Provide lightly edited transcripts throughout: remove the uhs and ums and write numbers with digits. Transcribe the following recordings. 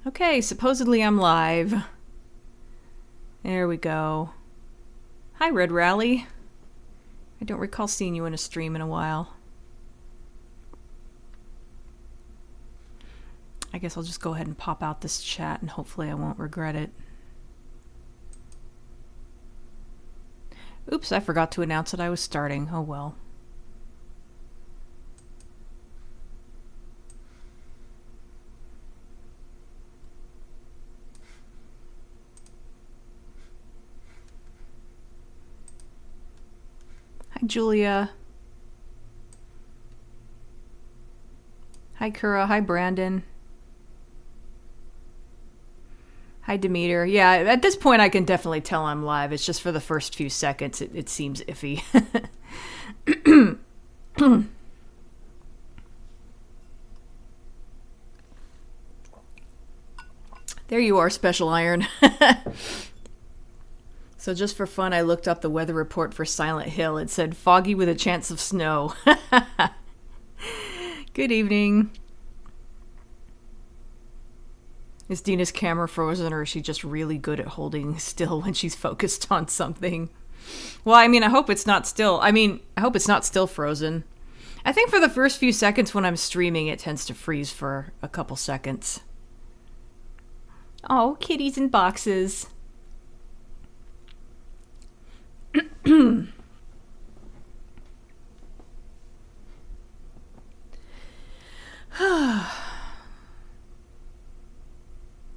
Okay, supposedly I'm live. There we go. Hi, Red Rally. I don't recall seeing you in a stream in a while. I guess I'll just go ahead and pop out this chat and hopefully I won't regret it. Oops, I forgot to announce that I was starting. Oh well. Hi, Julia. Hi, Kura. Hi, Brandon. Hi, Demeter. Yeah, at this point I can definitely tell I'm live. It's just for the first few seconds it seems iffy. There you are, Special Iron. So just for fun, I looked up the weather report for Silent Hill. It said foggy with a chance of snow. Good evening. Is Dina's camera frozen, or is she just really good at holding still when she's focused on something? Well, I mean, I hope it's not still. I hope it's not still frozen. I think for the first few seconds when I'm streaming, it tends to freeze for a couple seconds. Oh, kitties in boxes.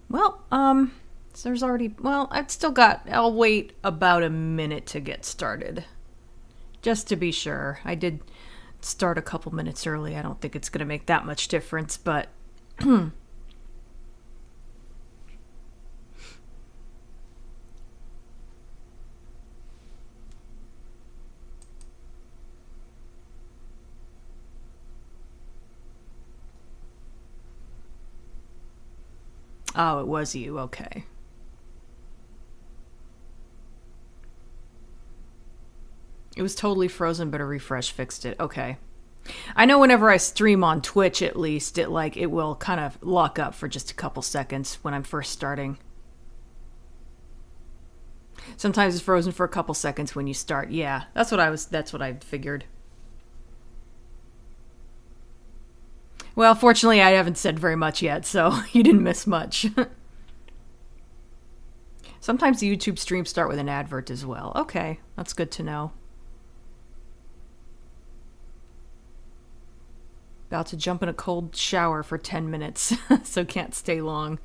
Well, so there's already, I'll wait about a minute to get started. Just to be sure. I did start a couple minutes early. I don't think it's going to make that much difference, but oh, it was you. Okay. It was totally frozen, but a refresh fixed it. Okay. I know whenever I stream on Twitch, at least, it will kind of lock up for just a couple seconds when I'm first starting. Sometimes it's frozen for a couple seconds when you start. Yeah, that's what I figured. Well, fortunately, I haven't said very much yet, so you didn't miss much. Sometimes the YouTube streams start with an advert as well. Okay, that's good to know. About to jump in a cold shower for 10 minutes, so can't stay long.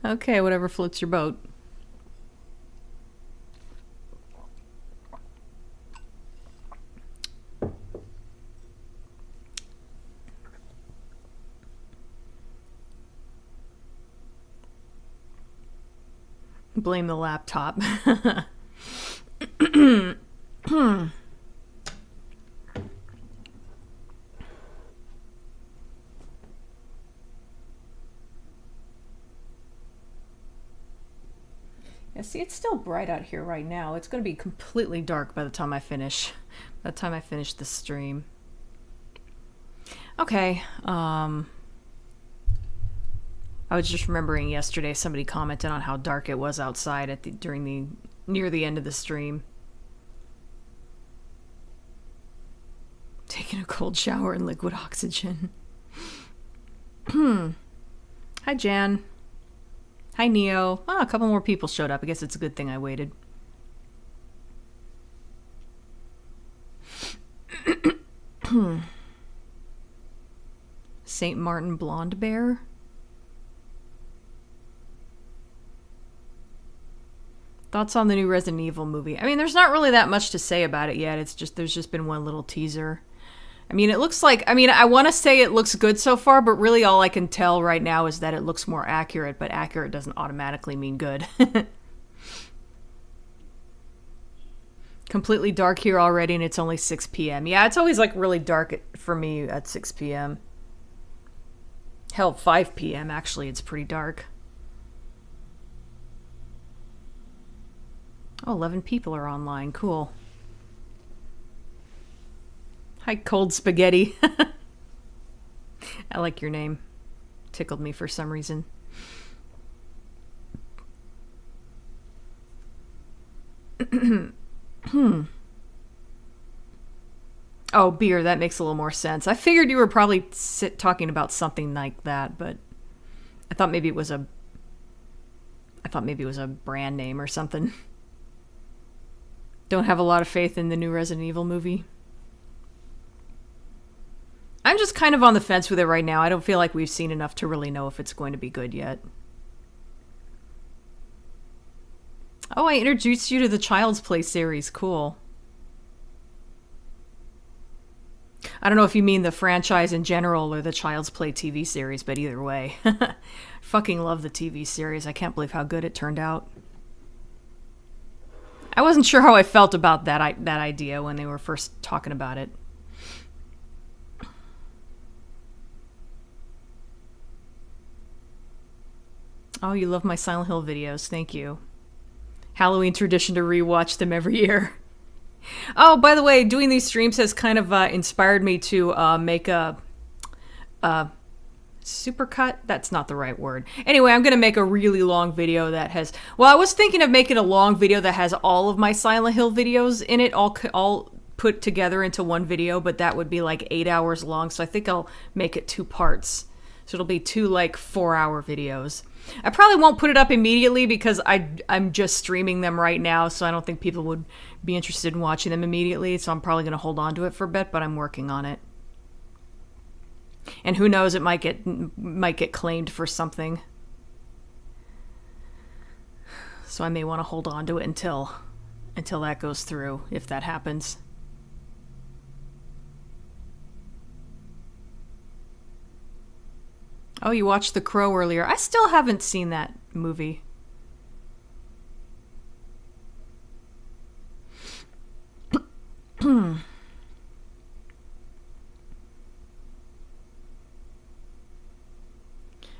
Okay, whatever floats your boat. Blame the laptop. Yeah, see, it's still bright out here right now. It's going to be completely dark by the time I finish. By the time I finish the stream. Okay, I was just remembering yesterday somebody commented on how dark it was outside near the end of the stream. Taking a cold shower in liquid oxygen. Hi, Jan. Hi, Neo. Oh, a couple more people showed up. I guess it's a good thing I waited. St. Martin Blonde Bear? Thoughts on the new Resident Evil movie? I mean, there's not really that much to say about it yet. There's just been one little teaser. I mean, it looks like, I want to say it looks good so far, but really all I can tell right now is that it looks more accurate, but accurate doesn't automatically mean good. Completely dark here already, and it's only 6 p.m. Yeah, it's always really dark for me at 6 p.m. Hell, 5 p.m. actually, it's pretty dark. Oh, 11 people are online. Cool. Hi, Cold Spaghetti. I like your name. Tickled me for some reason. Oh, beer. That makes a little more sense. I figured you were probably talking about something like that, but I thought maybe it was a. I thought maybe it was a brand name or something. Don't have a lot of faith in the new Resident Evil movie. I'm just kind of on the fence with it right now. I don't feel like we've seen enough to really know if it's going to be good yet. Oh, I introduced you to the Child's Play series. Cool. I don't know if you mean the franchise in general or the Child's Play TV series, but either way. Fucking love the TV series. I can't believe how good it turned out. I wasn't sure how I felt about that idea when they were first talking about it. Oh, you love my Silent Hill videos. Thank you. Halloween tradition to rewatch them every year. Oh, by the way, doing these streams has kind of inspired me to make a supercut. That's not the right word. Anyway, I'm going to make a really long video that has... Well, I was thinking of making a long video that has all of my Silent Hill videos in it, all put together into one video, but that would be like 8 hours long, so I think I'll make it 2 parts. So it'll be 2 like 4-hour videos. I probably won't put it up immediately because I'm just streaming them right now, so I don't think people would be interested in watching them immediately, so I'm probably going to hold on to it for a bit, but I'm working on it. And who knows, it might get claimed for something. So I may want to hold on to it until that goes through, if that happens. Oh, you watched The Crow earlier. I still haven't seen that movie.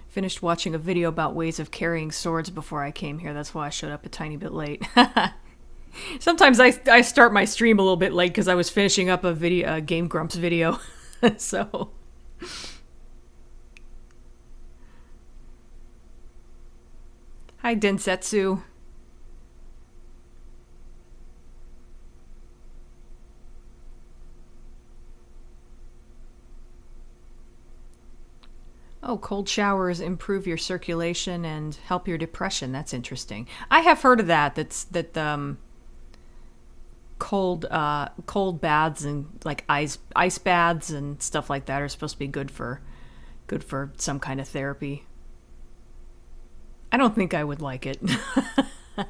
Finished watching a video about ways of carrying swords before I came here. That's why I showed up a tiny bit late. Sometimes I start my stream a little bit late because I was finishing up a Game Grumps video. So... Hi, Densetsu. Oh, cold showers improve your circulation and help your depression. That's interesting. I have heard of that. Cold baths and like ice baths and stuff like that are supposed to be good for some kind of therapy. I don't think I would like it. I'm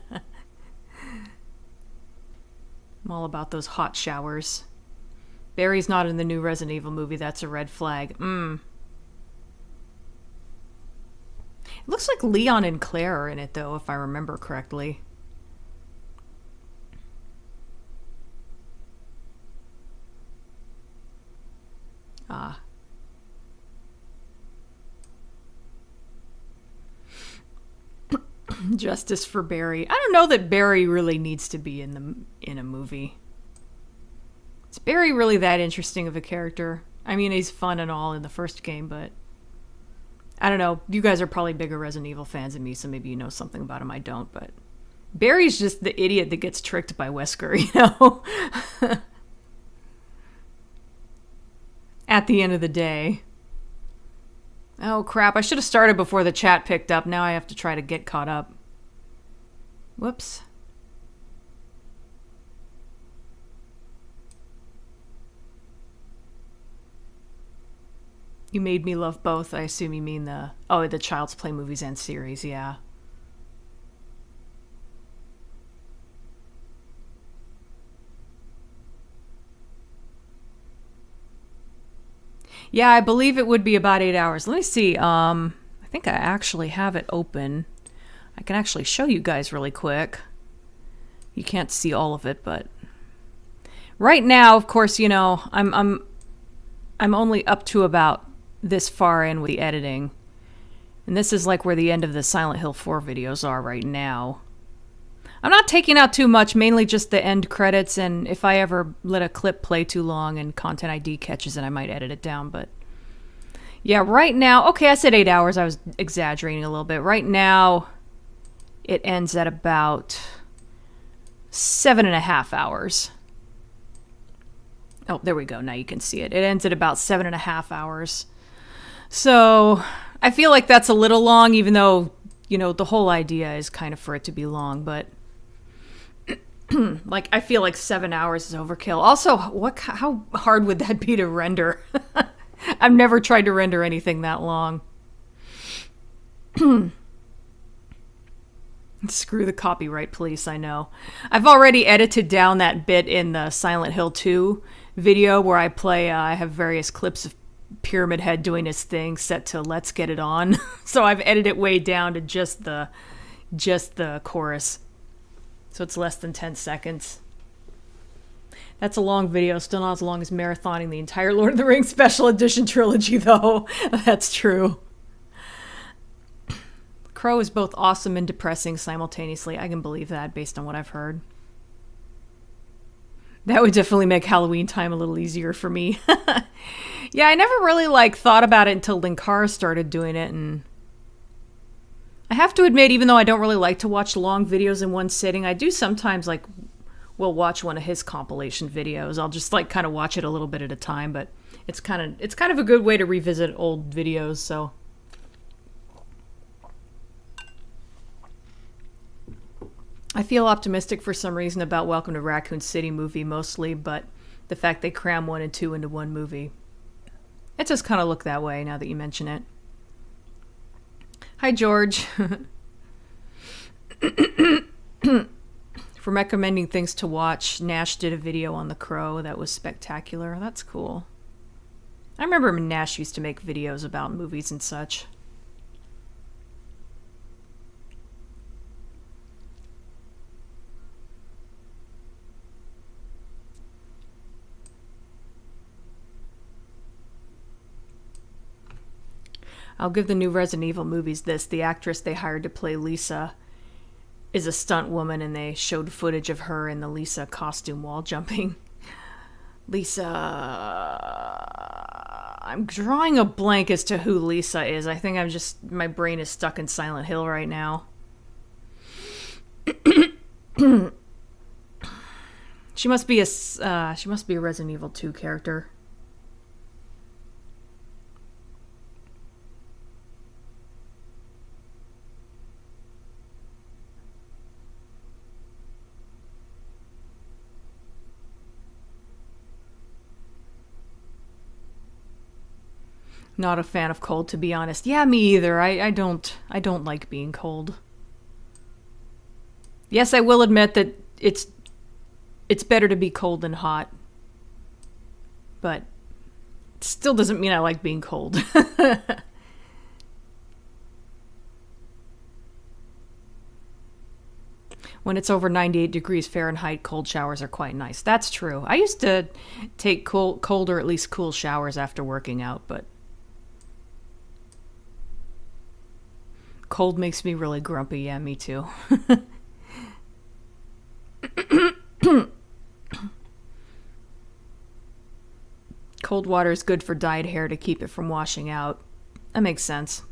all about those hot showers. Barry's not in the new Resident Evil movie. That's a red flag. It looks like Leon and Claire are in it, though, if I remember correctly. Ah. Justice for Barry. I don't know that Barry really needs to be in a movie. Is Barry really that interesting of a character? I mean, he's fun and all in the first game, but I don't know. You guys are probably bigger Resident Evil fans than me, so maybe you know something about him I don't, but Barry's just the idiot that gets tricked by Wesker, you know? At the end of the day. Oh, crap. I should have started before the chat picked up. Now I have to try to get caught up. Whoops. You made me love both. I assume you mean the Child's Play movies and series, yeah. Yeah, I believe it would be about 8 hours. Let me see. I think I actually have it open. I can actually show you guys really quick. You can't see all of it, but right now, of course, you know, I'm only up to about this far in with the editing. And this is like where the end of the Silent Hill 4 videos are right now. I'm not taking out too much, mainly just the end credits, and if I ever let a clip play too long and Content ID catches it, I might edit it down, but yeah, right now, okay, I said 8 hours, I was exaggerating a little bit. Right now, it ends at about 7.5 hours. Oh, there we go. Now you can see it. It ends at about 7.5 hours. So I feel like that's a little long, even though, the whole idea is kind of for it to be long. But like, I feel like 7 hours is overkill. Also, how hard would that be to render? I've never tried to render anything that long. Screw the copyright police, I know. I've already edited down that bit in the Silent Hill 2 video where I have various clips of Pyramid Head doing his thing set to Let's Get It On. So I've edited it way down to just the chorus. So it's less than 10 seconds. That's a long video, still not as long as marathoning the entire Lord of the Rings Special Edition trilogy, though. That's true. Crow is both awesome and depressing simultaneously. I can believe that based on what I've heard. That would definitely make Halloween time a little easier for me. Yeah, I never really thought about it until Linkara started doing it, and I have to admit, even though I don't really like to watch long videos in one sitting, I do sometimes will watch one of his compilation videos. I'll just kind of watch it a little bit at a time, but it's kind of a good way to revisit old videos, so I feel optimistic for some reason about Welcome to Raccoon City movie mostly, but the fact they cram 1 and 2 into one movie. It just kind of looked that way now that you mention it. Hi, George. For recommending things to watch, Nash did a video on The Crow that was spectacular. That's cool. I remember Nash used to make videos about movies and such. I'll give the new Resident Evil movies this. The actress they hired to play Lisa is a stunt woman, and they showed footage of her in the Lisa costume wall jumping. Lisa... I'm drawing a blank as to who Lisa is. I think my brain is stuck in Silent Hill right now. She must be a Resident Evil 2 character. Not a fan of cold, to be honest. Yeah, me either. I don't like being cold. Yes, I will admit that it's better to be cold than hot. But it still doesn't mean I like being cold. When it's over 98 degrees Fahrenheit, cold showers are quite nice. That's true. I used to take cold or at least cool showers after working out, but cold makes me really grumpy. Yeah, me too. Cold water is good for dyed hair to keep it from washing out. That makes sense.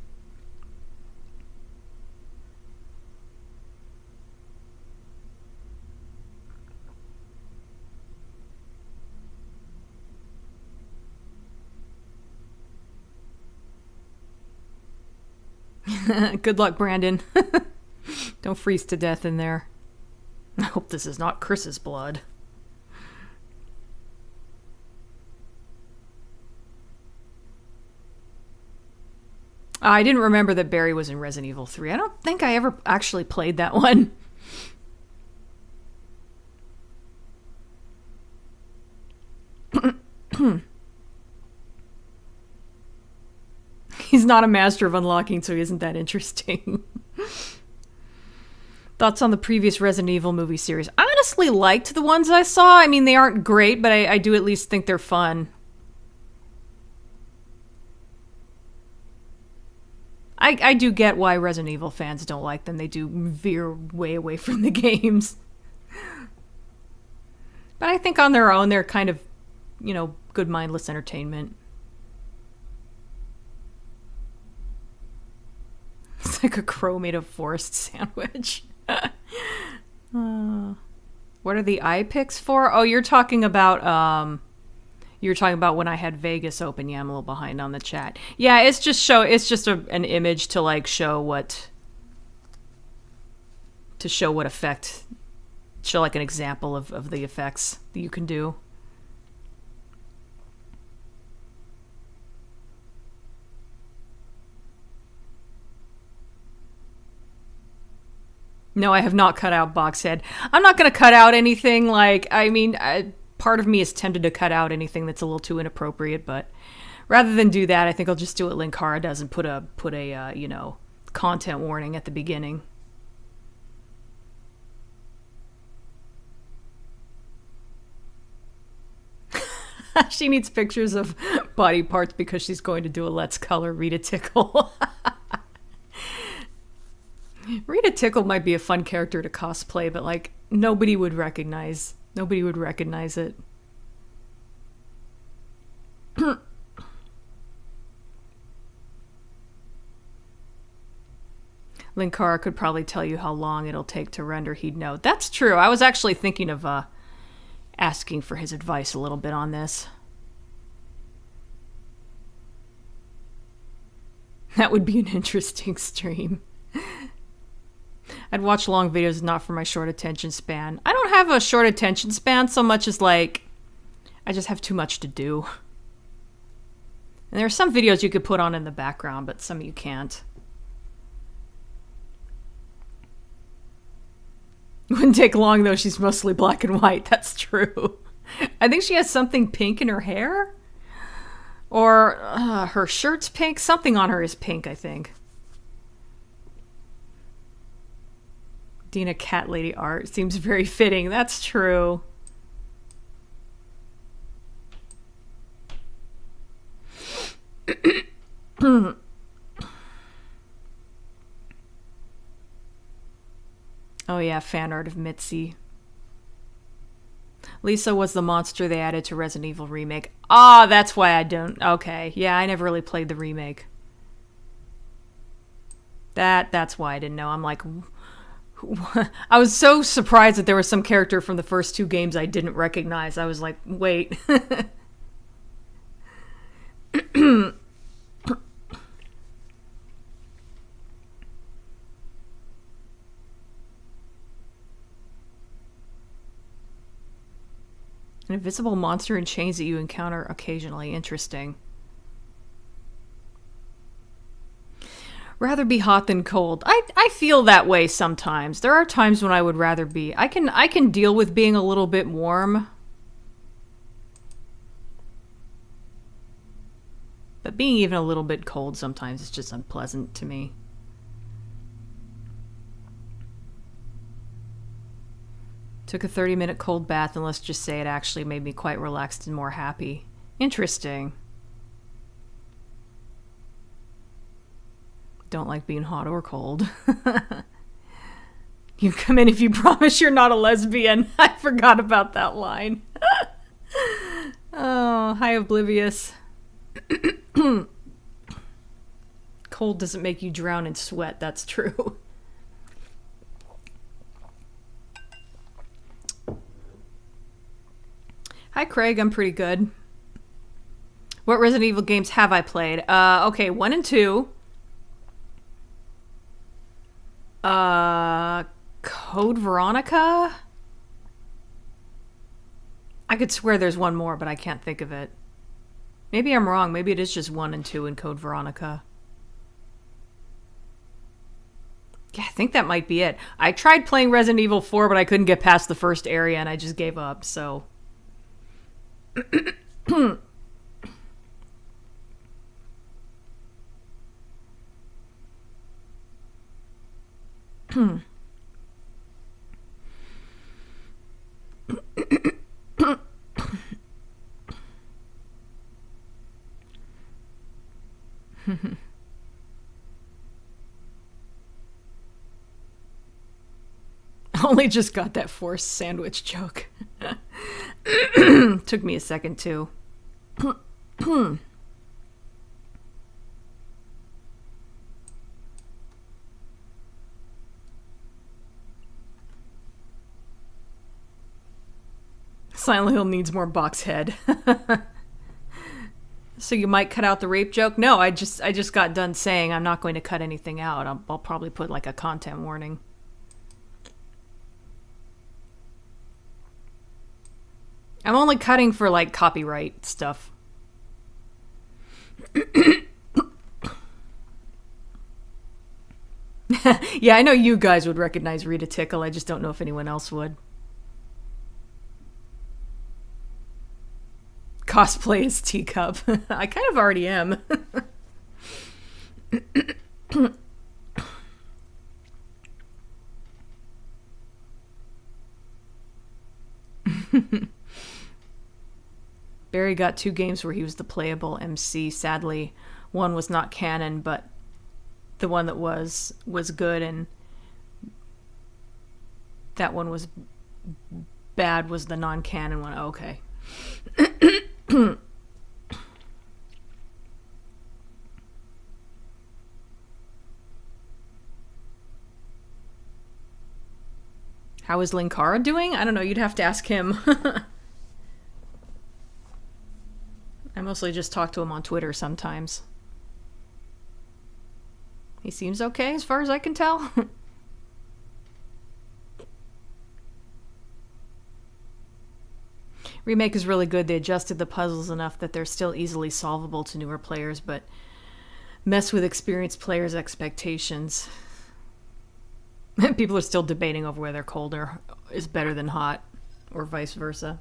Good luck, Brandon. Don't freeze to death in there. I hope this is not Chris's blood. I didn't remember that Barry was in Resident Evil 3. I don't think I ever actually played that one. He's not a master of unlocking, so he isn't that interesting. Thoughts on the previous Resident Evil movie series? I honestly liked the ones I saw. I mean, they aren't great, but I do at least think they're fun. I do get why Resident Evil fans don't like them. They do veer way away from the games. But I think on their own, they're kind of, good mindless entertainment. It's like a crow made of forest sandwich. What are the eye picks for? Oh, you're talking about when I had Vegas open. Yeah, I'm a little behind on the chat. Yeah, it's just an image to like show what effect, show like an example of the effects that you can do. No, I have not cut out Boxhead. I'm not going to cut out anything like, I mean, part of me is tempted to cut out anything that's a little too inappropriate, but rather than do that, I think I'll just do what Linkara does and put a content warning at the beginning. She needs pictures of body parts because she's going to do a Let's Color Rita Tickle. Rita Tickle might be a fun character to cosplay, but like nobody would recognize it. Linkara could probably tell you how long it'll take to render. He'd know. That's true. I was actually thinking of asking for his advice a little bit on this. That would be an interesting stream. I'd watch long videos not for my short attention span. I don't have a short attention span so much as like I just have too much to do. And there are some videos you could put on in the background, but some you can't. Wouldn't take long though, she's mostly black and white. That's true. I think she has something pink in her hair. Or her shirt's pink. Something on her is pink, I think. Dina Cat Lady art seems very fitting. That's true. Oh yeah, fan art of Mitzi. Lisa was the monster they added to Resident Evil Remake. Ah, that's why I don't... Okay, yeah, I never really played the remake. That's why I didn't know. I'm like... I was so surprised that there was some character from the first two games I didn't recognize. I was like, wait. An invisible monster in chains that you encounter occasionally. Interesting. Rather be hot than cold. I feel that way sometimes. There are times when I would rather be... I can deal with being a little bit warm. But being even a little bit cold sometimes is just unpleasant to me. Took a 30-minute cold bath, and let's just say it actually made me quite relaxed and more happy. Interesting. Don't like being hot or cold. You come in if you promise you're not a lesbian. I forgot about that line. Oh, hi, Oblivious. Cold doesn't make you drown in sweat, that's true. Hi, Craig. I'm pretty good. What Resident Evil games have I played? Okay, 1 and 2. Code Veronica? I could swear there's one more, but I can't think of it. Maybe I'm wrong. Maybe it is just 1 and 2 in Code Veronica. Yeah, I think that might be it. I tried playing Resident Evil 4, but I couldn't get past the first area, and I just gave up, so... Only just got that forced sandwich joke. Took me a second too. Silent Hill needs more box head. So you might cut out the rape joke? No, I just got done saying I'm not going to cut anything out. I'll probably put like a content warning. I'm only cutting for like copyright stuff. Yeah, I know you guys would recognize Rita Tickle. I just don't know if anyone else would. Cosplay as Teacup. I kind of already am. Barry got 2 games where he was the playable MC. Sadly, one was not canon, but the one that was good, and that one was bad was the non-canon one. Oh, okay. How is Linkara doing? I don't know. You'd have to ask him. I mostly just talk to him on Twitter sometimes. He seems okay as far as I can tell. Remake is really good. They adjusted the puzzles enough that they're still easily solvable to newer players, but mess with experienced players' expectations. People are still debating over whether colder is better than hot, or vice versa.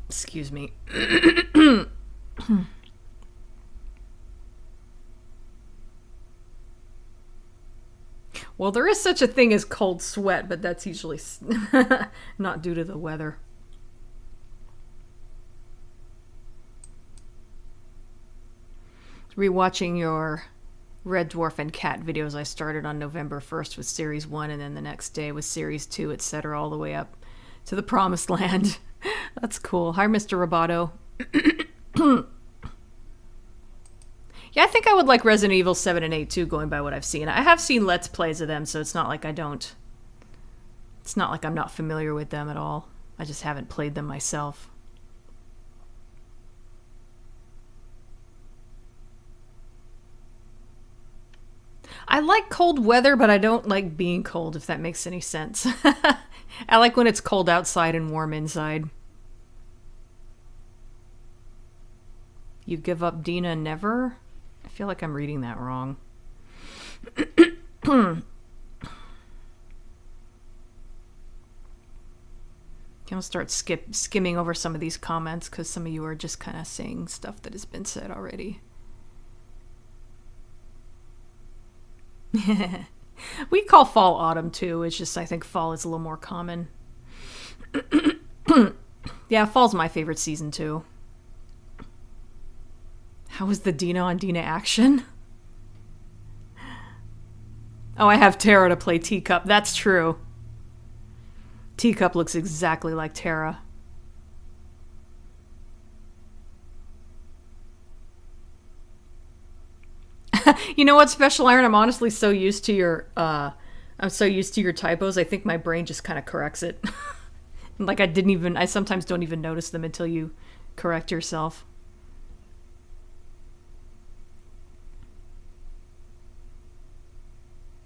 Excuse me. Well, there is such a thing as cold sweat, but that's usually not due to the weather. Rewatching your Red Dwarf and Cat videos I started on November 1st with Series 1, and then the next day with Series 2, etc., all the way up to the Promised Land. That's cool. Hi, Mr. Roboto. Yeah, I think I would like Resident Evil 7 and 8 too, going by what I've seen. I have seen Let's Plays of them, so it's not like I don't... It's not like I'm not familiar with them at all. I just haven't played them myself. I like cold weather, but I don't like being cold, if that makes any sense. I like when it's cold outside and warm inside. You give up Dina never? I feel like I'm reading that wrong. I'm gonna start skimming over some of these comments because some of you are just kind of saying stuff that has been said already. We call fall autumn too. It's just I think fall is a little more common. Yeah, fall's my favorite season too. How was the Dina on Dina action? Oh, I have Terra to play Teacup. That's true. Teacup looks exactly like Terra. You know what, Special Iron? I'm honestly so used to your typos. I think my brain just kind of corrects it. Like I sometimes don't even notice them until you correct yourself.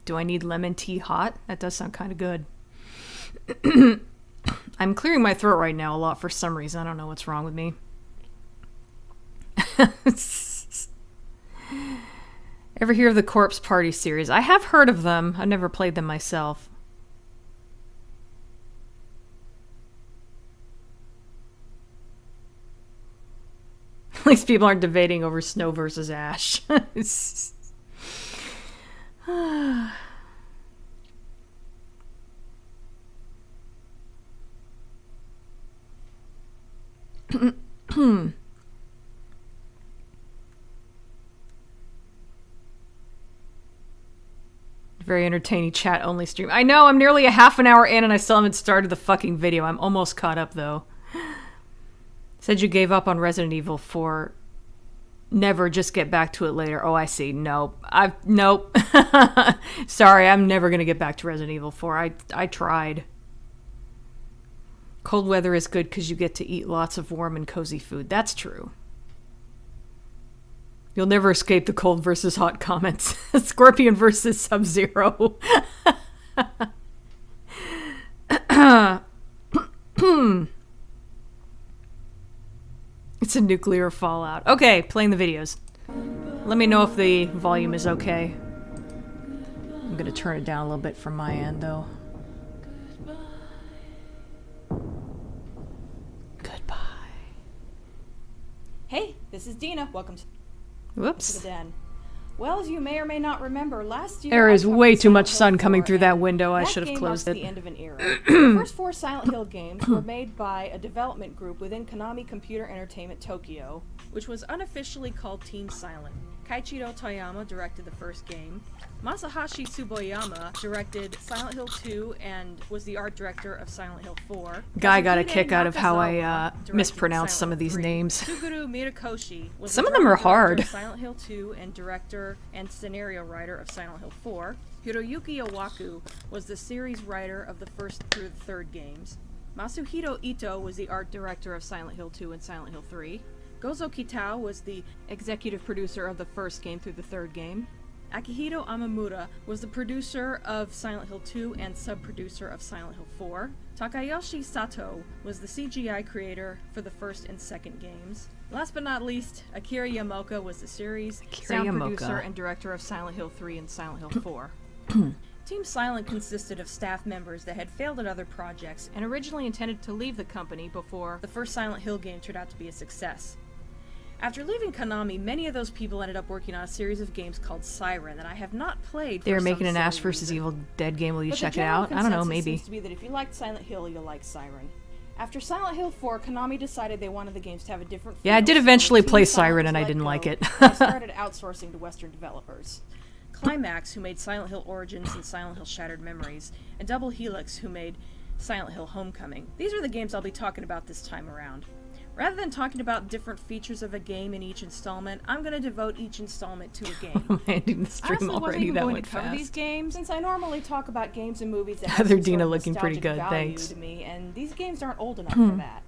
Do I need lemon tea hot? That does sound kind of good. I'm clearing my throat right now a lot for some reason. I don't know what's wrong with me. Ever hear of the Corpse Party series? I have heard of them. I've never played them myself. At least people aren't debating over Snow versus Ash. Very entertaining chat only stream. I know, I'm nearly a half an hour in and I still haven't started the fucking video. I'm almost caught up though. Said you gave up on Resident Evil 4 never just get back to it later. Oh, I see. Nope. Nope. Sorry, I'm never going to get back to Resident Evil 4. I tried. Cold weather is good because you get to eat lots of warm and cozy food. That's true. You'll never escape the cold versus hot comments. Scorpion versus Sub-Zero. It's a nuclear fallout. Okay, playing the videos. Let me know if the volume is okay. I'm gonna turn it down a little bit from my end, though. Goodbye. Hey, this is Dina. Welcome to Whoops. the den. Well, as you may or may not remember, last year There is I covered way too Silent much Hill sun coming 4, through that and window. I that should have game closed marks it. the end of an era. The first 4 Silent Hill games were made by a development group within Konami Computer Entertainment Tokyo, which was unofficially called Team Silent. Keiichiro Toyama directed the first game. Masahashi Tsuboyama directed Silent Hill 2 and was the art director of Silent Hill 4. Guy got a Kazuhide kick out of how I Nakazawa mispronounced directed some of Silent these Hill 3. names. Suguru Mirakoshi was Some the of them are drama director hard. of Silent Hill 2 and director and scenario writer of Silent Hill 4. Hiroyuki Iwaku was the series writer of the first through the third games. Masuhiro Ito was the art director of Silent Hill 2 and Silent Hill 3. Gozo Kitao was the executive producer of the first game through the third game. Akihito Amamura was the producer of Silent Hill 2 and sub-producer of Silent Hill 4. Takayoshi Sato was the CGI creator for the first and second games. Last but not least, Akira Yamaoka was the series sound producer and director of Silent Hill 3 and Silent Hill 4. Team Silent consisted of staff members that had failed at other projects and originally intended to leave the company before the first Silent Hill game turned out to be a success. After leaving Konami, many of those people ended up working on a series of games called Siren that I have not played. They were for making some an Ash silly vs. reason. Evil Dead game. Will you But check the it out? general I don't know, consensus maybe. seems to be that if you liked Silent Hill, you'll like Siren. After Silent Hill 4, Konami decided they wanted the games to have a different feel. Yeah, I did so eventually Team play Silent Siren was and I let didn't go, like it. and they started outsourcing to Western developers. Climax, who made Silent Hill Origins and Silent Hill Shattered Memories, and Double Helix, who made Silent Hill Homecoming. These are the games I'll be talking about this time around. Rather than talking about different features of a game in each installment, I'm going to devote each installment to a game. I'm ending the I stream honestly wasn't already. even That going went to cover these fast. games, since I normally talk about games and movies that have Other some Dina sort of looking pretty nostalgic good, value thanks. to me, and these games aren't old enough for that.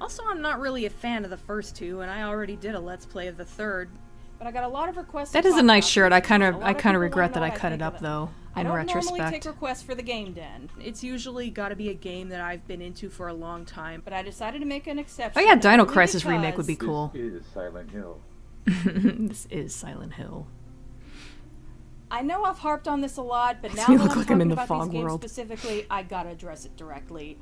Also, I'm not really a fan of the first two, and I already did a Let's Play of the third, but I got a lot of requests. That to is a talk nice about shirt. these I kind games. of A lot regret people that I wanna know cut what it think up of them. though. I In don't normally retrospect. take requests for the Game Den. It's usually got to be a game that I've been into for a long time, but I decided to make an exception. Oh yeah, Dino only Crisis remake would be because cool. This is Silent Hill. This is Silent Hill. I know I've harped on this a lot, but now me that look I'm like I'm in talking the about fog these games world. specifically, I gotta address it directly.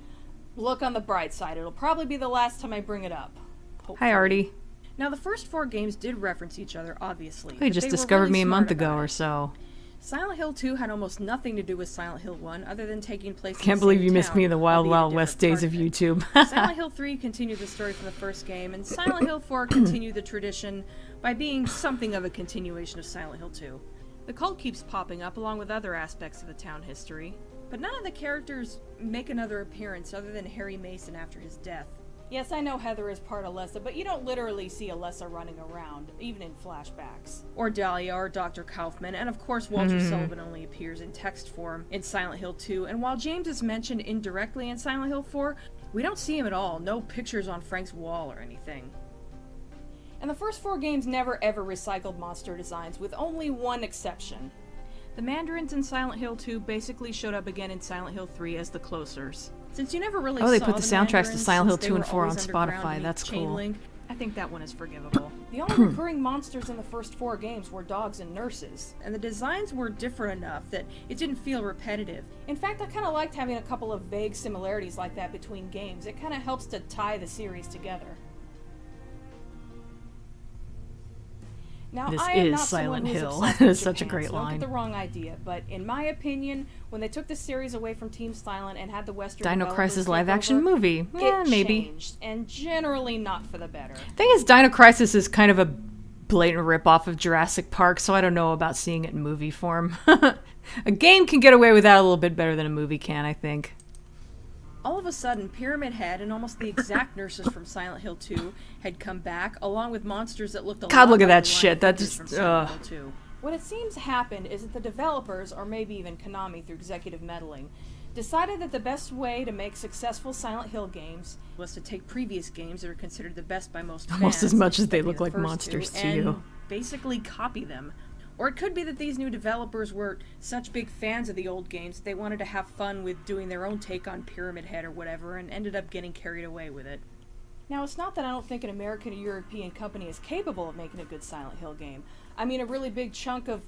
Look on the bright side. It'll probably be the last time I bring it up. Hi, Hopefully. Artie. Now, the first 4 games did reference each other, obviously. You but just they were discovered really me a smart month ago about or it. so. Silent Hill 2 had almost nothing to do with Silent Hill 1, other than taking place in Can't the believe same you missed me in the town, Wild albeit a Wild different West days part of it. YouTube. Silent Hill 3 continued the story from the first game, and Silent Hill 4 continued the tradition by being something of a continuation of Silent Hill 2. The cult keeps popping up along with other aspects of the town history, but none of the characters make another appearance other than Harry Mason after his death. Yes, I know Heather is part of Alessa, but you don't literally see Alessa running around, even in flashbacks. Or Dahlia, or Dr. Kaufman, and of course Walter Sullivan only appears in text form in Silent Hill 2, and while James is mentioned indirectly in Silent Hill 4, we don't see him at all, no pictures on Frank's wall or anything. And the first 4 games never ever recycled monster designs, with only one exception. The Mandarins in Silent Hill 2 basically showed up again in Silent Hill 3 as the Closers. Since you never really Oh, they saw put the soundtracks to Mandarins, Silent Hill since they 2 and were 4 on always underground Spotify. beneath That's chain cool. link, I think that one is forgivable. The only recurring monsters in the first 4 games were dogs and nurses, and the designs were different enough that it didn't feel repetitive. In fact, I kind of liked having a couple of vague similarities like that between games. It kind of helps to tie the series together. Now, This I am is not Silent someone who's Hill. obsessed That with is such a Japan, great so don't line. get the wrong idea, but in my opinion, when they took the series away from Team Silent and had the Western Dino developers Crisis take live action over, movie. Yeah, it maybe. changed, and generally not for the better. Thing is, Dino Crisis is kind of a blatant ripoff of Jurassic Park, so I don't know about seeing it in movie form. A game can get away with that a little bit better than a movie can, I think. All of a sudden, Pyramid Head and almost the exact nurses from Silent Hill 2 had come back, along with monsters that looked a lot God, look at like that the shit. lion That figures just, from Silent Hill 2. What it seems happened is that the developers, or maybe even Konami through executive meddling, decided that the best way to make successful Silent Hill games was to take previous games that are considered the best by most fans, Almost as much as they like look the like first monsters two, to you. and basically copy them. Or it could be that these new developers were such big fans of the old games that they wanted to have fun with doing their own take on Pyramid Head or whatever, and ended up getting carried away with it. Now, it's not that I don't think an American or European company is capable of making a good Silent Hill game. I mean, a really big chunk of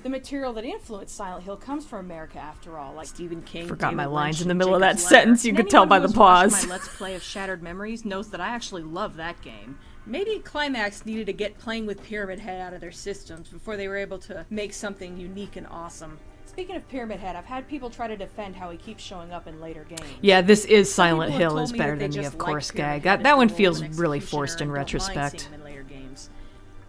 the material that influenced Silent Hill comes from America, after all, like Stephen King. Forgot my David lines Lynch, in the and middle of that Jacob's Ladder. sentence. You And could tell anyone by who the has watched pause. My Let's Play of Shattered Memories knows that I actually love that game. Maybe Climax needed to get playing with Pyramid Head out of their systems before they were able to make something unique and awesome. Speaking of Pyramid Head, I've had people try to defend how he keeps showing up in later games. Yeah, this is Some Silent people have Hill told is me better that they than the just of like course Pyramid gag. Head as That the one role feels of an really executioner forced in and don't mind retrospect. seeing him in later games.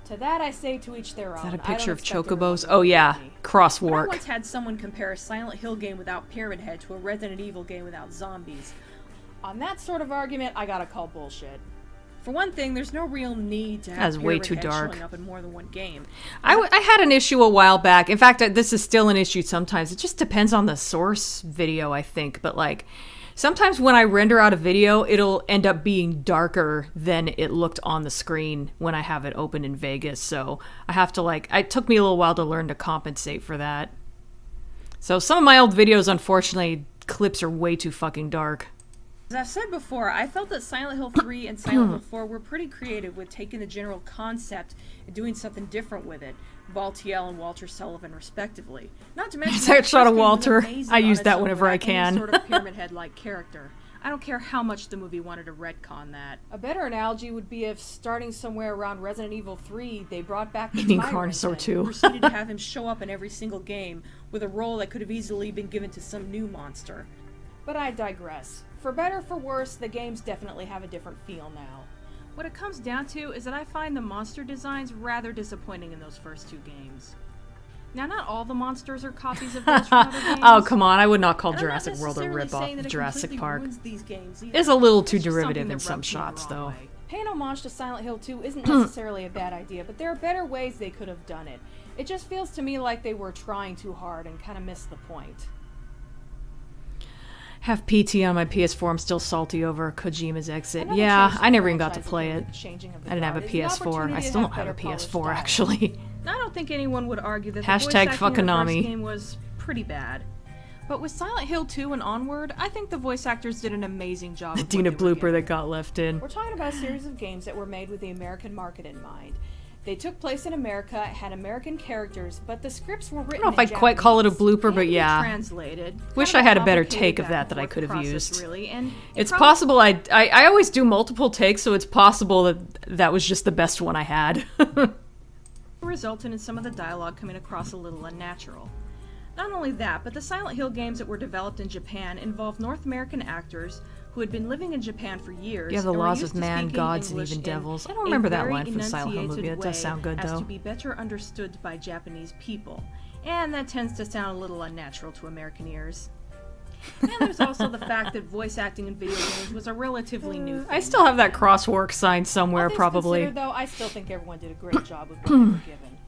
To that I say to each their own. Is that a I don't picture of expect everyone chocobos? to Oh agree yeah, with me. But I crosswalk. once had someone compare a Silent Hill game without Pyramid Head to a Resident Evil game without zombies. On that sort of argument, I gotta call bullshit. For one thing, there's no real need to have That's way Pyramid too Head dark. showing up in more than one game. I had an issue a while back. In fact, this is still an issue sometimes. It just depends on the source video, I think. But like, sometimes when I render out a video, it'll end up being darker than it looked on the screen when I have it open in Vegas. So I have to like, it took me a little while to learn to compensate for that. So some of my old videos, unfortunately, clips are way too fucking dark. As I've said before, I felt that Silent Hill 3 and Silent Hill 4 were pretty creative with taking the general concept and doing something different with it. Valtiel and Walter Sullivan, respectively. Not to mention, That shot of the first game was Walter. amazing I on use its that own whenever I without any can. sort of Pyramid Head-like character. I don't care how much the movie wanted to retcon that. A better analogy would be if, starting somewhere around Resident Evil 3, they brought back the You mean Tyrant Carnosaur and 2. proceeded to have him show up in every single game with a role that could have easily been given to some new monster. But I digress. For better or for worse, the games definitely have a different feel now. What it comes down to is that I find the monster designs rather disappointing in those first two games. Now, not all the monsters are copies of those from other games. Oh, come on. I would not call And I'm not Jurassic World a necessarily saying ripoff that of it Jurassic completely Park. ruins these games either. It's a little too It's just derivative something in that some rubs me the shots, wrong though. way. Paying homage to Silent Hill 2 isn't necessarily a bad idea, but there are better ways they could have done it. It just feels to me like they were trying too hard and kind of missed the point. Have PT on my PS4. I'm still salty over Kojima's exit. Another yeah, change to I the never even got to franchise play again it. with the changing of the I didn't have a guard is the PS4. I opportunity to still don't have a better polished PS4, dialogue. actually. Now, I don't think anyone would argue that Hashtag the voice acting in the Fuckanami. first game was pretty bad. But with Silent Hill 2 and onward, I think the voice actors did an amazing job. The of what Dina they were blooper given. that got left in. We're talking about a series of games that were made with the American market in mind. They took place in America, had American characters, but the scripts were written I don't know if in I'd quite call it a Japanese. blooper, They but had to be yeah. Translated. Wish Kind of I had a better complicated take of back that and I could forth have process, used. Really, and It's probably possible I always do multiple takes, so it's possible that that was just the best one I had. resulted in some of the dialogue coming across a little unnatural. Not only that, but the Silent Hill games that were developed in Japan involved North American actors who had been living in Japan for years. You have the and were laws used of to man, speaking gods, and English even in devils. I don't a remember that very line from the Silent Hill movie. enunciated It does sound way good, as though. to be better understood by Japanese people, and that tends to sound a little unnatural to American ears. And there's also the fact that voice acting in video games was a relatively new thing. I still have that crosswalk sign somewhere, All things probably. considered, though, I still think everyone did a great job with what they were given.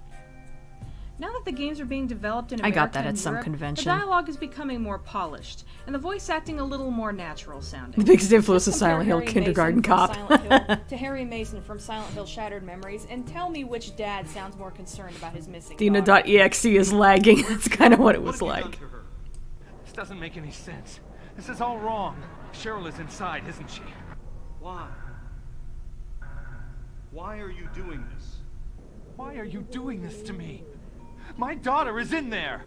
Now that the games are being developed in I America got that and at some Europe, convention. the dialogue is becoming more polished, and the voice acting a little more natural sounding. The biggest influence of Compare Silent Hill, Harry Kindergarten Mason from Cop. Silent Hill to Harry Mason from Silent Hill Shattered Memories, and tell me which dad sounds more concerned about his missing daughter. Dina.exe is lagging. That's kind of what it was What have you like. done to her? This doesn't make any sense. This is all wrong. Cheryl is inside, isn't she? Why? Why are you doing this? Why are you doing this to me? My daughter is in there!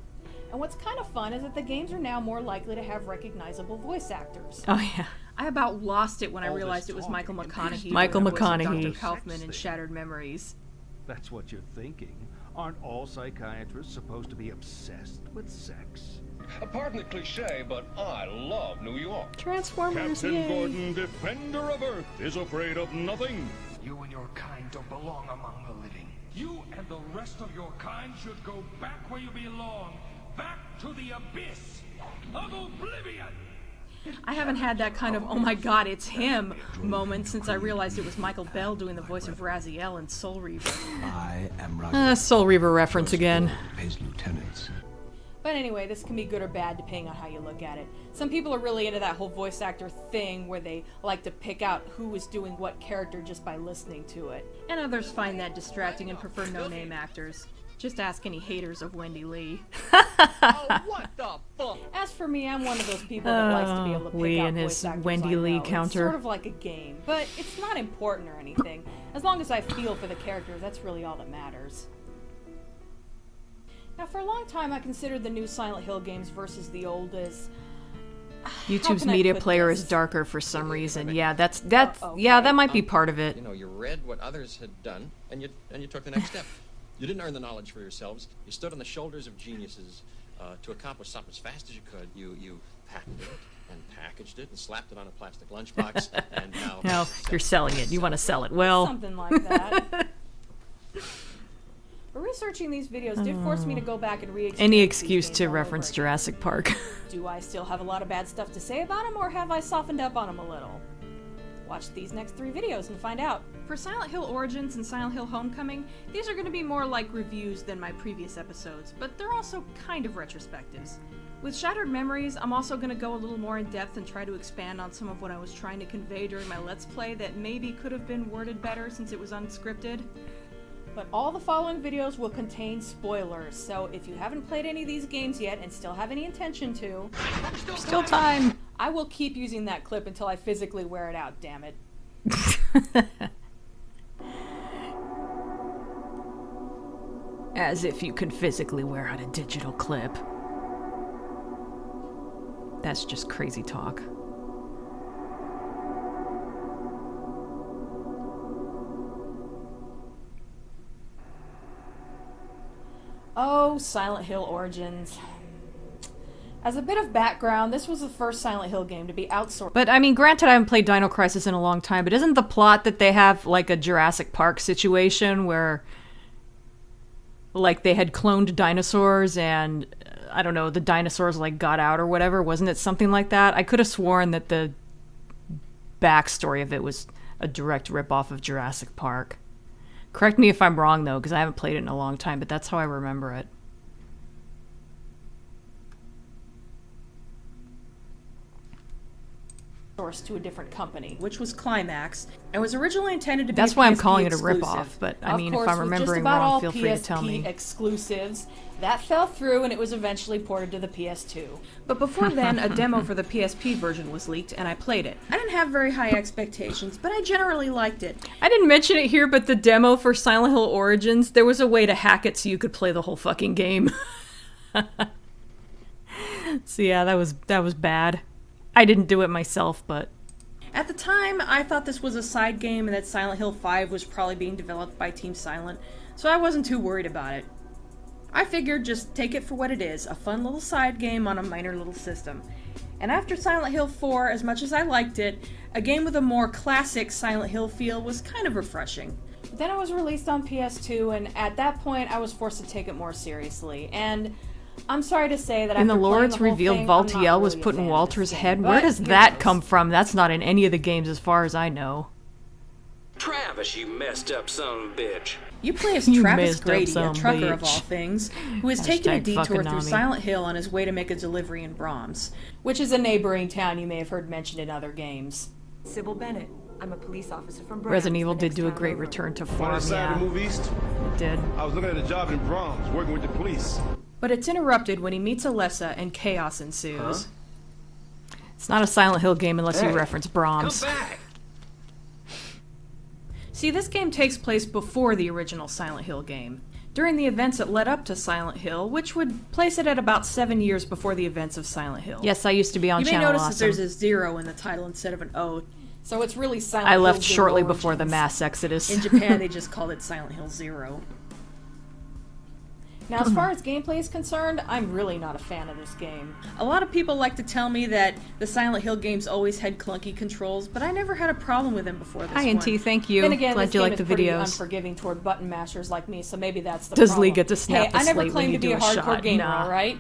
And what's kind of fun is that the games are now more likely to have recognizable voice actors. Oh, yeah. I about lost it when I All this realized it was Michael talking and McConaughey. Michael doing the voice of McConaughey. Dr. Kaufman in Sex Shattered Memories. That's what you're thinking. Aren't all psychiatrists supposed to be obsessed with sex? Pardon the cliche, but I love New York. Transformers, Captain yay. Gordon, defender of Earth, is afraid of nothing. You and your kind don't belong among the living. You and the rest of your kind should go back where you belong. Back to the abyss of oblivion. I haven't had that kind of, oh my god, it's him moment since I realized it was Michael Bell doing the voice of Raziel in Soul Reaver. I am Raziel. Soul Reaver reference again. Pays lieutenants. But anyway, this can be good or bad depending on how you look at it. Some people are really into that whole voice actor thing where they like to pick out who is doing what character just by listening to it. And others find that distracting and prefer no-name actors. Just ask any haters of Wendy Lee. Oh, what the fuck? As for me, I'm one of those people that likes to be able to pick Lee out and voice his actors Wendy I Lee know. counter. It's sort of like a game, but it's not important or anything. As long as I feel for the characters, that's really all that matters. Now, for a long time, I considered the new Silent Hill games versus the old as... YouTube's can I media put player this? is darker for some reason. Yeah, that's okay. yeah, that might be part of it. You know, you read what others had done, and you took the next step. You didn't earn the knowledge for yourselves. You stood on the shoulders of geniuses to accomplish something as fast as you could. You patented it and packaged it and slapped it on a plastic lunchbox, and now... No, you're selling it. You want to sell it. Well, Something like that. But researching these videos did force me to go back and re-experience any these excuse games to all over reference again. Jurassic Park. Do I still have a lot of bad stuff to say about them, or have I softened up on them a little? Watch these next 3 videos and find out. For Silent Hill Origins and Silent Hill Homecoming, these are going to be more like reviews than my previous episodes, but they're also kind of retrospectives. With Shattered Memories, I'm also going to go a little more in depth and try to expand on some of what I was trying to convey during my Let's Play that maybe could have been worded better since it was unscripted. But all the following videos will contain spoilers, so if you haven't played any of these games yet and still have any intention to, Still time. I will keep using that clip until I physically wear it out, damn it. As if you could physically wear out a digital clip. That's just crazy talk. Oh, Silent Hill Origins. As a bit of background, this was the first Silent Hill game to be outsourced. But I mean, granted, I haven't played Dino Crisis in a long time, but isn't the plot that they have like a Jurassic Park situation where like they had cloned dinosaurs and I don't know, the dinosaurs like got out or whatever? Wasn't it something like that? I could have sworn that the backstory of it was a direct ripoff of Jurassic Park. Correct me if I'm wrong though, because I haven't played it in a long time, but that's how I remember it. To a different company, which was Climax, and was originally intended to be That's a why I'm PSP calling it a exclusive. ripoff, but I Of mean, if course, I'm with just remembering about wrong, all feel free to PSP tell me. exclusives, that fell through and it was eventually ported to the PS2. But before then, a demo for the PSP version was leaked and I played it. I didn't have very high expectations, but I generally liked it. I didn't mention it here, but the demo for Silent Hill Origins, there was a way to hack it so you could play the whole fucking game. So yeah, that was bad. I didn't do it myself, but... At the time, I thought this was a side game and that Silent Hill 5 was probably being developed by Team Silent, so I wasn't too worried about it. I figured just take it for what it is, a fun little side game on a minor little system. And after Silent Hill 4, as much as I liked it, a game with a more classic Silent Hill feel was kind of refreshing. Then it was released on PS2, and at that point I was forced to take it more seriously, and I'm sorry to say that in the after lore playing it's the whole revealed thing, I'm not Valtiel was really a put in fan of Walter's this head. game, Where but does who that knows? come from? That's not in any of the games as far as I know. Travis, you messed up son of a bitch. You play as You Travis messed up Grady, a some trucker of bitch. all things, who has taken a Hashtag detour fucking through Nami. Silent Hill on his way to make a delivery in Brahms, which is a neighboring town you may have heard mentioned in other games. Sybil Bennett. I'm a police officer from Brahms. Resident Evil the did next do a town great over. return to I form, decided yeah. to move east. It did. I was looking at a job in Brahms, working with the police. But it's interrupted when he meets Alessa and chaos ensues. It's not a Silent Hill game unless you Hey, reference Brahms. Come back! See, this game takes place before the original Silent Hill game, during the events that led up to Silent Hill, which would place it at about 7 years before the events of Silent Hill. Yes, I used to be on You may Channel notice Awesome. that there's a 0 in the title instead of an O, so it's really Silent I Hill left Zero shortly before the Origins. mass exodus. In Japan, they just called it Silent Hill 0. Now, as far as gameplay is concerned, I'm really not a fan of this game. A lot of people like to tell me that the Silent Hill games always had clunky controls, but I never had a problem with them before this Hi, one. NT, thank you. Then again, Glad this you game like is the pretty videos. unforgiving toward button mashers like me, so maybe that's the Does problem. Lee get to snap hey, the I never slate when claimed you to be do a a hardcore shot? gamer, Nah. alright?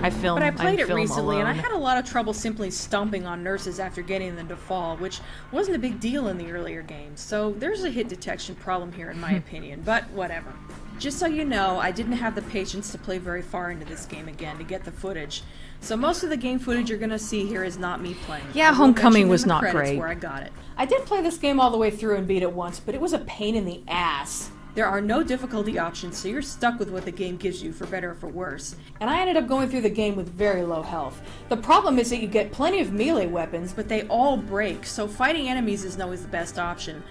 I film. But I played it film recently, and I alone. had a lot of trouble simply stomping on nurses after getting them to fall, which wasn't a big deal in the earlier games. So there's a hit detection problem here, in my opinion. But whatever. Just so you know, I didn't have the patience to play very far into this game again to get the footage. So most of the game footage you're gonna see here is not me playing. Yeah, I will Homecoming mention in was the not credits great. Where I got it. I did play this game all the way through and beat it once, but it was a pain in the ass. There are no difficulty options, so you're stuck with what the game gives you, for better or for worse. And I ended up going through the game with very low health. The problem is that you get plenty of melee weapons, But they all break, so fighting enemies isn't always the best option.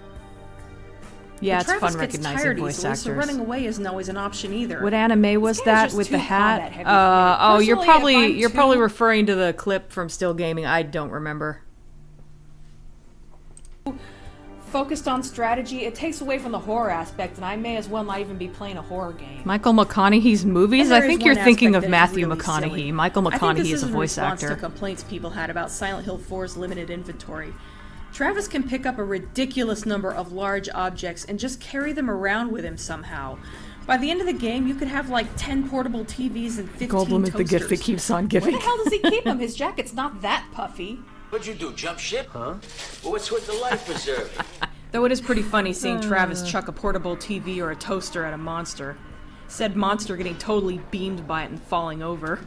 Yeah, But it's Travis fun gets recognizing tired voice easily, actors. so running away isn't always an option either. What anime was This game is that just with the too hat? combat heavy for me. Oh, you're Personally, if I'm probably too- referring to the clip from Still Gaming. I don't remember. focused on strategy, it takes away from the horror aspect, and I may as well not even be playing a horror game. Michael McConaughey's movies? And there I is think you're one thinking aspect of that is Matthew really McConaughey. silly. Michael I think McConaughey this is a in voice response actor. to complaints people had about Silent Hill 4's limited inventory. Travis can pick up a ridiculous number of large objects and just carry them around with him somehow. By the end of the game, you could have like 10 portable TVs and 15 Goldblum is toasters. the gift that keeps on Where giving. the hell does he keep him? His jacket's not that puffy. What'd you do, jump ship? Huh? Well, what's with the life preserving? Though it is pretty funny seeing Travis chuck a portable TV or a toaster at a monster. Said monster getting totally beamed by it and falling over.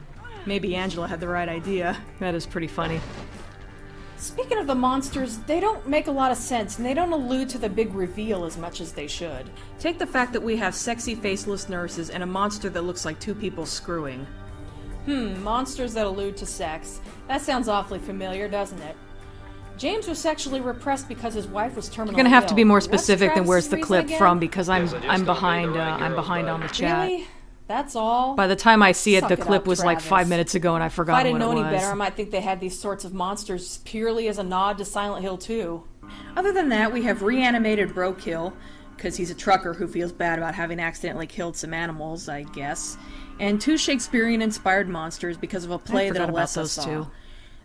Maybe Angela had the right idea. That is pretty funny. Speaking of the monsters, they don't make a lot of sense, and they don't allude to the big reveal as much as they should. Take the fact that we have sexy faceless nurses and a monster that looks like two people screwing. Monsters that allude to sex. That sounds awfully familiar, doesn't it? James was sexually repressed because his wife was terminally ill. You're gonna have to be more What's specific than where's Travis's the reason clip again? from because I'm Yes, I just I'm don't behind need the regular I'm behind on the chat. Really? That's all? By the time I see it, Suck the it clip up, was like Travis. 5 minutes ago and I If I forgot didn't what know it any was. better, I might think they had these sorts of monsters purely as a nod to Silent Hill 2. Other than that, we have reanimated Brokill, because he's a trucker who feels bad about having accidentally killed some animals, I guess, and two Shakespearean-inspired monsters because of a play that forgot about Alessa those saw. two.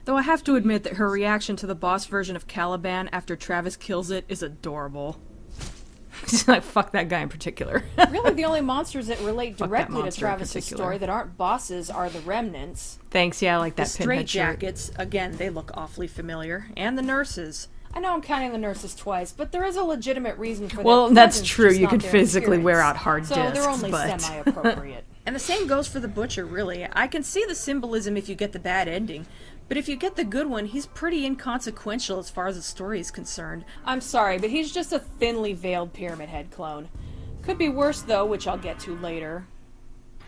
Though I have to admit that her reaction to the boss version of Caliban after Travis kills it is adorable. Like, fuck that guy in particular. Really, the only monsters that relate Fuck that directly to monster in Travis' particular. story that aren't bosses are the remnants. Thanks, yeah, I like The that pinhead shirt. straitjackets, again, they look awfully familiar, and the nurses. I know I'm counting the nurses twice, but there is a legitimate reason for Well, their that's presence, true. just You not can their physically wear appearance. out hard so discs, they're only but- semi-appropriate. And the same goes for the Butcher, really. I can see the symbolism if you get the bad ending, but if you get the good one, he's pretty inconsequential as far as the story is concerned. I'm sorry, but he's just a thinly veiled Pyramid Head clone. Could be worse, though, which I'll get to later.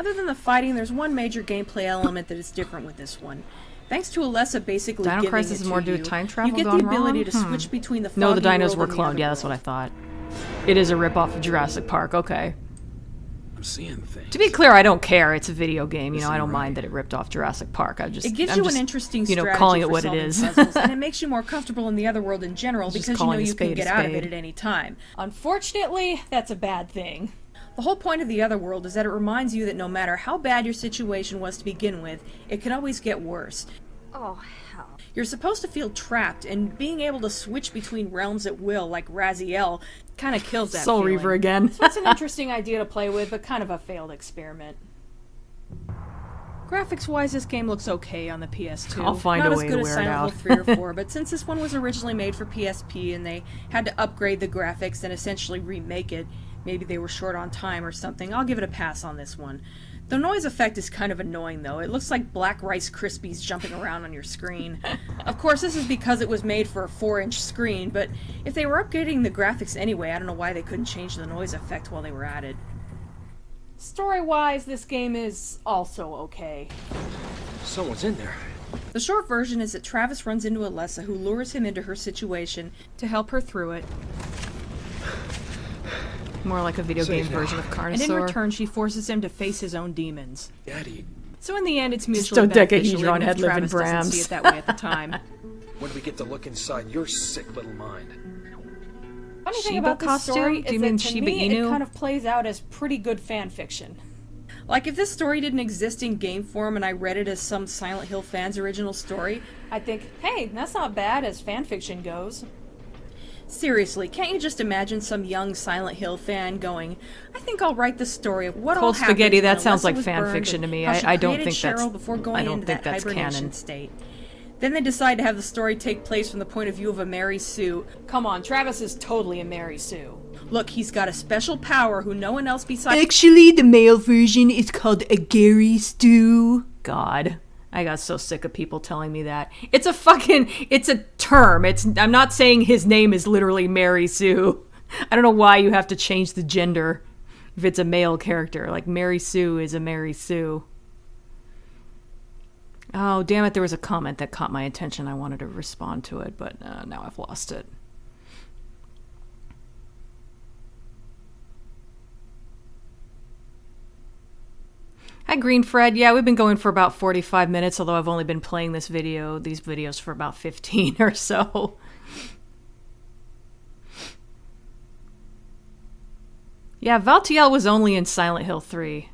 Other than the fighting, there's one major gameplay element that is different with this one. Thanks to Alessa basically Dino giving Crisis it is more to due to you, time travel you get gone the ability wrong? to switch between the No, the foggy dinos world were and the cloned. other Yeah, that's what I world. thought. It is a ripoff of Jurassic Park. Okay. I'm seeing things. To be clear, I don't care. It's a video game. You know, This I ain't don't mind right. that it ripped off Jurassic Park. I'm just It gives I'm you just, an interesting you know, strategy calling it for what it solving is. puzzles, and it makes you more comfortable in the other world in general Just because you know calling a you can spade a get out of it spade. at any time. Unfortunately, that's a bad thing. The whole point of the other world is that it reminds you that no matter how bad your situation was to begin with, it can always get worse. Oh, hell. You're supposed to feel trapped, and being able to switch between realms at will, like Raziel, kind of kills that Soul feeling. Reaver again. It's an interesting idea to play with, but kind of a failed experiment. Graphics-wise, this game looks okay on the PS2. I'll find Not a as way good to as wear it Silent out. Hill 3 or 4, but since this one was originally made for PSP and they had to upgrade the graphics and essentially remake it, maybe they were short on time or something, I'll give it a pass on this one. The noise effect is kind of annoying, though. It looks like black Rice Krispies jumping around on your screen. Of course, this is because it was made for a 4-inch screen, but if they were upgrading the graphics anyway, I don't know why they couldn't change the noise effect while they were at it. Story-wise, this game is also okay. Someone's in there. The short version is that Travis runs into Alessa, who lures him into her situation to help her through it, More like a video Safe game now. version of and in Carnosaur. return she forces him to face his own demons. Daddy, So in the end, it's mutually dodecahedron beneficial, even if had living Travis doesn't Brahms. see it that way at the time. when do we get to look inside your sick little mind? Funny thing Shiba about this costume? story Do you is mean that to Shiba me, Inu? it kind of plays out as pretty good fan fiction. Like, if this story didn't exist in game form and I read it as some Silent Hill fan's original story, I think, hey, that's not bad as fan fiction goes. Seriously, can't you just imagine some young Silent Hill fan going, I think I'll write the story of what all Cold happened Spaghetti, when that sounds Alessa like was fan burned fiction to and me. how she I don't created think that's Cheryl before going I don't into think that that's hibernation canon. state. Then they decide to have the story take place from the point of view of a Mary Sue. Come on, Travis is totally a Mary Sue. Look, he's got a special power who no one else besides— Actually, the male version is called a Gary Stew. God. I got so sick of people telling me that. It's a term. I'm not saying his name is literally Mary Sue. I don't know why you have to change the gender if it's a male character. Like, Mary Sue is a Mary Sue. Oh, damn it, there was a comment that caught my attention. I wanted to respond to it, but now I've lost it. Hi, Green Fred. Yeah, we've been going for about 45 minutes, although I've only been playing these videos for about 15 or so. Yeah, Valtiel was only in Silent Hill 3.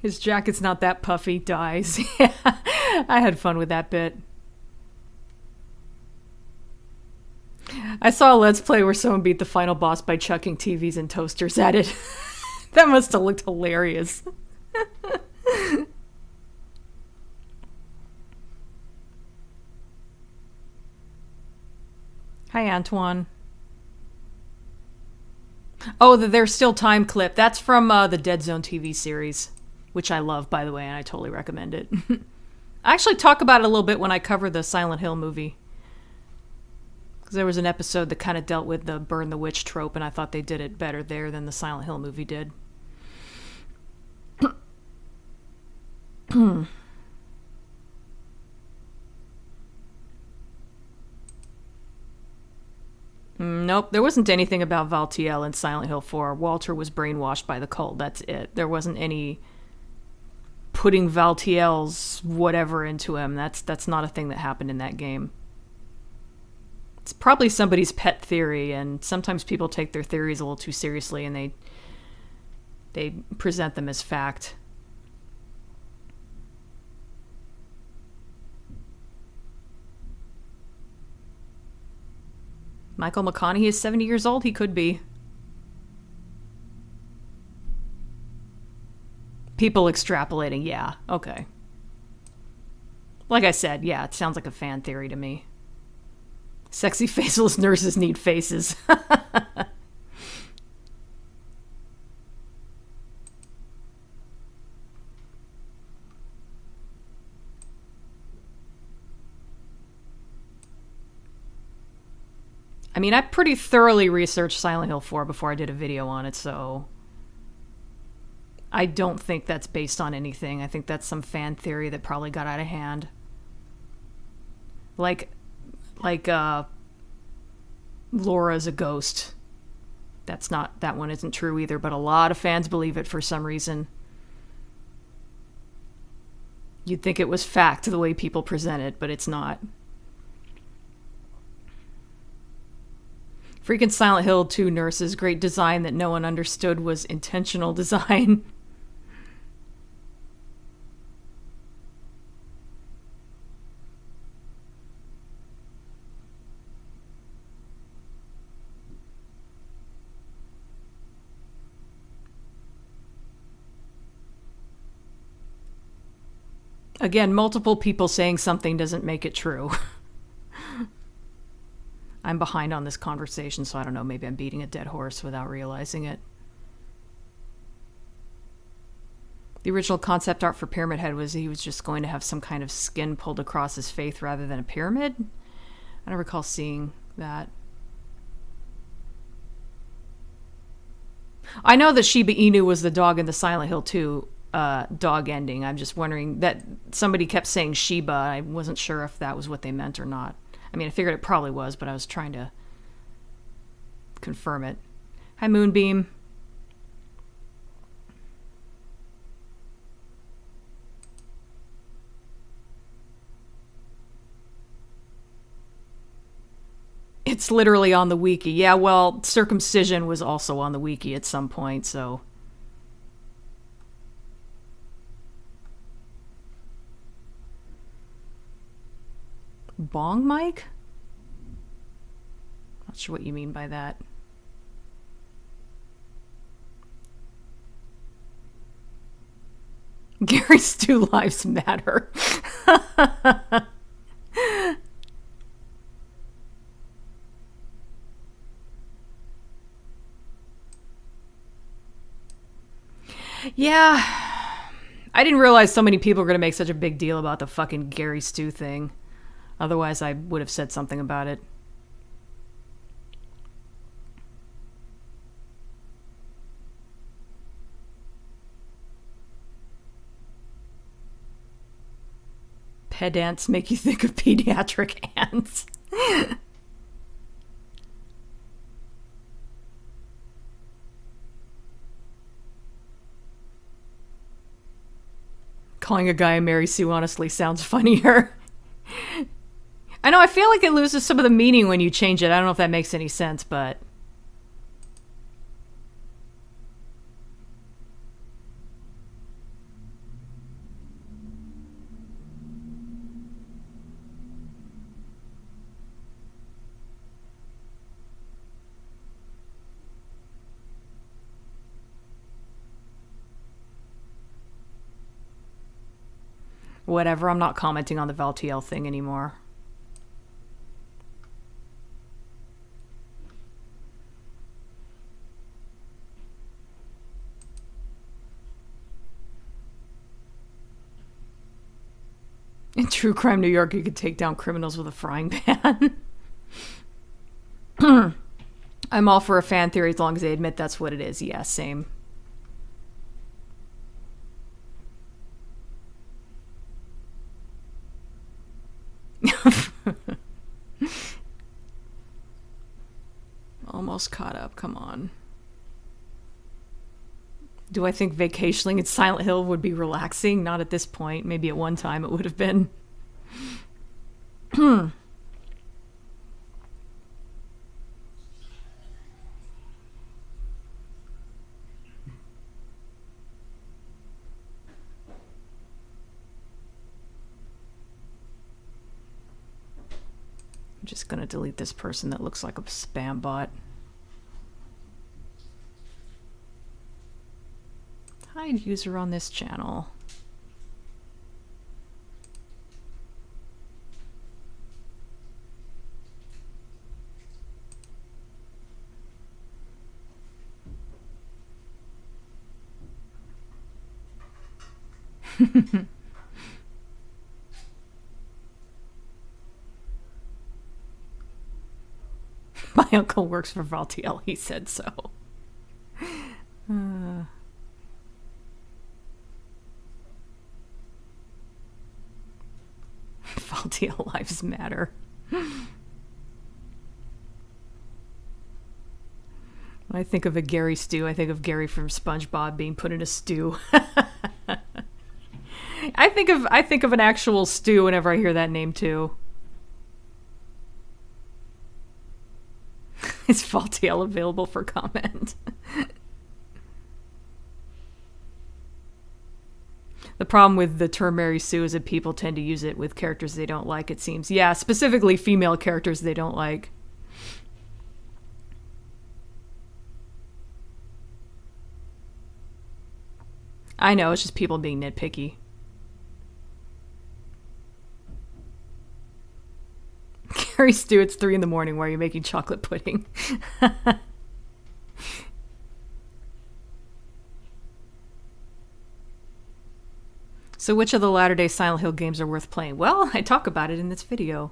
His jacket's not that puffy, dies. Yeah, I had fun with that bit. I saw a Let's Play where someone beat the final boss by chucking TVs and toasters at it. That must have looked hilarious. Hi, Antoine. Oh, the There's Still Time clip. That's from the Dead Zone TV series, which I love, by the way, and I totally recommend it. I actually talk about it a little bit when I cover the Silent Hill movie. Because there was an episode that kind of dealt with the burn the witch trope, and I thought they did it better there than the Silent Hill movie did. Nope, there wasn't anything about Valtiel in Silent Hill 4. Walter was brainwashed by the cult, that's it. There wasn't any putting Valtiel's whatever into him. That's not a thing that happened in that game. It's probably somebody's pet theory, and sometimes people take their theories a little too seriously and they present them as fact. Michael McConaughey is 70 years old. He could be. People extrapolating. Yeah, okay. Like I said, yeah, it sounds like a fan theory to me. Sexy faceless nurses need faces. I mean, I pretty thoroughly researched Silent Hill 4 before I did a video on it, so I don't think that's based on anything. I think that's some fan theory that probably got out of hand. Like Laura's a ghost. That one isn't true either, but a lot of fans believe it for some reason. You'd think it was fact the way people present it, but it's not. Freaking Silent Hill 2 nurses, great design that no one understood was intentional design. Again, multiple people saying something doesn't make it true. I'm behind on this conversation, so I don't know, maybe I'm beating a dead horse without realizing it. The original concept art for Pyramid Head was he was just going to have some kind of skin pulled across his face rather than a pyramid. I don't recall seeing that. I know that Shiba Inu was the dog in the Silent Hill 2 dog ending. I'm just wondering that somebody kept saying Shiba. I wasn't sure if that was what they meant or not. I mean, I figured it probably was, but I was trying to confirm it. Hi, Moonbeam. It's literally on the wiki. Yeah, well, circumcision was also on the wiki at some point, so... Bong mic? Not sure what you mean by that. Gary Stu lives matter. Yeah. I didn't realize so many people were going to make such a big deal about the fucking Gary Stu thing. Otherwise, I would have said something about it. Pedants make you think of pediatric ants. Calling a guy Mary Sue honestly sounds funnier. I know, I feel like it loses some of the meaning when you change it. I don't know if that makes any sense, but... Whatever, I'm not commenting on the Valtiel thing anymore. In True Crime New York, you could take down criminals with a frying pan. I'm all for a fan theory as long as they admit that's what it is. Yeah, same. Almost caught up, come on. Do I think vacationing at Silent Hill would be relaxing? Not at this point. Maybe at one time it would have been. I'm just gonna delete this person that looks like a spam bot. Hide user on this channel. My uncle works for Valtiel, he said so. Valtiel lives matter. When I think of a Gary stew, I think of Gary from SpongeBob being put in a stew. I think of an actual stew whenever I hear that name too. Is Valtiel available for comment? The problem with the term Mary Sue is that people tend to use it with characters they don't like, it seems. Yeah, specifically female characters they don't like. I know, it's just people being nitpicky. Gary Stu, it's 3 a.m. Why are you making chocolate pudding? So which of the latter-day Silent Hill games are worth playing? Well, I talk about it in this video.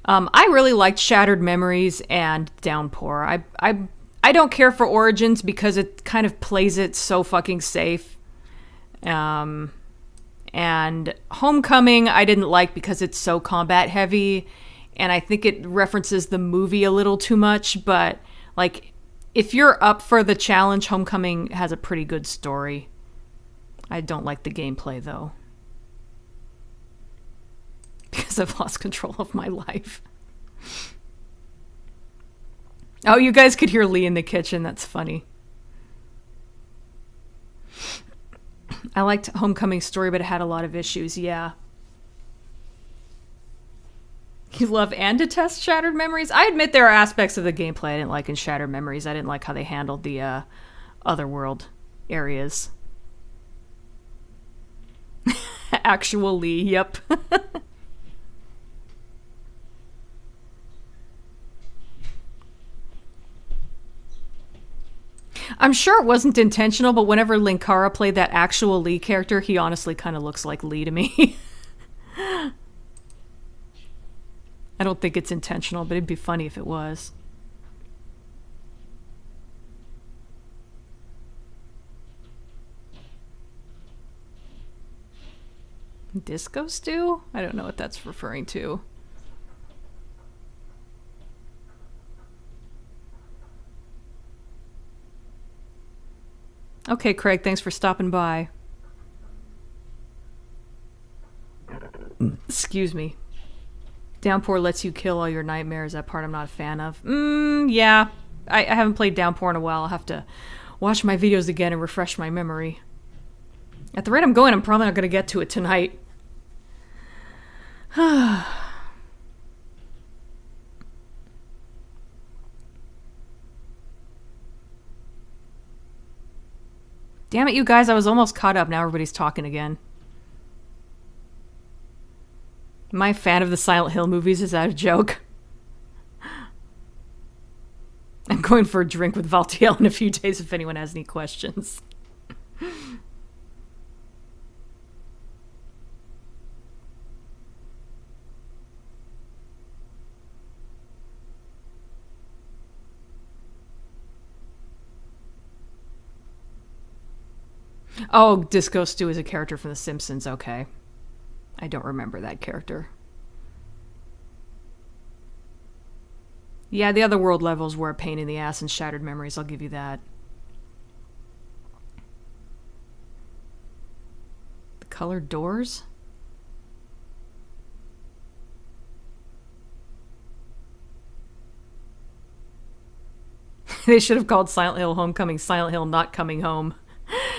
I really liked Shattered Memories and Downpour. I don't care for Origins because it kind of plays it so fucking safe. And Homecoming I didn't like because it's so combat heavy, and I think it references the movie a little too much, but like if you're up for the challenge, Homecoming has a pretty good story. I don't like the gameplay though, because I've lost control of my life. Oh, you guys could hear Lee in the kitchen. That's funny. I liked Homecoming's story, but it had a lot of issues. Yeah. You love and detest Shattered Memories? I admit there are aspects of the gameplay I didn't like in Shattered Memories. I didn't like how they handled the Otherworld areas. Actual Lee, yep. I'm sure it wasn't intentional, but whenever Linkara played that actual Lee character, he honestly kind of looks like Lee to me. I don't think it's intentional, but it'd be funny if it was. Disco stew? I don't know what that's referring to. Okay, Craig, thanks for stopping by. Excuse me. Downpour lets you kill all your nightmares. That part I'm not a fan of. Yeah. I haven't played Downpour in a while. I'll have to watch my videos again and refresh my memory. At the rate I'm going, I'm probably not going to get to it tonight. Damn it, you guys. I was almost caught up. Now everybody's talking again. Am I a fan of the Silent Hill movies? Is that a joke? I'm going for a drink with Valtiel in a few days if anyone has any questions. Oh, Disco Stew is a character from The Simpsons. Okay. I don't remember that character. Yeah, the Otherworld levels were a pain in the ass in Shattered Memories, I'll give you that. The colored doors? They should have called Silent Hill Homecoming Silent Hill Not Coming Home.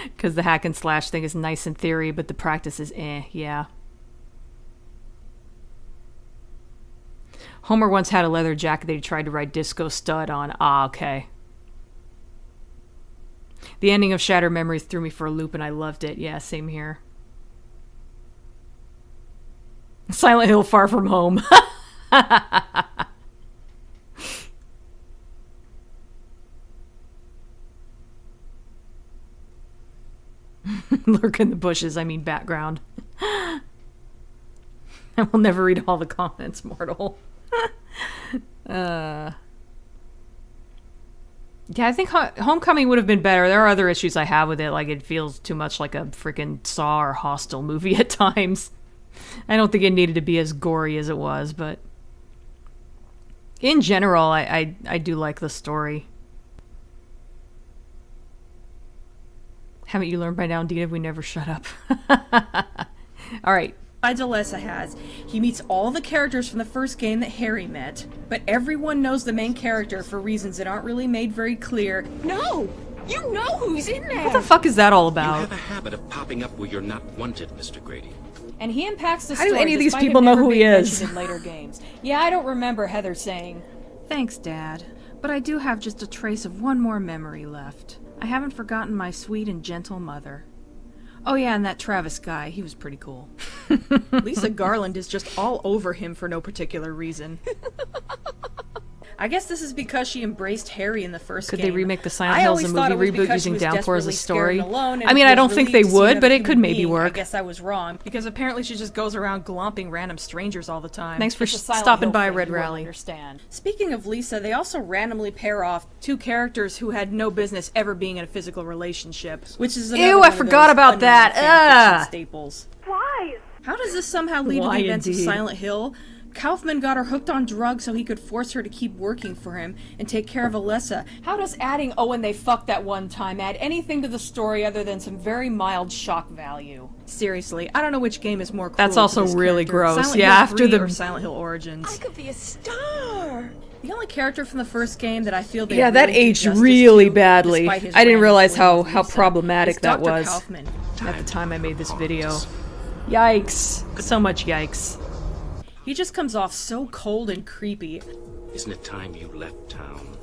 Because the hack and slash thing is nice in theory, but the practice is yeah. Homer once had a leather jacket that he tried to write Disco Stud on. Ah, okay. The ending of Shattered Memories threw me for a loop and I loved it. Yeah, same here. Silent Hill Far From Home. Lurk in the bushes, I mean background. I will never read all the comments, mortal. Yeah, I think Homecoming would have been better. There are other issues I have with it, like it feels too much like a freaking Saw or Hostel movie at times. I don't think it needed to be as gory as it was, but in general, I do like the story. Haven't you learned by now, Dina? We never shut up. All right. Alessa has. He meets all the characters from the first game that Harry met, but everyone knows the main character for reasons that aren't really made very clear. No! You know who's in there! What the fuck is that all about? You have a habit of popping up where you're not wanted, Mr. Grady. And he impacts the How story. do any of these despite people him know never who he being is? mentioned in later games. Yeah, I don't remember Heather saying, Thanks, Dad. But I do have just a trace of one more memory left. I haven't forgotten my sweet and gentle mother. Oh yeah, and that Travis guy, he was pretty cool. Lisa Garland is just all over him for no particular reason. I guess this is because she embraced Harry in the first game. Could they remake the Silent Hills and movie reboot using Downpour as a story? I mean, I I don't think they would, but it could maybe work. I guess I was wrong, because apparently she just goes around glomping random strangers all the time. Thanks for stopping by, Red Rally. Understand. Speaking of Lisa, they also randomly pair off two characters who had no business ever being in a physical relationship, which is another Ew, one I of forgot those about that. fan fiction staples. Why? How does this somehow lead to Why the events indeed? of Silent Hill? Kaufman got her hooked on drugs so he could force her to keep working for him and take care of Alessa. How does adding "oh, and they fucked that one time" add anything to the story other than some very mild shock value? Seriously, I don't know which game is more cruel. That's also to this really character, gross. Silent Yeah, Hill after 3 the or Silent Hill Origins. I could be a star. The only character from the first game that I feel they Yeah, that really did aged justice really to, badly. despite his I didn't random realize fling with how Lisa, problematic is that Dr. was Kaufman. at the time I made this video. Yikes. So much yikes. He just comes off so cold and creepy. Isn't it time you left town?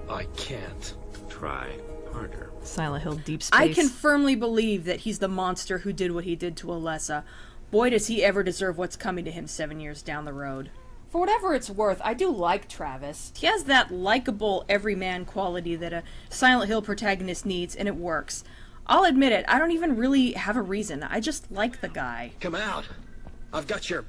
I can't. Try harder. Silent Hill Deep Space. I can firmly believe that he's the monster who did what he did to Alessa. Boy, does he ever deserve what's coming to him 7 years down the road. For whatever it's worth, I do like Travis. He has that likable everyman quality that a Silent Hill protagonist needs, and it works. I'll admit it, I don't even really have a reason. I just like the guy. Come out. I've got your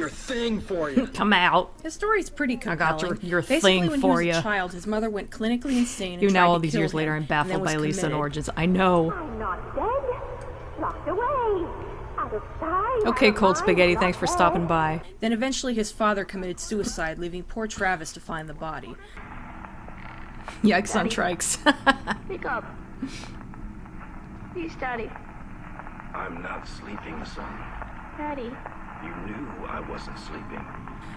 thing for you. Come out. His story's pretty compelling. I got your Basically, thing when for he was you. a child, his mother went clinically insane and Even tried now, all to these kill years him, later, I'm and baffled then was by Lisa and committed. Origins. I know. I'm not dead. Locked away. Out of sight. Okay, out of Cold mind, Spaghetti, not thanks for dead. stopping by. Then eventually his father committed suicide, leaving poor Travis to find the body. Yikes on trikes. Pick up. Please, Daddy. I'm not sleeping, son. Daddy. You knew I wasn't sleeping.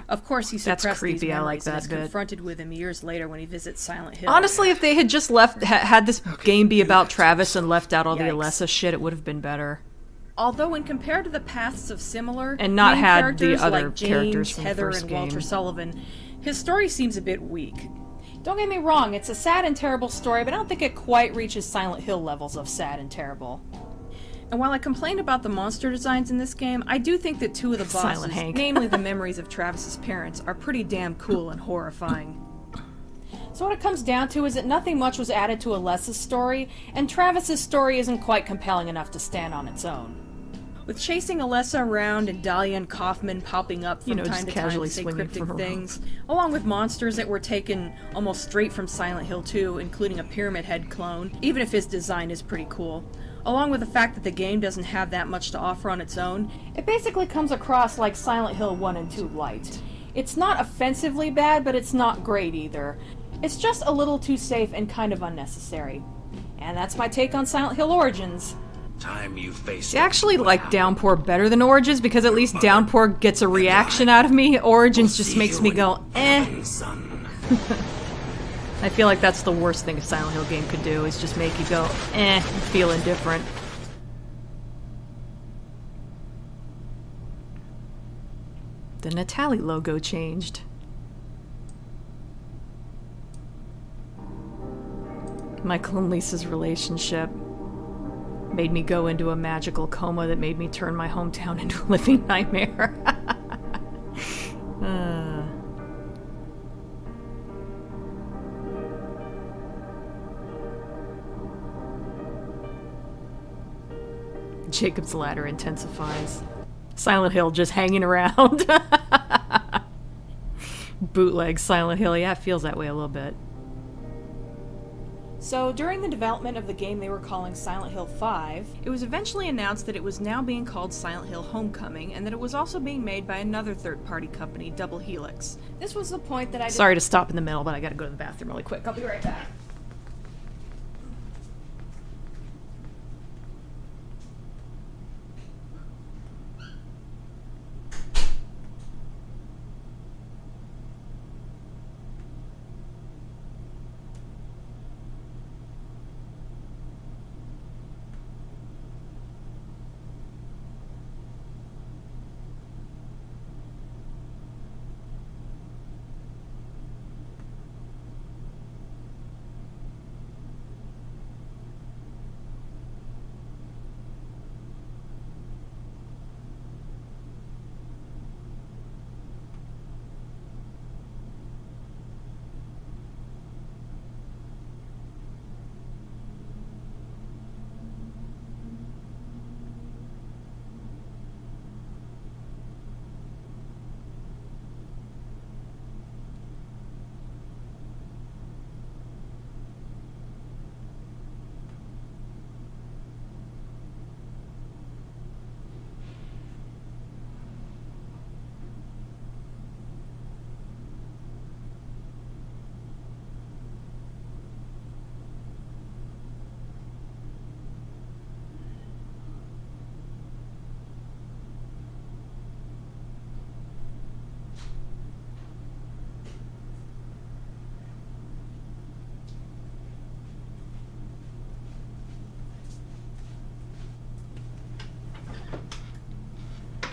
Of course, he That's suppressed these creepy, I memories like and is that bit. confronted with him years later when he visits Silent Hill. Honestly, if they had just had this game be about Travis and left out all the Yikes. Alessa shit, it would have been better. Although when compared to the paths of similar And not main had characters the other like James, characters from the Heather, first and Walter game. Sullivan, his story seems a bit weak. Don't get me wrong, it's a sad and terrible story, but I don't think it quite reaches Silent Hill levels of sad and terrible. And while I complain about the monster designs in this game, I do think that two of the Silent bosses, Hank. namely the memories of Travis's parents, are pretty damn cool and horrifying. So what it comes down to is that nothing much was added to Alessa's story, and Travis's story isn't quite compelling enough to stand on its own. With chasing Alessa around and Dahlia and Kaufman popping up from time just to time casually to say swinging cryptic from a rope. things, along with monsters that were taken almost straight from Silent Hill 2, including a Pyramid Head clone, even if his design is pretty cool, along with the fact that the game doesn't have that much to offer on its own, It basically comes across like Silent Hill 1 and 2 light. It's not offensively bad, but it's not great either. It's just a little too safe and kind of unnecessary. And that's my take on Silent Hill Origins. Time you face I actually like Downpour better than Origins because at least Downpour gets a reaction out of me. Origins just makes me go, eh. I feel like that's the worst thing a Silent Hill game could do, is just make you go, eh, and feel indifferent. The Natali logo changed. Michael and Lisa's relationship made me go into a magical coma that made me turn my hometown into a living nightmare. Jacob's Ladder intensifies. Silent Hill just hanging around. Bootleg Silent Hill. Yeah, it feels that way a little bit. So, during the development of the game they were calling Silent Hill 5, it was eventually announced that it was now being called Silent Hill Homecoming, and that it was also being made by another third-party company, Double Helix. this was the point that I Sorry to stop in the middle, but I gotta go to the bathroom really quick. I'll be right back.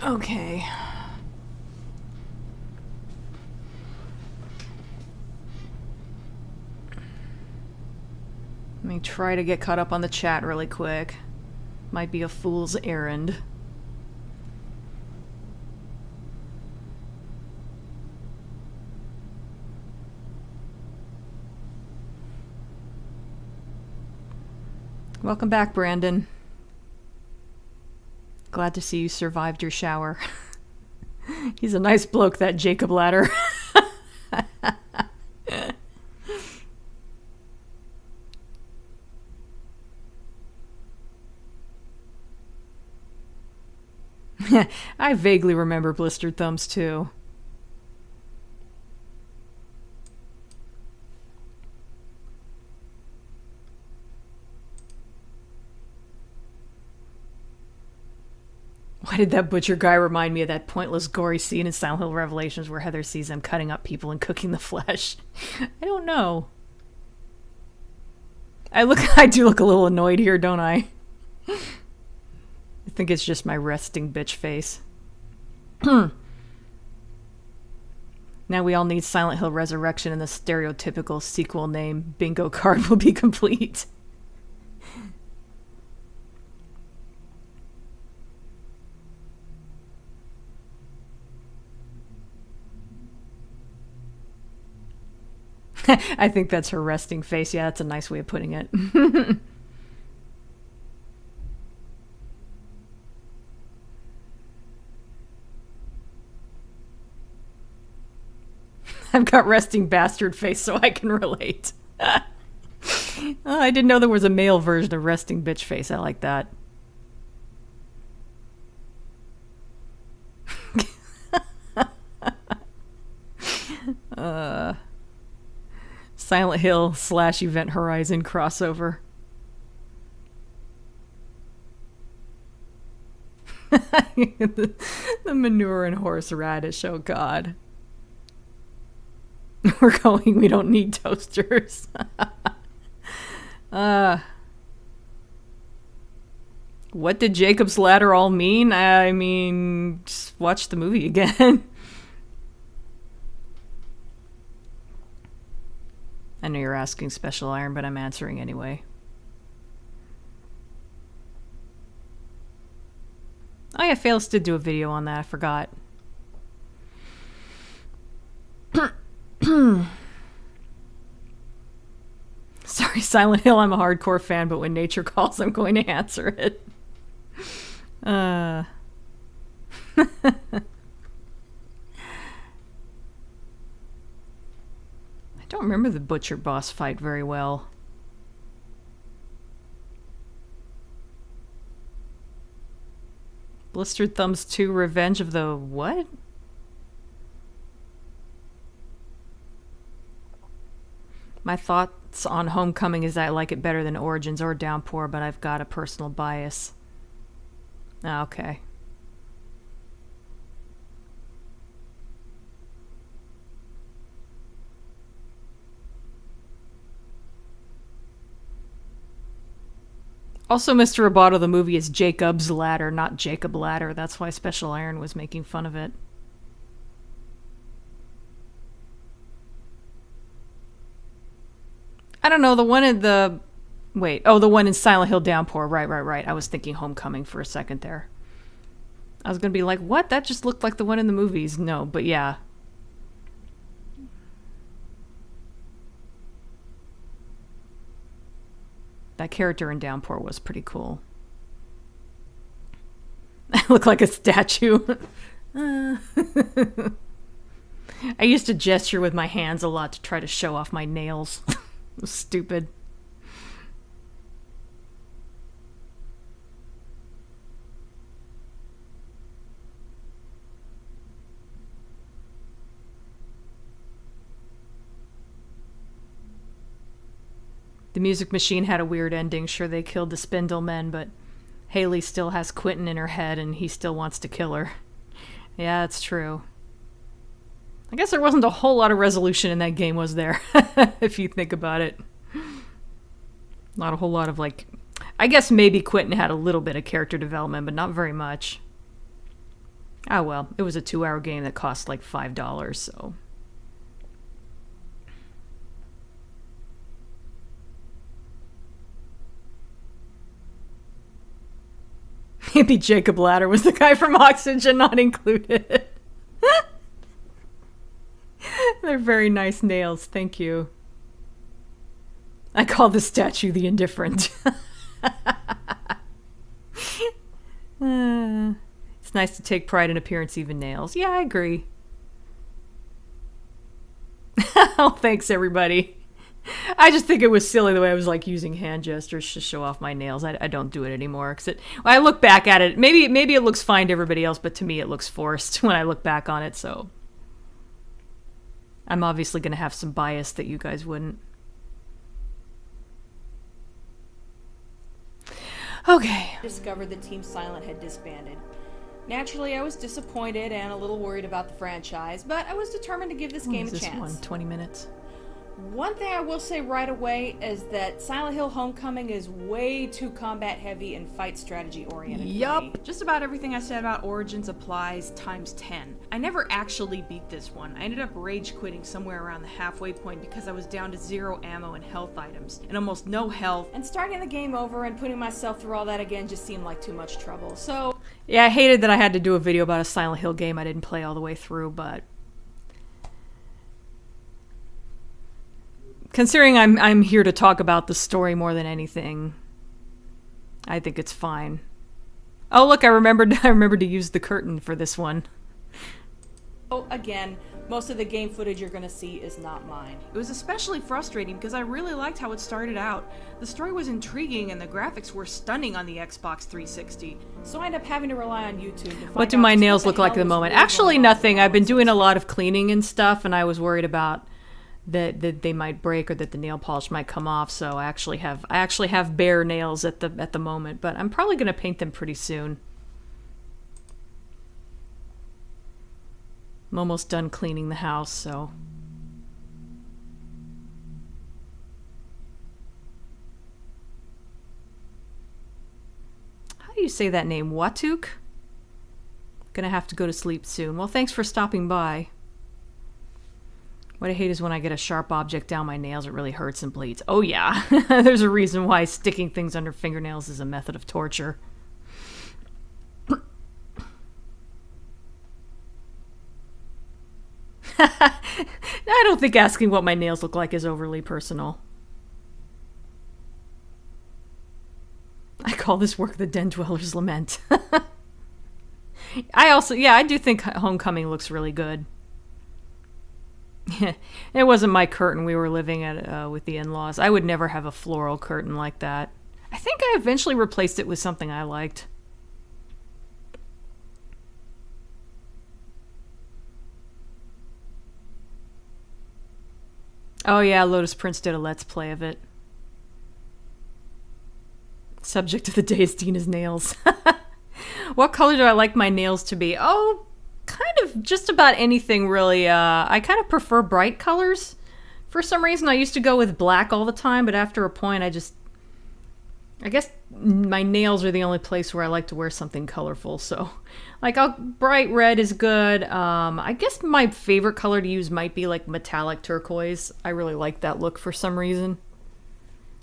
Okay. Let me try to get caught up on the chat really quick. Might be a fool's errand. Welcome back, Brandon. Glad to see you survived your shower. He's a nice bloke, that Jacob Ladder. I vaguely remember Blistered Thumbs too. Why did that butcher guy remind me of that pointless, gory scene in Silent Hill Revelations where Heather sees them cutting up people and cooking the flesh? I don't know. I do look a little annoyed here, don't I? I think it's just my resting bitch face. Now we all need Silent Hill Resurrection, and the stereotypical sequel name bingo card will be complete. I think that's her resting face. Yeah, that's a nice way of putting it. I've got resting bastard face, so I can relate. I didn't know there was a male version of resting bitch face. I like that. Silent Hill / Event Horizon crossover. The manure and horseradish, oh god. We're going, we don't need toasters. What did Jacob's Ladder all mean? I mean, just watch the movie again. I know you're asking, Special Iron, but I'm answering anyway. Oh yeah, Fails did do a video on that, I forgot. Sorry, Silent Hill, I'm a hardcore fan, but when nature calls, I'm going to answer it. I don't remember the Butcher boss fight very well. Blistered Thumbs 2 Revenge of the what? My thoughts on Homecoming is that I like it better than Origins or Downpour, but I've got a personal bias. Okay. Also, Mr. Roboto, the movie is Jacob's Ladder, not Jacob Ladder. That's why Special Iron was making fun of it. I don't know, the one in the... Wait, oh, the one in Silent Hill Downpour. Right. I was thinking Homecoming for a second there. I was gonna be like, what? That just looked like the one in the movies. No, but yeah. That character in Downpour was pretty cool. I look like a statue. I used to gesture with my hands a lot to try to show off my nails. It was stupid. The Music Machine had a weird ending. Sure, they killed the Spindlemen, but Haley still has Quentin in her head and he still wants to kill her. Yeah, that's true. I guess there wasn't a whole lot of resolution in that game, was there? If you think about it. Not a whole lot of, like... I guess maybe Quentin had a little bit of character development, but not very much. Oh well, it was a 2-hour game that cost like $5, so... Maybe Jacob Ladder was the guy from Oxygen Not Included. They're very nice nails, thank you. I call the statue the indifferent. It's nice to take pride in appearance, even nails. Yeah, I agree. Oh, thanks everybody. I just think it was silly the way I was like using hand gestures to show off my nails. I don't do it anymore because I look back at it. Maybe it looks fine to everybody else, but to me it looks forced when I look back on it. So I'm obviously going to have some bias that you guys wouldn't. Okay. Discovered that Team Silent had disbanded. Naturally, I was disappointed and a little worried about the franchise, but I was determined to give this game a chance. 20 minutes. One thing I will say right away is that Silent Hill Homecoming is way too combat heavy and fight strategy oriented. Yup. Just about everything I said about Origins applies times 10. I never actually beat this one. I ended up rage quitting somewhere around the halfway point because I was down to 0 ammo and health items, and almost no health. And starting the game over and putting myself through all that again just seemed like too much trouble. So yeah, I hated that I had to do a video about a Silent Hill game I didn't play all the way through, but considering I'm here to talk about the story more than anything, I think it's fine. Oh look, I remembered to use the curtain for this one. Oh, again, most of the game footage you're gonna see is not mine. It was especially frustrating because I really liked how it started out. The story was intriguing and the graphics were stunning on the Xbox 360. So I end up having to rely on YouTube to find What do my nails look like at the moment? Actually, nothing. I've been doing a lot of cleaning and stuff, and I was worried about that they might break or that the nail polish might come off. So I actually have bare nails at the moment, but I'm probably gonna paint them pretty soon. I'm almost done cleaning the house, so. How do you say that name? Watuk? Gonna have to go to sleep soon. Well, thanks for stopping by. What I hate is when I get a sharp object down my nails, it really hurts and bleeds. Oh yeah, there's a reason why sticking things under fingernails is a method of torture. I don't think asking what my nails look like is overly personal. I call this work the Den Dweller's Lament. I do think Homecoming looks really good. It wasn't my curtain. We were living at with the in-laws. I would never have a floral curtain like that. I think I eventually replaced it with something I liked. Oh yeah, Lotus Prince did a Let's Play of it. Subject of the day is Dina's nails. What color do I like my nails to be? Oh, kind of just about anything really. I kind of prefer bright colors. For some reason I used to go with black all the time, but after a point I guess my nails are the only place where I like to wear something colorful, so like bright red is good. I guess my favorite color to use might be like metallic turquoise. I really like that look for some reason.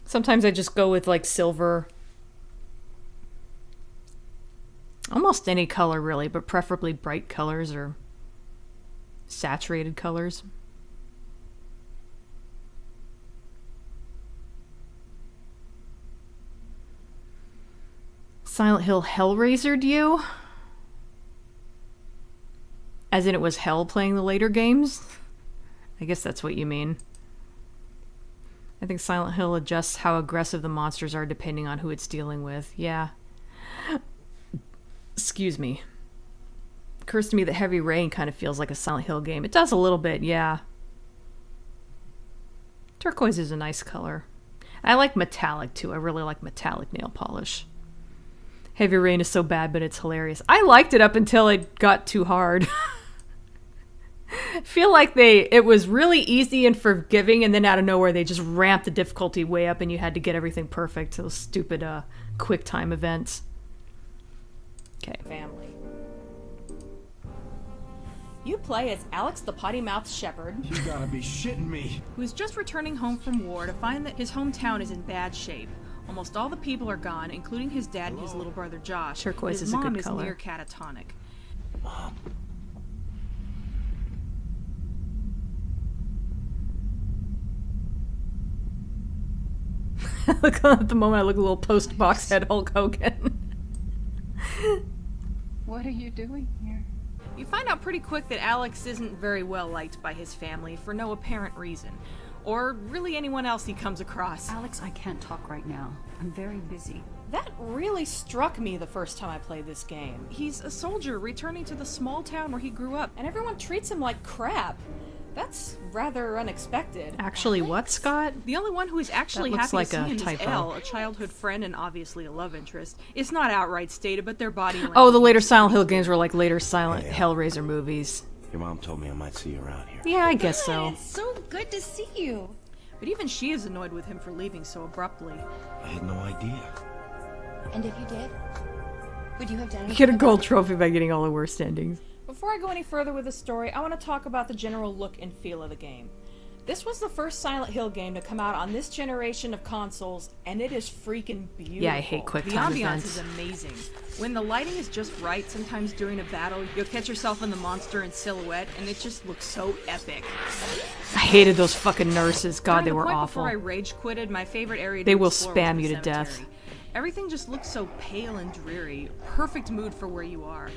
Sometimes I just go with like silver. Almost any color really, but preferably bright colors or saturated colors. Silent Hill Hellraisered you? As in it was hell playing the later games? I guess that's what you mean. I think Silent Hill adjusts how aggressive the monsters are depending on who it's dealing with. Yeah. Excuse me. Occurs to me that Heavy Rain kind of feels like a Silent Hill game. It does a little bit, yeah. Turquoise is a nice color. I like metallic too. I really like metallic nail polish. Heavy Rain is so bad, but it's hilarious. I liked it up until it got too hard. I feel like it was really easy and forgiving, and then out of nowhere they just ramped the difficulty way up and you had to get everything perfect. Those stupid quick time events. Okay. Family. You play as Alex the potty-mouthed shepherd. You gotta be shitting me. Who is just returning home from war to find that his hometown is in bad shape. Almost all the people are gone, including his dad and his little brother Josh. Turquoise his is a mom good is color. near catatonic. Mom. Look, at the moment I look a little post-box head Hulk Hogan. What are you doing here? You find out pretty quick that Alex isn't very well liked by his family for no apparent reason. Or really anyone else he comes across. Alex, I can't talk right now. I'm very busy. That really struck me the first time I played this game. He's a soldier returning to the small town where he grew up. And everyone treats him like crap. That's rather unexpected. Actually, what, Scott? The only one who is actually That looks happy like to see a him typo. is Elle, a childhood friend and obviously a love interest. It's not outright stated, but their body language. Oh, the later Silent Hill games were like later Silent Hellraiser movies. Your mom told me I might see you around here. Yeah, I guess so. It's so good to see you. But even she is annoyed with him for leaving so abruptly. I had no idea. And if you did, would you have done You get a gold trophy by getting all the worst endings. Before I go any further with the story, I want to talk about the general look and feel of the game. This was the first Silent Hill game to come out on this generation of consoles, and it is freaking beautiful. Yeah, I hate quick time The ambiance events. is amazing. When the lighting is just right, sometimes during a battle, you'll catch yourself in the monster in silhouette, and it just looks so epic. I hated those fucking nurses. God, During they the were point awful. Before I rage quitted, my favorite area to They will explore spam was the you to death. cemetery. Everything just looks so pale and dreary. Perfect mood for where you are.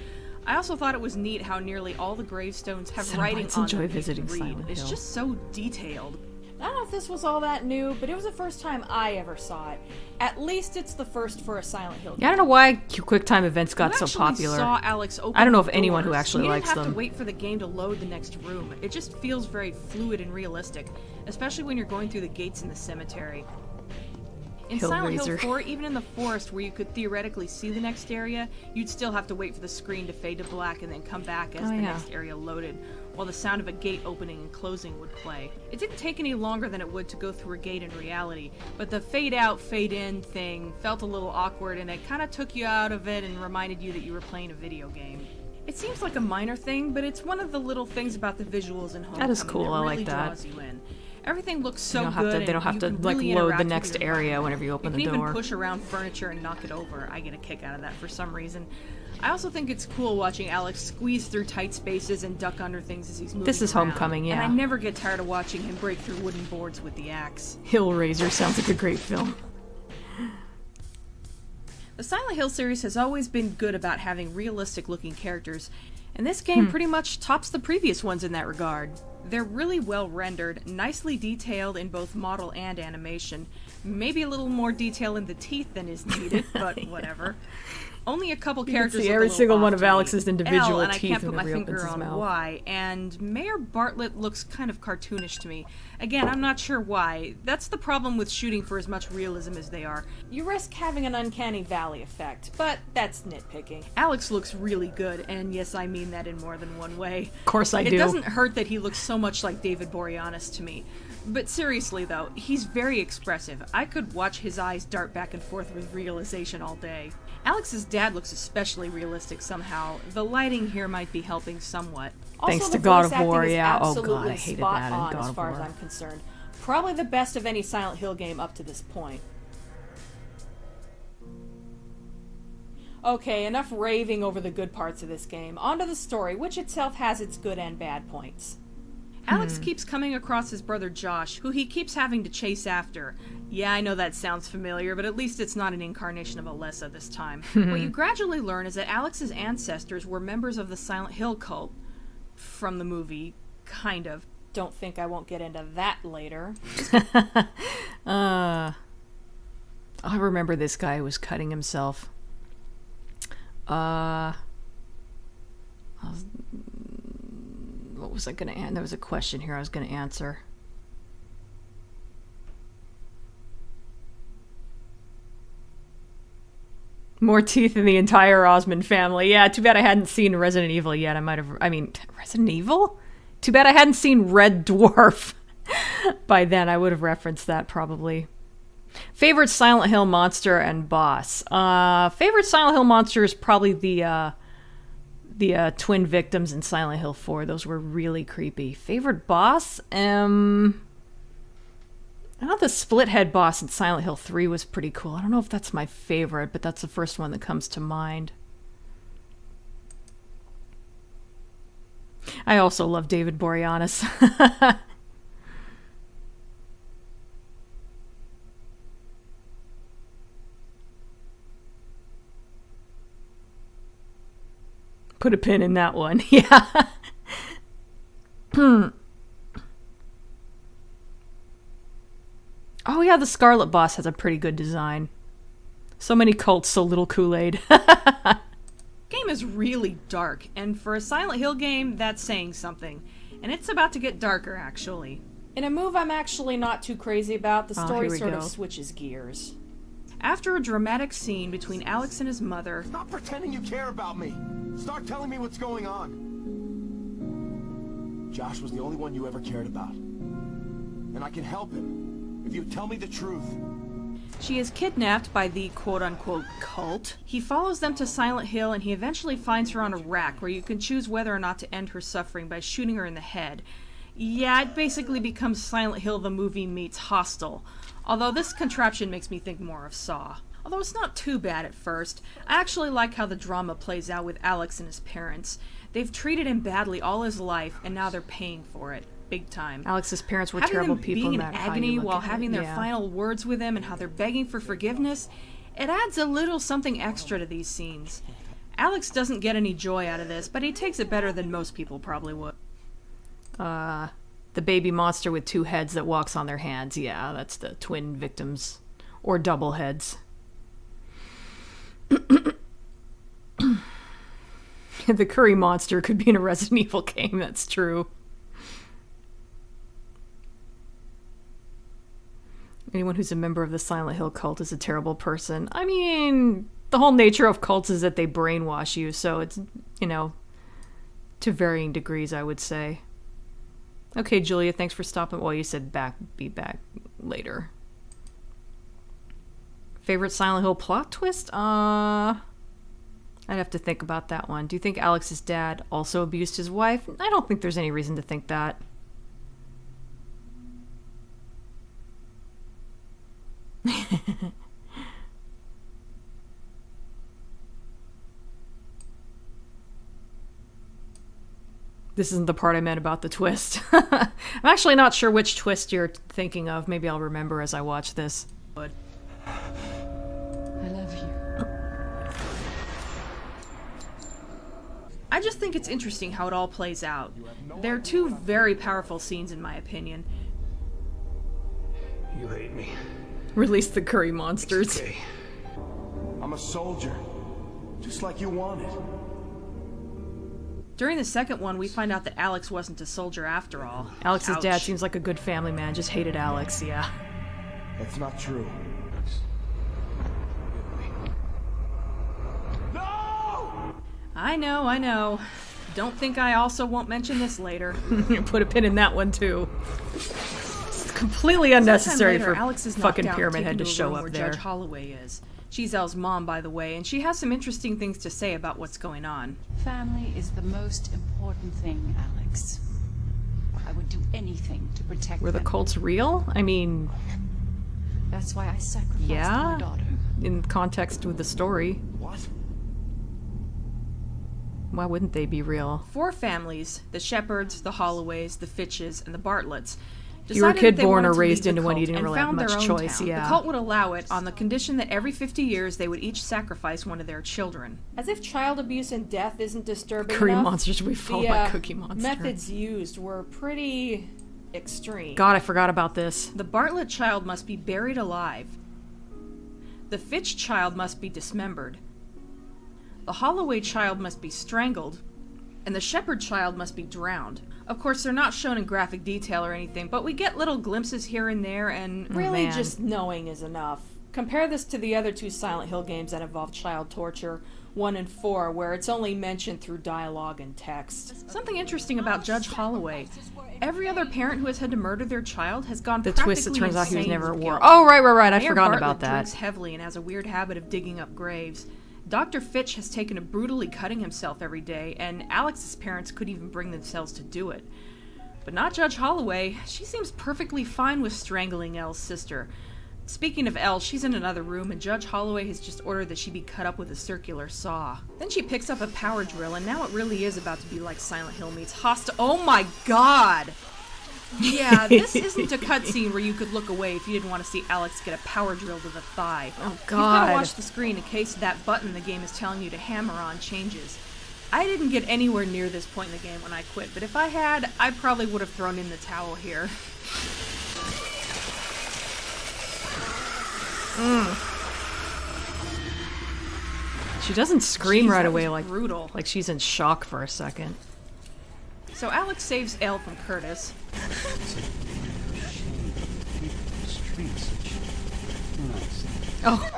I also thought it was neat how nearly all the gravestones have writing Cenobites on enjoy them you can visiting read. Silent It's Hill. just so detailed. I don't know if this was all that new, but it was the first time I ever saw it. At least it's the first for a Silent Hill game. Yeah, I don't know why quick time events got You so actually popular. Saw Alex open I don't know if the anyone who doors. actually you likes didn't have them. to wait for the game to load the next room. It just feels very fluid and realistic, especially when you're going through the gates in the cemetery. In Silent Hill Hellraiser. 4, even in the forest where you could theoretically see the next area, you'd still have to wait for the screen to fade to black and then come back as Oh, the yeah. next area loaded, while the sound of a gate opening and closing would play. It didn't take any longer than it would to go through a gate in reality, but the fade out, fade in thing felt a little awkward and it kind of took you out of it and reminded you that you were playing a video game. It seems like a minor thing, but it's one of the little things about the visuals in Homecoming That is cool, I really like that. draws you in. Everything looks so They don't have good. to- they don't and have you to, can like, really load the interact with next your area environment. whenever you open the You can door. even push around furniture and knock it over. I get a kick out of that for some reason. I also think it's cool watching Alex squeeze through tight spaces and duck under things as he's moving This is around. Homecoming, yeah. And I never get tired of watching him break through wooden boards with the axe. Hellraiser sounds like a great film. The Silent Hill series has always been good about having realistic looking characters, and this game pretty much tops the previous ones in that regard. They're really well rendered, nicely detailed in both model and animation. Maybe a little more detail in the teeth than is needed, but whatever. Only a couple You can characters see look a every little single off one of to me. Alex's individual Elle, and I teeth can't put my whenever he opens finger his on mouth. why, and Mayor Bartlett looks kind of cartoonish to me. Again, I'm not sure why. That's the problem with shooting for as much realism as they are. You risk having an uncanny valley effect, but that's nitpicking. Alex looks really good, and yes, I mean that in more than one way. Of course I do. It doesn't hurt that he looks so much like David Boreanaz to me. But seriously though, he's very expressive. I could watch his eyes dart back and forth with realization all day. Alex's dad looks especially realistic somehow. The lighting here might be helping somewhat. Thanks Also, to the God voice of acting War, is yeah. Oh absolutely god, I hated spot that in on God as of far as War. I'm concerned. Probably the best of any Silent Hill game up to this point. Okay, enough raving over the good parts of this game. On to the story, which itself has its good and bad points. Alex keeps coming across his brother Josh, who he keeps having to chase after. Yeah, I know that sounds familiar, but at least it's not an incarnation of Alessa this time. What you gradually learn is that Alex's ancestors were members of the Silent Hill cult. From the movie, kind of. Don't think I won't get into that later. I remember this guy who was cutting himself. What was I going to answer? There was a question here I was going to answer. More teeth than the entire Osmond family. Yeah, too bad I hadn't seen Resident Evil yet. Resident Evil? Too bad I hadn't seen Red Dwarf. By then, I would have referenced that probably. Favorite Silent Hill monster and boss. Favorite Silent Hill monster is probably the The twin victims in Silent Hill 4, those were really creepy. Favorite boss? I know the split head boss in Silent Hill 3 was pretty cool. I don't know if that's my favorite, but that's the first one that comes to mind. I also love David Boreanaz. Put a pin in that one. Yeah. Oh yeah, the Scarlet Boss has a pretty good design. So many cults, so little Kool-Aid. Game is really dark, and for a Silent Hill game, that's saying something. And it's about to get darker, actually. In a move I'm actually not too crazy about, the story here we sort go. of switches gears. After a dramatic scene between Alex and his mother... Stop pretending you care about me! Start telling me what's going on! Josh was the only one you ever cared about. And I can help him, if you tell me the truth. She is kidnapped by the quote-unquote cult. He follows them to Silent Hill, and he eventually finds her on a rack where you can choose whether or not to end her suffering by shooting her in the head. Yeah, it basically becomes Silent Hill the movie meets Hostel. Although this contraption makes me think more of Saw. Although it's not too bad at first. I actually like how the drama plays out with Alex and his parents. They've treated him badly all his life, and now they're paying for it. Big time. Alex's parents were having terrible them people. being in no matter how agony you look while at having it. their Yeah. final words with him and how they're begging for forgiveness, it adds a little something extra to these scenes. Alex doesn't get any joy out of this, but he takes it better than most people probably would. The baby monster with two heads that walks on their hands. Yeah, that's the twin victims. Or double heads. The curry monster could be in a Resident Evil game, that's true. Anyone who's a member of the Silent Hill cult is a terrible person. I mean, the whole nature of cults is that they brainwash you, so it's, you know, to varying degrees, I would say. Okay, Julia, thanks for stopping. Well, you said be back later. Favorite Silent Hill plot twist? I'd have to think about that one. Do you think Alex's dad also abused his wife? I don't think there's any reason to think that. This isn't the part I meant about the twist. I'm actually not sure which twist you're thinking of. Maybe I'll remember as I watch this. I love you. I just think it's interesting how it all plays out. They're two very powerful scenes in my opinion. You hate me. Release the curry monsters. Okay. I'm a soldier, just like you wanted. During the second one, we find out that Alex wasn't a soldier after all. Alex's Ouch. dad seems like a good family man, just hated Alex, yeah. That's not true. I know. Don't think I also won't mention this later. Put a pin in that one, too. It's completely unnecessary Sometime later, for Alex is fucking knocked out, Pyramid Head taken to a show room up where there. Judge Holloway is. She's Elle's mom, by the way, and she has some interesting things to say about what's going on. Family is the most important thing, Alex. I would do anything to protect Were the them. cults real? I mean, That's why I sacrificed yeah, my daughter. in context with the story. What? Why wouldn't they be real? 4 families, the Shepherds, the Holloways, the Fitches, and the Bartletts, If you were a decided kid that they born or wanted to raised leave the into one, cult you didn't and really have found their much own choice, town. yeah. The cult would allow it on the condition that every 50 years they would each sacrifice one of their children. As if child abuse and death isn't disturbing Curry enough, monsters will be followed the, by Cookie Monster. methods used were pretty extreme. God, I forgot about this. The Bartlett child must be buried alive. The Fitch child must be dismembered. The Holloway child must be strangled. And the Shepherd child must be drowned. Of course, they're not shown in graphic detail or anything, but we get little glimpses here and there, and Really, just knowing is enough. Compare this to the other 2 Silent Hill games that involve child torture, 1 and 4, where it's only mentioned through dialogue and text. Something interesting about Judge Holloway. Every other parent who has had to murder their child has gone The practically twist, it turns out he was insane never with at war. guilt. Oh, right, I'd Mayor forgotten Bartlett about that. drinks heavily and has a weird habit of digging up graves. Dr. Fitch has taken to brutally cutting himself every day, and Alex's parents couldn't even bring themselves to do it. But not Judge Holloway. She seems perfectly fine with strangling Elle's sister. Speaking of Elle, she's in another room, and Judge Holloway has just ordered that she be cut up with a circular saw. Then she picks up a power drill, and now it really is about to be like Silent Hill meets Hostel. Oh my god! Yeah, this isn't a cutscene where you could look away if you didn't want to see Alex get a power drill to the thigh. Oh You've got god. to watch the screen in case that button the game is telling you to hammer on changes. I didn't get anywhere near this point in the game when I quit, but if I had, I probably would have thrown in the towel here. She doesn't scream Jeez, right that away was like brutal. like she's in shock for a second. So Alex saves Elle from Curtis. Oh.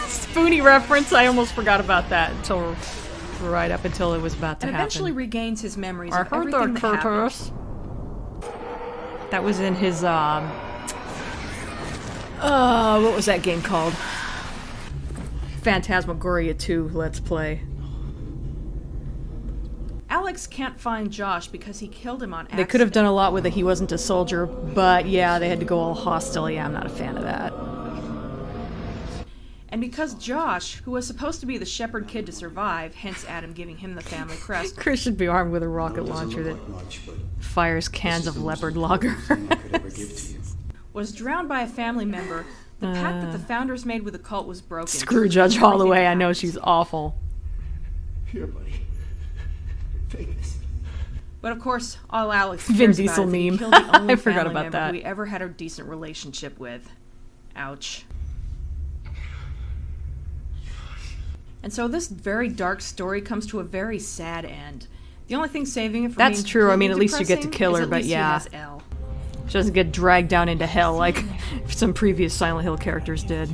Spoonie reference. I almost forgot about that until right up until it was about to And happen. eventually regains his memories I of heard everything that, that happened. Curtis. That was in his what was that game called? Phantasmagoria 2 Let's Play. Alex can't find Josh because he killed him on accident. They could have done a lot with it. He wasn't a soldier, but yeah, they had to go all hostile. Yeah, I'm not a fan of that. And because Josh, who was supposed to be the shepherd kid to survive, hence Adam giving him the family crest, Chris should be armed with a rocket launcher that fires cans of leopard lager. was drowned by a family member, the pact that the founders made with the cult was broken. Screw Judge Holloway. I know she's awful. Here, buddy. Take this. But of course, all Alex Vin cares Diesel about is meme. he killed the only I forgot family about member that. we ever had a decent relationship with. Ouch. And so this very dark story comes to a very sad end. The only thing saving it from That's being true. I mean, at completely least you get to depressing kill is her, at but least yeah. She has Elle. She doesn't get dragged down into hell like some previous Silent Hill characters did.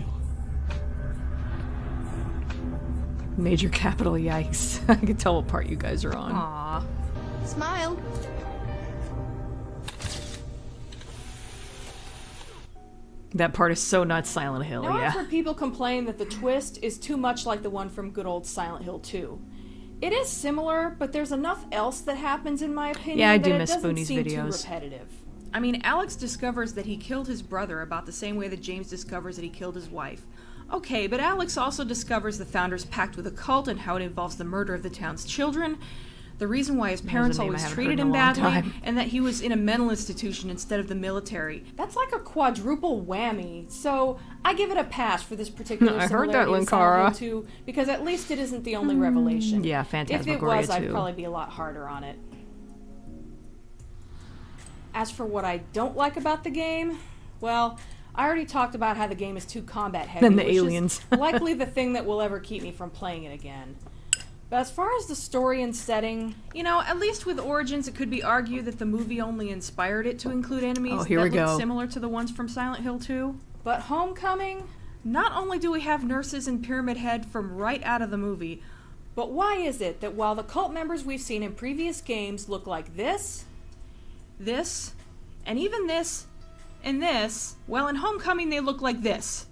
Major capital yikes. I can tell what part you guys are on. Aww. Smile. That part is so not Silent Hill, Now I've yeah. heard people complain that the twist is too much like the one from good old Silent Hill 2. It is similar, but there's enough else that happens, in my opinion, Yeah, I that do it miss doesn't Spoonie's seem videos. too repetitive. I mean, Alex discovers that he killed his brother about the same way that James discovers that he killed his wife. Okay, but Alex also discovers the founders' pact with a cult and how it involves the murder of the town's children, the reason why his parents name I always haven't treated heard in him a long badly, time. and that he was in a mental institution instead of the military. That's like a quadruple whammy, so I give it a pass for this particular I heard that, similarity to Silent Linkara. Hill 2, because at least it isn't the only revelation. Yeah, If it Phantasmagoria was, I'd 2. probably be a lot harder on it. As for what I don't like about the game, well, I already talked about how the game is too combat heavy, Then the which aliens. is likely the thing that will ever keep me from playing it again. But as far as the story and setting, You know, at least with Origins, it could be argued that the movie only inspired it to include enemies Oh, here that we look go. similar to the ones from Silent Hill 2. but Homecoming, Not only do we have nurses in Pyramid Head from right out of the movie, but why is it that while the cult members we've seen in previous games look like this, and even this, and this, well, in Homecoming they look like this.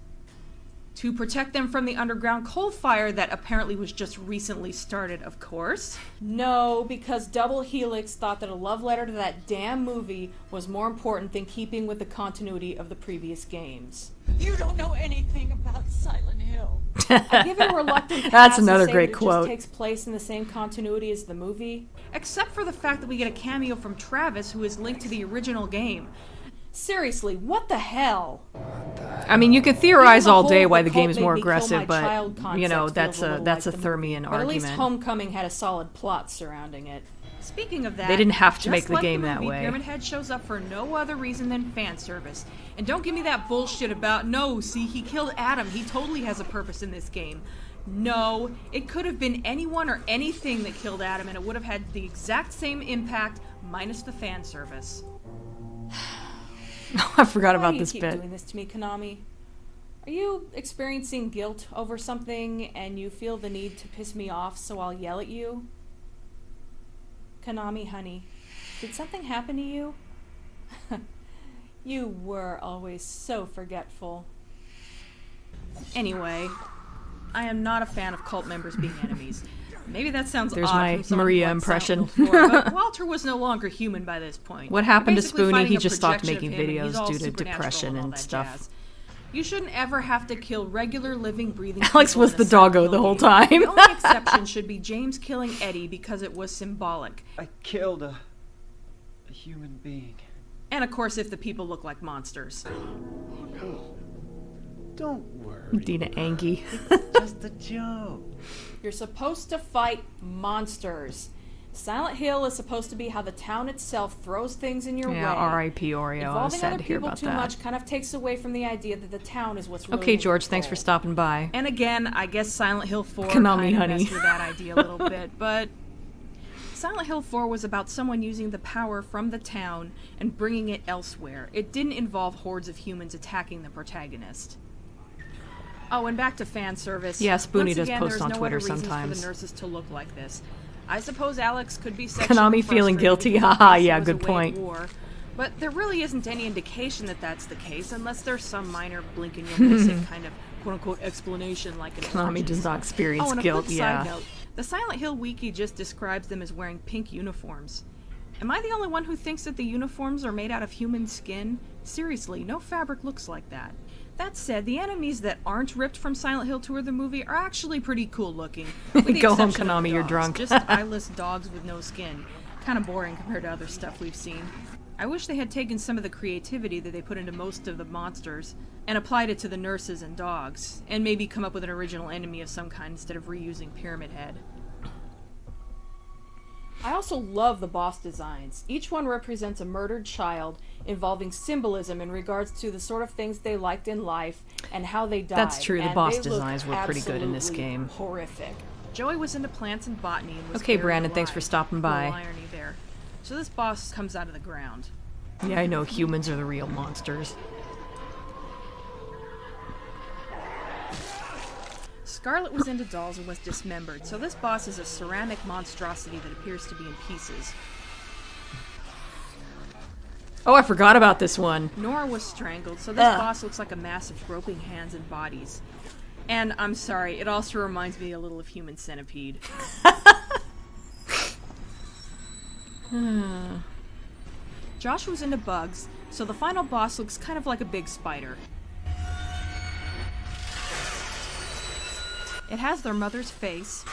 To protect them from the underground coal fire that apparently was just recently started, of course. No, because Double Helix thought that a love letter to that damn movie was more important than keeping with the continuity of the previous games. You don't know anything about Silent Hill. I give it a reluctant pass That's to another say great that it quote. just takes place in the same continuity as the movie. Except for the fact that we get a cameo from Travis who is linked to the original game. Seriously, what the hell? I mean, you can theorize Even the all day whole why the cult game is made more me kill my aggressive, but child you know concept that's feels a little that's like a the movie. Thermian But at least argument. Homecoming had a solid plot surrounding it. Speaking of that, They didn't have to just make the like game that movie, way. Pyramid Head shows up for no other reason than fan service. And don't give me that bullshit about, no, see, he killed Adam. He totally has a purpose in this game. No, it could have been anyone or anything that killed Adam, and it would have had the exact same impact, minus the fan service. I forgot Why about do you this keep bit. doing this to me, Konami? Are you experiencing guilt over something and you feel the need to piss me off, so I'll yell at you? Konami, honey, did something happen to you? You were always so forgetful. Anyway, I am not a fan of cult members being enemies. Maybe that sounds There's odd my from someone Maria who likes impression. Silent Hill 4, but Walter was no longer human by this point. What happened to Basically Spoonie? fighting He a just stopped projection making of him, and he's videos all due to supernatural depression all and that stuff. jazz. You shouldn't ever have to kill regular living, breathing Alex people was in the a Silent doggo Hill the whole game. time. The only exception should be James killing Eddie because it was symbolic. I killed a human being. And of course, if the people look like monsters. Don't worry. Dina Angie. Just a joke. You're supposed to fight monsters. Silent Hill is supposed to be how the town itself throws things in your way. Yeah, R.I.P. Oreo. I was Involving sad other to hear people about too that. much kind of takes away from the idea that the town is what's really Okay, in George, thanks for control. stopping by. And again, I guess Silent Hill 4 Konami, kind of honey. messed with that idea a little bit, but Silent Hill 4 was about someone using the power from the town and bringing it elsewhere. It didn't involve hordes of humans attacking the protagonist. Oh, and back to fan service. Yeah, Spoonie Once does again, post there's on no Twitter other reasons sometimes. for the nurses to look like this. I suppose Alex could be sexually Konami feeling frustrated guilty? because Haha, Jason yeah, was good away at point. war, but there really isn't any indication that that's the case unless there's some minor blink and you'll miss it kind of quote-unquote explanation like an Konami does not experience Oh, and guilt, a flip yeah. side note, the Silent Hill wiki just describes them as wearing pink uniforms. Am I the only one who thinks that the uniforms are made out of human skin? Seriously, no fabric looks like that. That said, the enemies that aren't ripped from Silent Hill 2 or the movie are actually pretty cool looking. with the Go home, exception of the Konami, you're dogs. drunk. Just eyeless dogs with no skin. Kind of boring compared to other stuff we've seen. I wish they had taken some of the creativity that they put into most of the monsters and applied it to the nurses and dogs, and maybe come up with an original enemy of some kind instead of reusing Pyramid Head. I also love the boss designs. Each one represents a murdered child, involving symbolism in regards to the sort of things they liked in life and how they died. That's true, the and boss they look designs were pretty good in this absolutely game. Horrific. Joey was into plants and botany and was Okay, very Brandon, thanks alive. for stopping Cool by. irony there. So this boss comes out of the ground. Yeah, I know, humans are the real monsters. Scarlet was into dolls and was dismembered, so this boss is a ceramic monstrosity that appears to be in pieces. Oh, I forgot about this one. Nora was strangled, so this boss looks like a mass of groping hands and bodies. And I'm sorry, it also reminds me a little of Human Centipede. Josh was into bugs, so the final boss looks kind of like a big spider. It has their mother's face.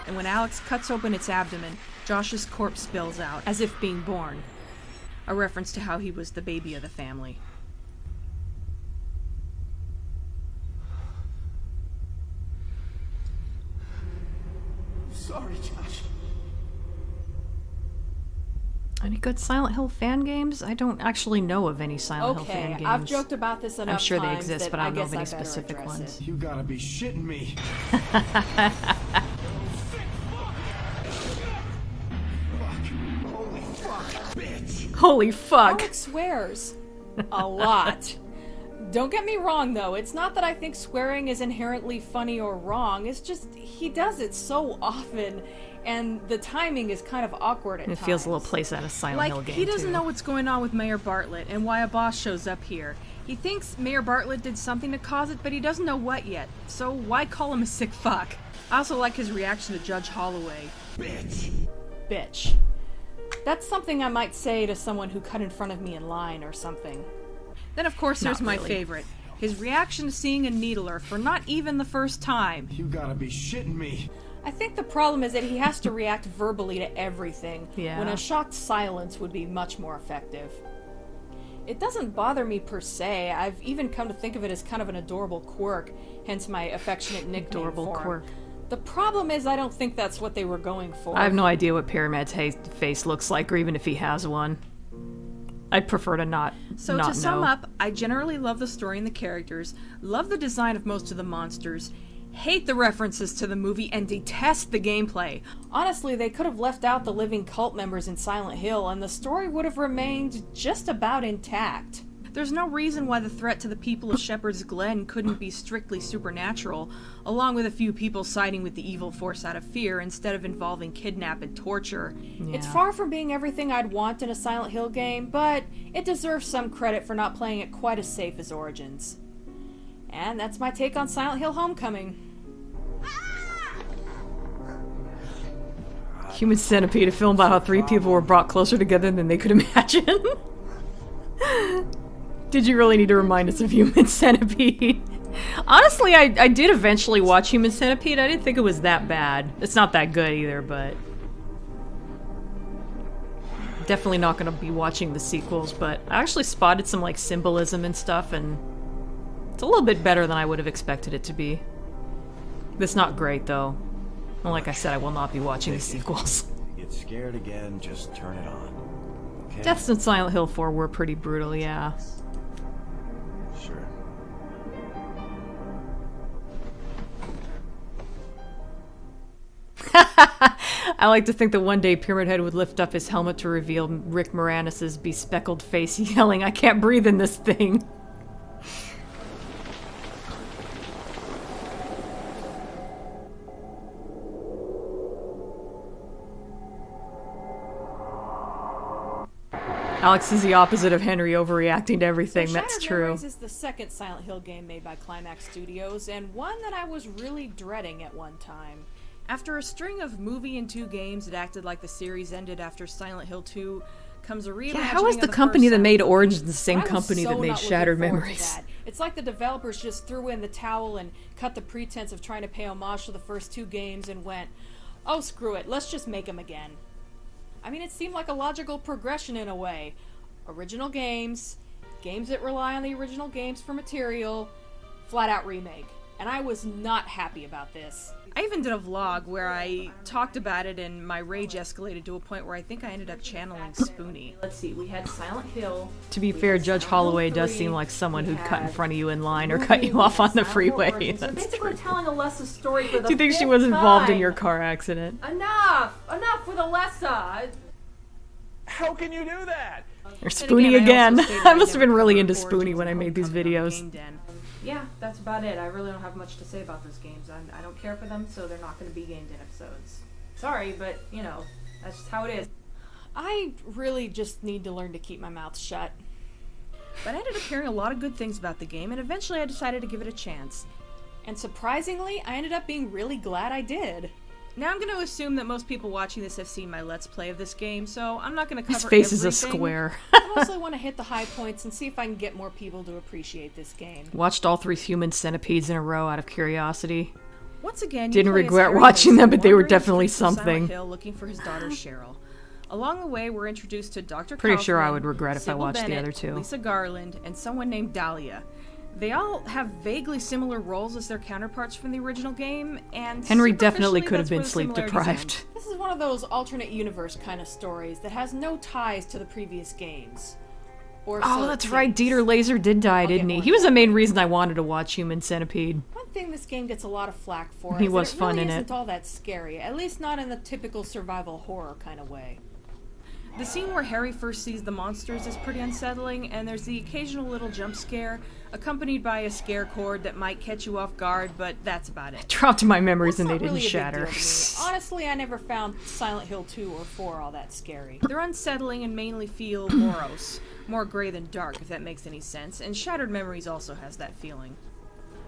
And when Alex cuts open its abdomen, Josh's corpse spills out, as if being born. A reference to how he was the baby of the family. Sorry, Josh. Any good Silent Hill fan games? I don't actually know of any Silent Hill fan games. I've joked about this enough I'm sure they times exist, that but I don't know of guess any better specific address ones. it. You gotta be shitting me. Holy fuck, bitch. Holy fuck. Alex swears. A lot. Don't get me wrong, though. It's not that I think swearing is inherently funny or wrong. It's just he does it so often, and the timing is kind of awkward at It times. feels a little place out of Silent Hill Like, game, he doesn't too. know what's going on with Mayor Bartlett and why a boss shows up here. He thinks Mayor Bartlett did something to cause it, but he doesn't know what yet. So why call him a sick fuck? I also like his reaction to Judge Holloway. Bitch. That's something I might say to someone who cut in front of me in line or something. Then, of course, there's Not my really. favorite. His reaction to seeing a needler for not even the first time. You gotta be shitting me. I think the problem is that he has to react verbally to everything, Yeah. when a shocked silence would be much more effective. It doesn't bother me per se. I've even come to think of it as kind of an adorable quirk, hence my affectionate nickname Adorable for him. quirk. The problem is I don't think that's what they were going for. I have no idea what Pyramid's face looks like, or even if he has one. I'd prefer to not So not to sum know. up, I generally love the story and the characters, love the design of most of the monsters, hate the references to the movie, and detest the gameplay. Honestly, they could have left out the living cult members in Silent Hill, and the story would have remained just about intact. There's no reason why the threat to the people of Shepherd's Glen couldn't be strictly supernatural, along with a few people siding with the evil force out of fear instead of involving kidnap and torture. Yeah. It's far from being everything I'd want in a Silent Hill game, but it deserves some credit for not playing it quite as safe as Origins. And that's my take on Silent Hill Homecoming. Human Centipede, a film about how 3 people were brought closer together than they could imagine. Did you really need to remind us of Human Centipede? Honestly, I did eventually watch Human Centipede. I didn't think it was that bad. It's not that good either, but... Definitely not going to be watching the sequels, but I actually spotted some, like, symbolism and stuff, and... It's a little bit better than I would have expected it to be. It's not great, though. And like I said, I will not be watching the sequels. Get scared again, just turn it on. Okay? Deaths in Silent Hill 4 were pretty brutal, yeah. Sure. I like to think that one day Pyramid Head would lift up his helmet to reveal Rick Moranis' bespeckled face yelling, "I can't breathe in this thing." Alex is the opposite of Henry, overreacting to everything. So That's Shattered true. Memories is the second Silent Hill game made by Climax Studios, and one that I was really dreading at one time. After a string of movie and 2 games that acted like the series ended after Silent Hill 2, comes a reimagining Yeah, how is of the the company first that made Silent Origins Hill. the same company that made Shattered Memories? It's like the developers just threw in the towel and cut the pretense of trying to pay homage to the first 2 games and went, oh, screw it, let's just make them again. I mean, it seemed like a logical progression in a way. Original games, games that rely on the original games for material, flat out remake. And I was not happy about this. I even did a vlog where I talked about it and my rage escalated to a point where I think I ended up channeling Spoonie. Let's see, we had Silent Hill. To be fair, Judge Holloway does seem like someone who'd cut in front of you in line or cut you off on the freeway. So basically telling Alessa story for the Do you think she 5th was involved in time. your car accident? Enough with Alessa! How can you do that? Or Spoonie again. I must have been really into Spoonie when I made these videos. Yeah, that's about it. I really don't have much to say about those games. I don't care for them, so they're not going to be Game Den episodes. Sorry, but, you know, that's just how it is. I really just need to learn to keep my mouth shut. But I ended up hearing a lot of good things about the game, and eventually I decided to give it a chance. And surprisingly, I ended up being really glad I did. Now I'm going to assume that most people watching this have seen my Let's Play of this game, so I'm not going to cover His face is a everything. square. I mostly want to hit the high points and see if I can get more people to appreciate this game. Watched all 3 Human Centipedes in a row out of curiosity. Once again, you Didn't play as regret Harry watching Mason them, but they were wandering through definitely Silent something. Hill looking for his daughter Cheryl. Along the way, we're introduced to Dr. Pretty sure I Kaufman, would regret if I Sybil watched the Bennett, other 2. Lisa Garland, and someone named Dahlia. They all have vaguely similar roles as their counterparts from the original game, and Henry definitely superficially, could have that's been where the sleep similarities deprived. end. This is one of those alternate universe kind of stories that has no ties to the previous games. Or so Oh, it that's seems. right. Dieter Laser did die, I'll didn't get he? more He was the into main reason I wanted to watch Human Centipede. One thing this game gets a lot of flack for He is was that it fun really in isn't it. all that scary, at least not in the typical survival horror kind of way. The scene where Harry first sees the monsters is pretty unsettling, and there's the occasional little jump scare, accompanied by a scare chord that might catch you off guard, but that's about it. Dropped in my memories and they Not didn't really a big shatter. deal to me. Honestly, I never found Silent Hill 2 or 4 all that scary. They're unsettling and mainly feel morose, more gray than dark, if that makes any sense, and Shattered Memories also has that feeling.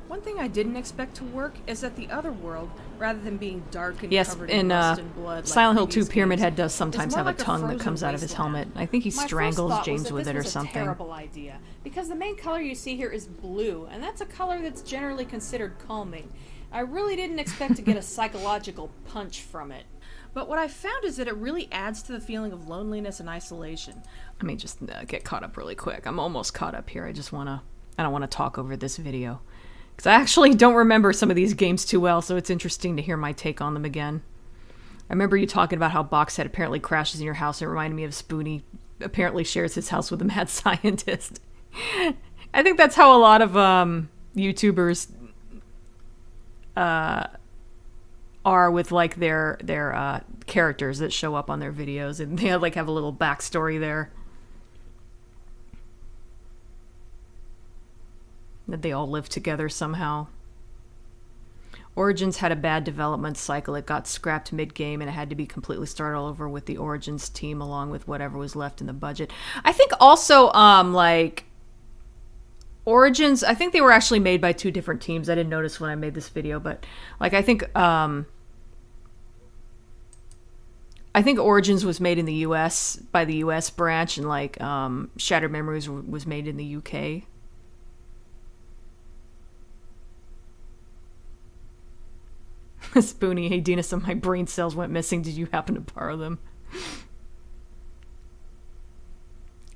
One thing I didn't expect to work is that the other world, rather than being dark and Yes, covered in in rust and blood Silent Hill like 2, previous Pyramid games, Head does is sometimes more have like a tongue that frozen comes out of his wasteland. helmet. I think he My first strangles thought was James that with this it or was a something. terrible idea, because the main color you see here is blue, and that's a color that's generally considered calming. I really didn't expect to get a psychological punch from it. But what I found is that it really adds to the feeling of loneliness and isolation. Let me just get caught up really quick. I'm almost caught up here. I don't want to talk over this video. Because I actually don't remember some of these games too well, so it's interesting to hear my take on them again. I remember you talking about how Boxhead apparently crashes in your house. It reminded me of Spoonie apparently shares his house with a mad scientist. I think that's how a lot of YouTubers are with like their characters that show up on their videos, and they like have a little backstory there. That they all live together somehow. Origins had a bad development cycle. It got scrapped mid-game and it had to be completely started all over with the Origins team along with whatever was left in the budget. I think also, like, Origins, I think they were actually made by 2 different teams. I didn't notice when I made this video, but, like, I think Origins was made in the US by the US branch, and, like, Shattered Memories was made in the UK. Spoonie, hey Dina, some of my brain cells went missing. Did you happen to borrow them?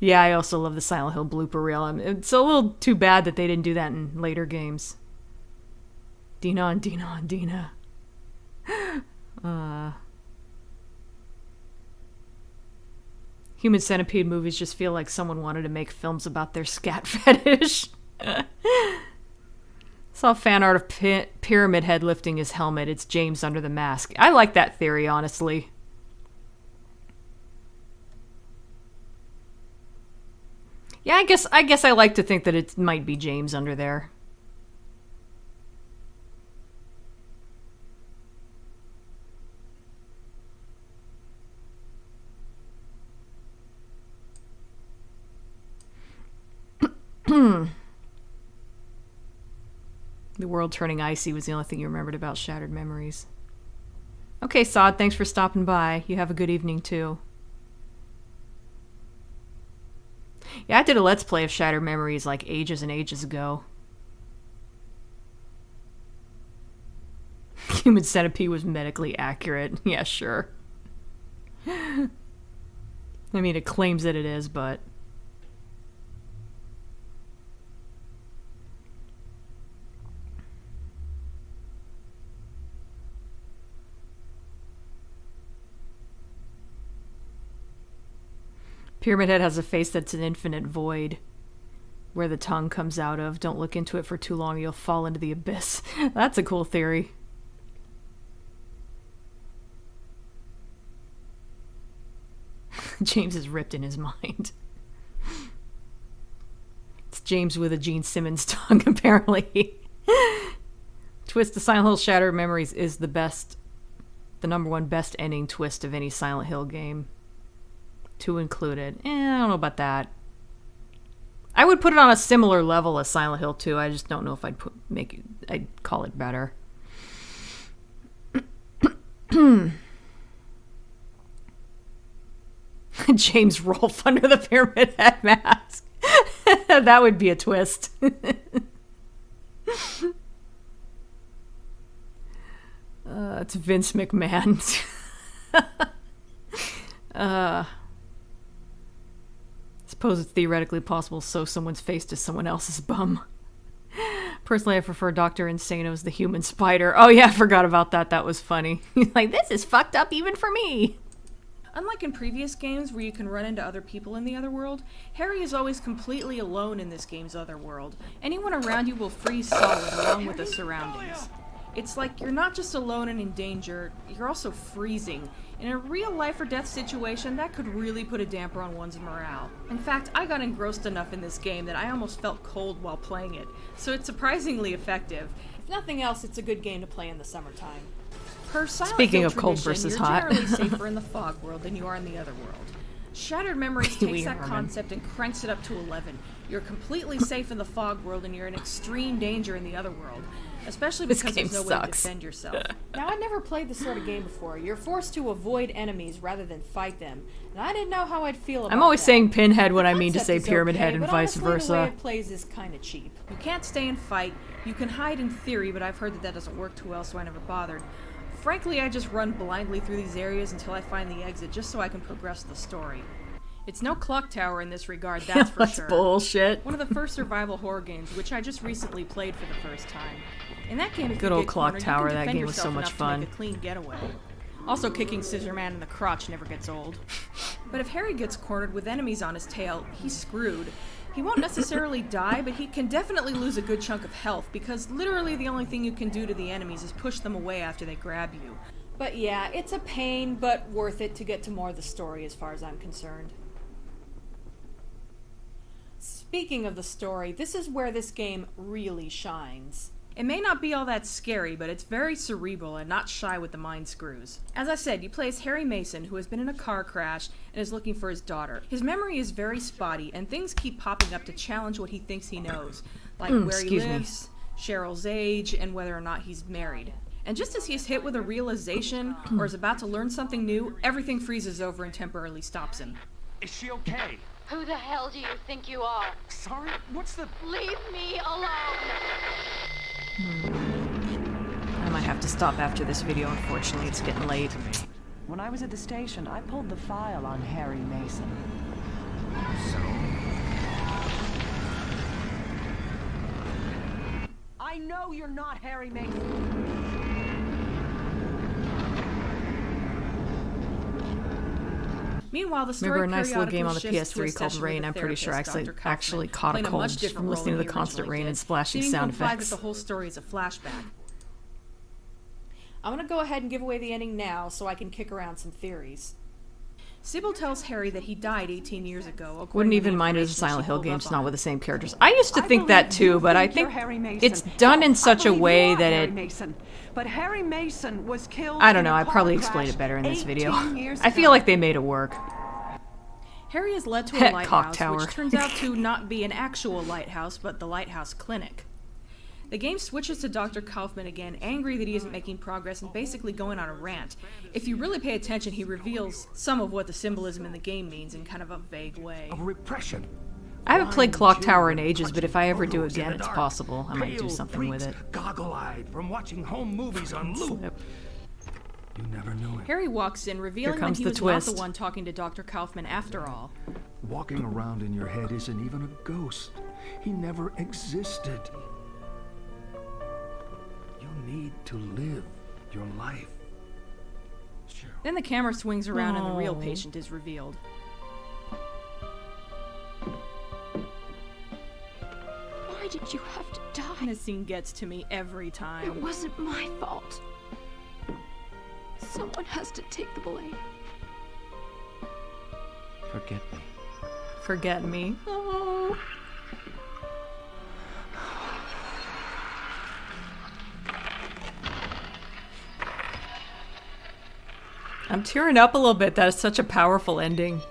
Yeah, I also love the Silent Hill blooper reel. It's a little too bad that they didn't do that in later games. Dina and Dina and Dina. Human Centipede movies just feel like someone wanted to make films about their scat fetish. Saw fan art of Pyramid Head lifting his helmet. It's James under the mask. I like that theory, honestly. Yeah, I guess I like to think that it might be James under there. The world turning icy was the only thing you remembered about Shattered Memories. Okay, Sod, thanks for stopping by. You have a good evening, too. Yeah, I did a Let's Play of Shattered Memories, like, ages and ages ago. Human Centipede was medically accurate. Yeah, sure. I mean, it claims that it is, but... Pyramid Head has a face that's an infinite void where the tongue comes out of. Don't look into it for too long, you'll fall into the abyss. That's a cool theory. James is ripped in his mind. It's James with a Gene Simmons tongue, apparently. Twist the Silent Hill Shattered Memories is the number 1 best ending twist of any Silent Hill game. 2 included. I don't know about that. I would put it on a similar level as Silent Hill 2. I just don't know if I'd call it better. James Rolfe under the Pyramid Head mask. That would be a twist. It's Vince McMahon. Suppose it's theoretically possible to sew someone's face to someone else's bum. Personally, I prefer Dr. Insano's The Human Spider. Oh yeah, I forgot about that. That was funny. Like, this is fucked up even for me. Unlike in previous games where you can run into other people in the other world, Harry is always completely alone in this game's other world. Anyone around you will freeze solid along with the surroundings. It's like you're not just alone and in danger, you're also freezing. In a real life or death situation, that could really put a damper on one's morale. In fact, I got engrossed enough in this game that I almost felt cold while playing it, so it's surprisingly effective. If nothing else, it's a good game to play in the summertime. Per Silent Speaking Hill of cold tradition, versus you're hot. generally safer in the fog world than you are in the other world. Shattered Memories takes that concept and cranks it up to 11. You're completely safe in the fog world and you're in extreme danger in the other world. Especially because there's no way to defend yourself. Now, I never played this sort of game before. You're forced to avoid enemies rather than fight them. And I didn't know how I'd feel about I'm always that. saying Pinhead when The I mean to say concept is Pyramid okay, Head and but vice honestly, versa. the way it plays is kind of cheap. You can't stay and fight. You can hide in theory, but I've heard that doesn't work too well, so I never bothered. Frankly, I just run blindly through these areas until I find the exit, just so I can progress the story. It's no Clock Tower in this regard, that's for sure. Bullshit. One of the first survival horror games, which I just recently played for the first time. In that game, if Good you old get Clock cornered, Tower, you can that defend game was so yourself much enough fun. to make a clean getaway. Also, kicking Scissor Man in the crotch never gets old. But if Harry gets cornered with enemies on his tail, he's screwed. He won't necessarily die, but he can definitely lose a good chunk of health, because literally the only thing you can do to the enemies is push them away after they grab you. But yeah, it's a pain, but worth it to get to more of the story as far as I'm concerned. speaking of the story, this is where this game really shines. It may not be all that scary, but it's very cerebral and not shy with the mind screws. As I said, you play as Harry Mason, who has been in a car crash and is looking for his daughter. His memory is very spotty, and things keep popping up to challenge what he thinks he knows, like where he lives, Cheryl's age, and whether or not he's married. And just as he's hit with a realization or is about to learn something new, everything freezes over and temporarily stops him. Is she okay? Who the hell do you think you are? Sorry? What's the... Leave me alone! I might have to stop after this video, unfortunately. It's getting late. When I was at the station, I pulled the file on Harry Mason. I know you're not Harry Mason. Meanwhile, the story remember a nice little periodically game on the shifts to a PS3 called session Rain. with I'm pretty sure I therapist, Dr. actually Kaufman, caught a playing cold much different from role listening to than the he constant originally rain did, and splashing seeming to sound imply effects. that the whole story is a flashback. I'm gonna go ahead and give away the ending now so I can kick around some theories. Sybil tells Harry that he died 18 years ago. Wouldn't even mind it as a Silent Hill game, just not with the same characters. I used to think that too, but I think it's done in such a way that it... But Harry Mason was killed. I don't know, I probably explained it better in this video. I feel like they made it work. Harry is led to a lighthouse, tower. which turns out to not be an actual lighthouse, but the lighthouse clinic. The game switches to Dr. Kaufman again, angry that he isn't making progress and basically going on a rant. If you really pay attention, he reveals some of what the symbolism in the game means in kind of a vague way. Repression. I haven't played Clock Tower in ages, but if I ever do again, it's possible. I might do something with it. Goggle-eyed from watching home movies on loop. You never knew it. Harry walks in, revealing that he was not the one talking to Dr. Kaufman after all. Walking around in your head isn't even a ghost. He never existed. You need to live your life. Then the camera swings around and the real patient is revealed. Why did you have to die? This scene gets to me every time. It wasn't my fault. Someone has to take the blame. Forget me. Forget me. Oh. I'm tearing up a little bit. That is such a powerful ending.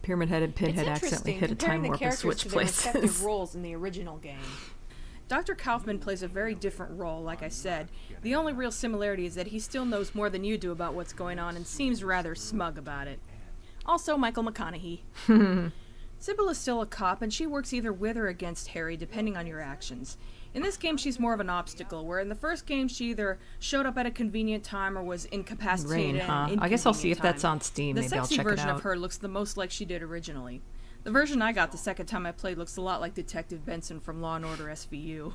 Pyramid Head and Pinhead accidentally hit a time warp and switch places. Respective roles in the original game. Dr. Kaufman plays a very different role, like I said. The only real similarity is that he still knows more than you do about what's going on and seems rather smug about it. Also, Michael McConaughey. Sybil is still a cop, and she works either with or against Harry, depending on your actions. In this game, she's more of an obstacle, where in the first game, she either showed up at a convenient time or was incapacitated at an inconvenient I guess I'll see if time. that's on Steam. Maybe I'll check it out. The sexy version of her looks the most like she did originally. The version I got the second time I played looks a lot like Detective Benson from Law & Order SVU.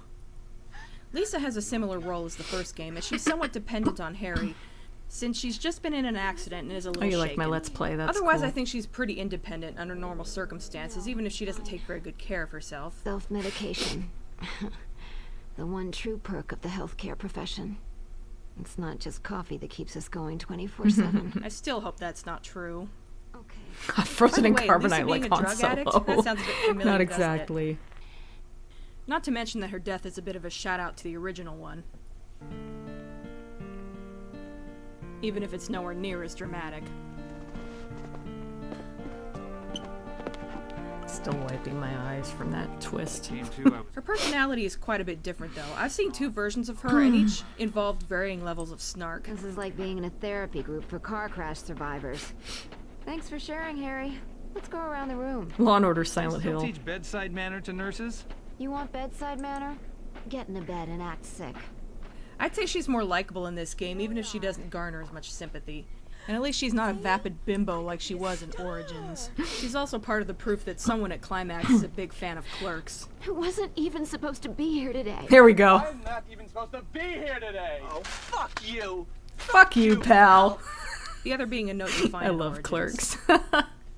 Lisa has a similar role as the first game, as she's somewhat dependent on Harry, since she's just been in an accident and is a little shaken. Like my Let's Play, that's Otherwise, cool. I think she's pretty independent under normal circumstances, even if she doesn't take very good care of herself. Self-medication. The one true perk of the healthcare profession. It's not just coffee that keeps us going 24/7. I still hope that's not true. Okay. Frozen in carbonite like Han Solo. That sounds a bit familiar, Not doesn't exactly. it? Not to mention that her death is a bit of a shout-out to the original one. Even if it's nowhere near as dramatic. Still wiping my eyes from that twist. Her personality is quite a bit different, though. I've seen two versions of her, and each involved varying levels of snark. This is like being in a therapy group for car crash survivors. Thanks for sharing, Harry. Let's go around the room. Law & Order Silent Hill. Teach bedside manner to nurses? You want bedside manner? Get in a bed and act sick. I'd say she's more likable in this game, even if she doesn't garner as much sympathy. And at least she's not a vapid bimbo like she was in Origins. She's also part of the proof that someone at Climax is a big fan of Clerks. I wasn't even supposed to be here today. Here we go. I'm not even supposed to be here today. Oh, fuck you. Fuck you, pal. The other being a note you find I in love Origins. Clerks.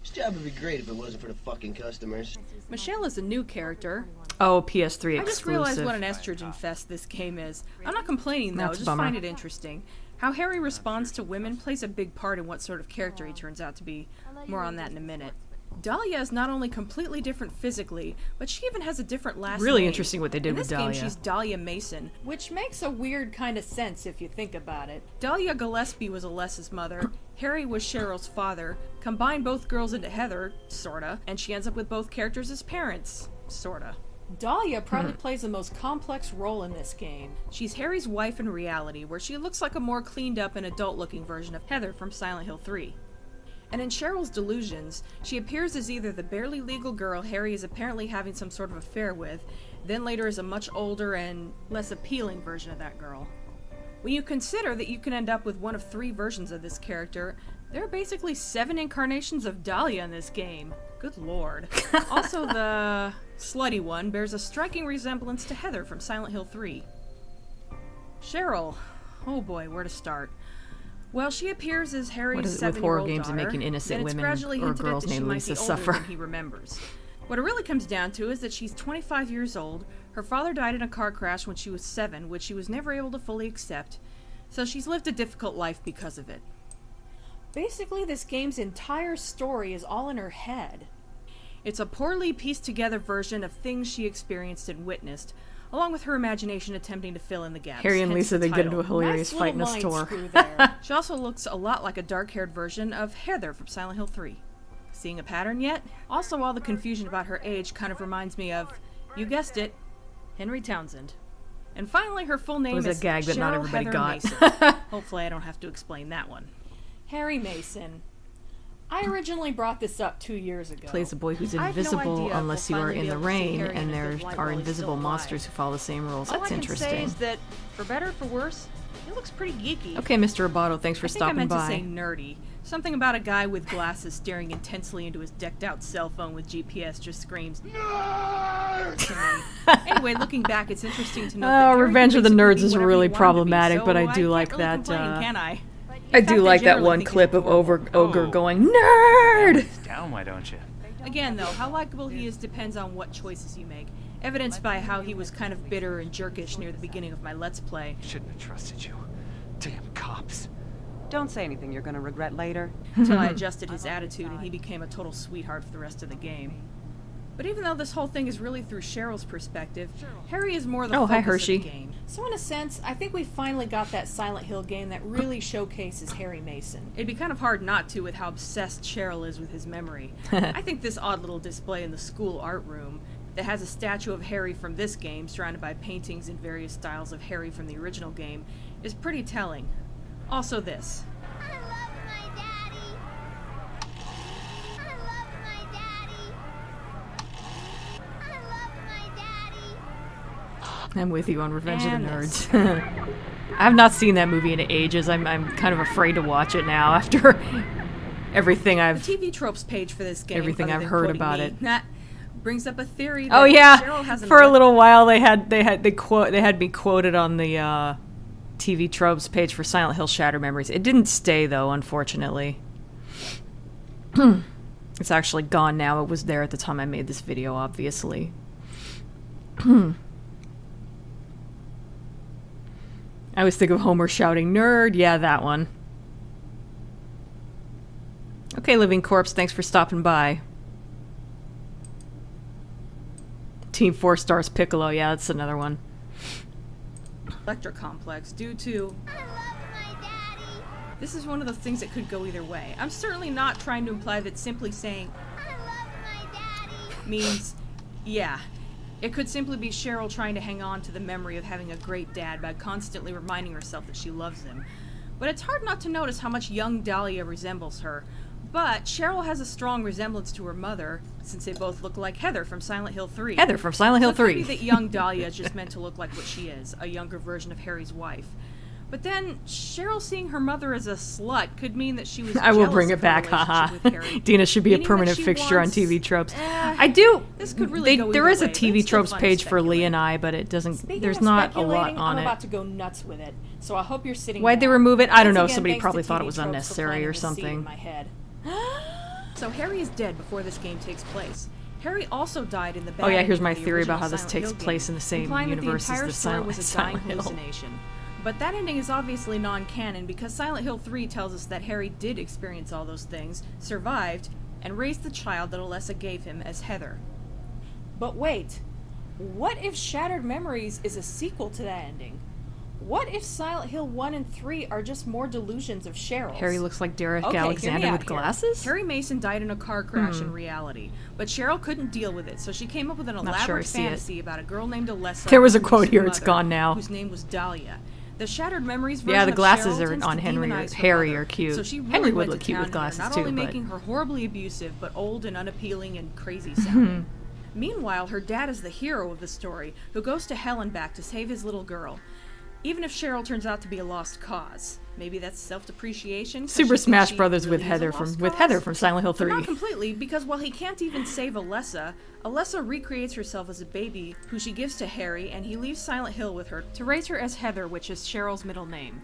This job would be great if it wasn't for the fucking customers. Michelle is a new character. Oh, PS3 exclusive. I just realized what an estrogen fest this game is. I'm not complaining, though. That's a Just bummer. find it interesting. How Harry responds to women plays a big part in what sort of character he turns out to be. More on that in a minute. Dahlia is not only completely different physically, but she even has a different last name. Really interesting what they did with Dahlia. In this game, she's Dahlia Mason. Which makes a weird kind of sense if you think about it. Dahlia Gillespie was Alessa's mother. Harry was Cheryl's father. Combine both girls into Heather, sorta, and she ends up with both characters as parents, sorta. Dahlia probably plays the most complex role in this game. She's Harry's wife in reality, where she looks like a more cleaned up and adult-looking version of Heather from Silent Hill 3. And in Cheryl's delusions, she appears as either the barely legal girl Harry is apparently having some sort of affair with, then later as a much older and less appealing version of that girl. When you consider that you can end up with one of 3 versions of this character, there are basically 7 incarnations of Dahlia in this game. Good lord. Also, the slutty one bears a striking resemblance to Heather from Silent Hill 3. Cheryl. Oh boy, where to start? Well, she appears as Harry's 7-year-old daughter, with horror games and making innocent and it's women gradually or hinted at girls that she named might Lisa be older suffer. than he remembers. What it really comes down to is that she's 25 years old, her father died in a car crash when she was 7, which she was never able to fully accept, so she's lived a difficult life because of it. Basically, this game's entire story is all in her head. It's a poorly pieced together version of things she experienced and witnessed, along with her imagination attempting to fill in the gaps. Harry and hence Lisa, the they get title. into a hilarious Nice fight in a little mind store. screw there. She also looks a lot like a dark-haired version of Heather from Silent Hill 3. Seeing a pattern yet? Also, all the confusion about her age kind of reminds me of, you guessed it, Henry Townsend. And finally, her full name was a is gag that not Cheryl everybody Heather got. Mason. Hopefully I don't have to explain that one. Harry Mason. I originally brought this up 2 years ago. Plays a boy who's I have no invisible idea if unless we'll you are finally in be the able to see rain, Harry in and a there good light are while he's invisible still alive. monsters who follow the same rules. All That's I can say interesting. is that, for better or for worse, it looks pretty geeky. Okay, Mr. Roboto, thanks for I think stopping I meant by. to say nerdy. Something about a guy with glasses staring intensely into his decked-out cell phone with GPS just screams nerd to me. Anyway, looking back, it's interesting to note that Harry Revenge can of the basically Nerds be is whatever really he wanted to be, problematic, so but I do like can't really that. complain, can I? I In do fact, like that generally one think clip it's of Ogre Oh. going, nerd! Down, why don't you? Again, though, how likable he is depends on what choices you make, evidenced by how he was kind of bitter and jerkish near the beginning of my Let's Play. Shouldn't have trusted you. Damn cops. Don't say anything you're gonna regret later. Until I adjusted his attitude and he became a total sweetheart for the rest of the game. But even though this whole thing is really through Cheryl's perspective, Harry is more the Oh, hi, focus Hershey. of the game. So in a sense, I think we finally got that Silent Hill game that really showcases Harry Mason. It'd be kind of hard not to with how obsessed Cheryl is with his memory. I think this odd little display in the school art room that has a statue of Harry from this game surrounded by paintings in various styles of Harry from the original game is pretty telling. Also this. I'm with you on Revenge And of the this. Nerds. I have not seen that movie in ages. I'm kind of afraid to watch it now after everything I've... The TV tropes page for this game, Everything other I've than heard quoting about me, it. that brings up a theory that Oh Cheryl yeah, has an for a little while they had me quoted on the TV tropes page for Silent Hill Shattered Memories. It didn't stay though, unfortunately. It's actually gone now. It was there at the time I made this video, obviously. I always think of Homer shouting, "Nerd!" Yeah, that one. Okay, Living Corpse, thanks for stopping by. Team 4 Stars Piccolo, yeah, that's another one. Electra complex due to... This is one of those things that could go either way. I'm certainly not trying to imply that simply saying means, yeah. It could simply be Cheryl trying to hang on to the memory of having a great dad by constantly reminding herself that she loves him. But it's hard not to notice how much young Dahlia resembles her. But Cheryl has a strong resemblance to her mother, since they both look like Heather from Silent Hill 3. Heather from Silent Hill 3. So it could be that young Dahlia is just meant to look like what she is, a younger version of Harry's wife. But then, Cheryl seeing her mother as a slut could mean that she was I will jealous bring of it her back, relationship haha. with Harry, Dina should be a meaning that permanent she fixture wants- on TV tropes. I do. This could really go there either is a way, but TV it's still tropes fun to page for Lee speculate. and I, but it doesn't. Speaking There's of not a lot speculating, on I'm it. about to go nuts with it, so I hope you're sitting Why'd they down. remove it? I don't Once know. again, Somebody thanks probably to thought it TV was Tropes for unnecessary planting or the seed in something. my head. So Harry is dead before this game takes place. Harry also died in the bad Oh yeah, here's ending my of the theory about original how this Silent takes Hill place game, in the same implying that universe the entire as the story was a dying Silent Hill. hallucination. But that ending is obviously non-canon because Silent Hill 3 tells us that Harry did experience all those things, survived, and raised the child that Alessa gave him as Heather. But wait, what if Shattered Memories is a sequel to that ending? What if Silent Hill 1 and 3 are just more delusions of Cheryl's? Harry looks like Derek Okay, Alexander with glasses? Harry Mason died in a car crash in reality, but Cheryl couldn't deal with it, so she came up with an elaborate fantasy about a girl named Alessa. There was a whose quote here, it's mother, gone now. Whose name was Dahlia. The Shattered Memories version Yeah, the of glasses Cheryl are tends on to Henry. demonize her Harry mother, are cute. So she really Henry went would look to cute town with here, glasses not too, only but making her horribly abusive, but old and unappealing and crazy sounding. Meanwhile, her dad is the hero of the story, who goes to hell and back to save his little girl. Even if Cheryl turns out to be a lost cause. Maybe that's self-depreciation. Super Smash Brothers with Heather from Silent Hill 3. But not completely, because while he can't even save Alessa, Alessa recreates herself as a baby who she gives to Harry, and he leaves Silent Hill with her to raise her as Heather, which is Cheryl's middle name.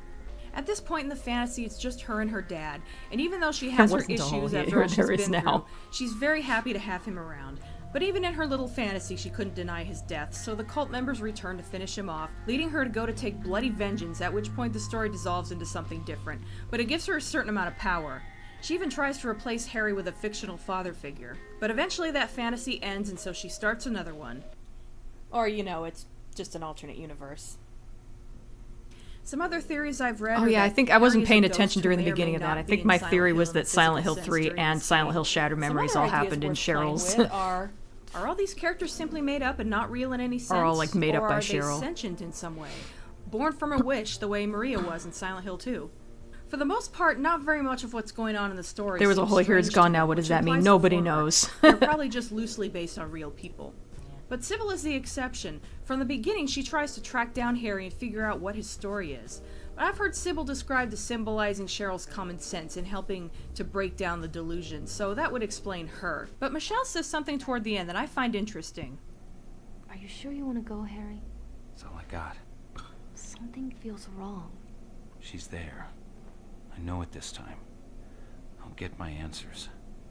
At this point in the fantasy, it's just her and her dad, and even though she has her issues after all she's been through, she's very happy to have him around. But even in her little fantasy, she couldn't deny his death, so the cult members return to finish him off, leading her to go to take bloody vengeance, at which point the story dissolves into something different. But it gives her a certain amount of power. She even tries to replace Harry with a fictional father figure. But eventually that fantasy ends, and so she starts another one. Or, you know, it's just an alternate universe. Some other theories I've read. Oh yeah, I think I wasn't paying attention during the beginning of that. I think my theory was that Silent Hill 3 and Silent Hill Shattered Memories all happened in Cheryl's. Are all these characters simply made up and not real in any sense? Are all like made up by Cheryl? Or are they Cheryl? sentient in some way? Born from a wish the way Maria was in Silent Hill 2? For the most part, not very much of what's going on in the story. There was a whole here it's gone now. What does that mean? Nobody knows. They're probably just loosely based on real people. But Sybil is the exception. From the beginning, she tries to track down Harry and figure out what his story is. But I've heard Sybil described as symbolizing Cheryl's common sense and helping to break down the delusion, so that would explain her. But Michelle says something toward the end that I find interesting. Are you sure you want to go, Harry? That's all I got. Something feels wrong. She's there. I know it this time. I'll get my answers.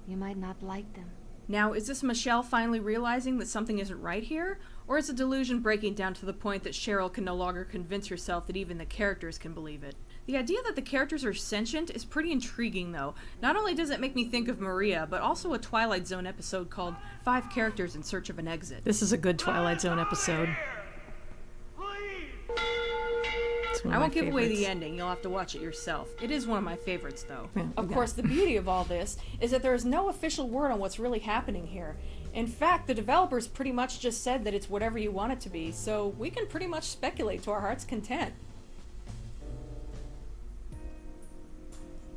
You might not like them. Now, is this Michelle finally realizing that something isn't right here? Or is the delusion breaking down to the point that Cheryl can no longer convince herself that even the characters can believe it? The idea that the characters are sentient is pretty intriguing, though. Not only does it make me think of Maria, but also a Twilight Zone episode called 5 Characters in Search of an Exit. This is a good Twilight Zone episode. I won't give away the ending, you'll have to watch it yourself. It is one of my favorites, though. Of course, the beauty of all this is that there is no official word on what's really happening here. In fact, the developers pretty much just said that it's whatever you want it to be, so we can pretty much speculate to our heart's content.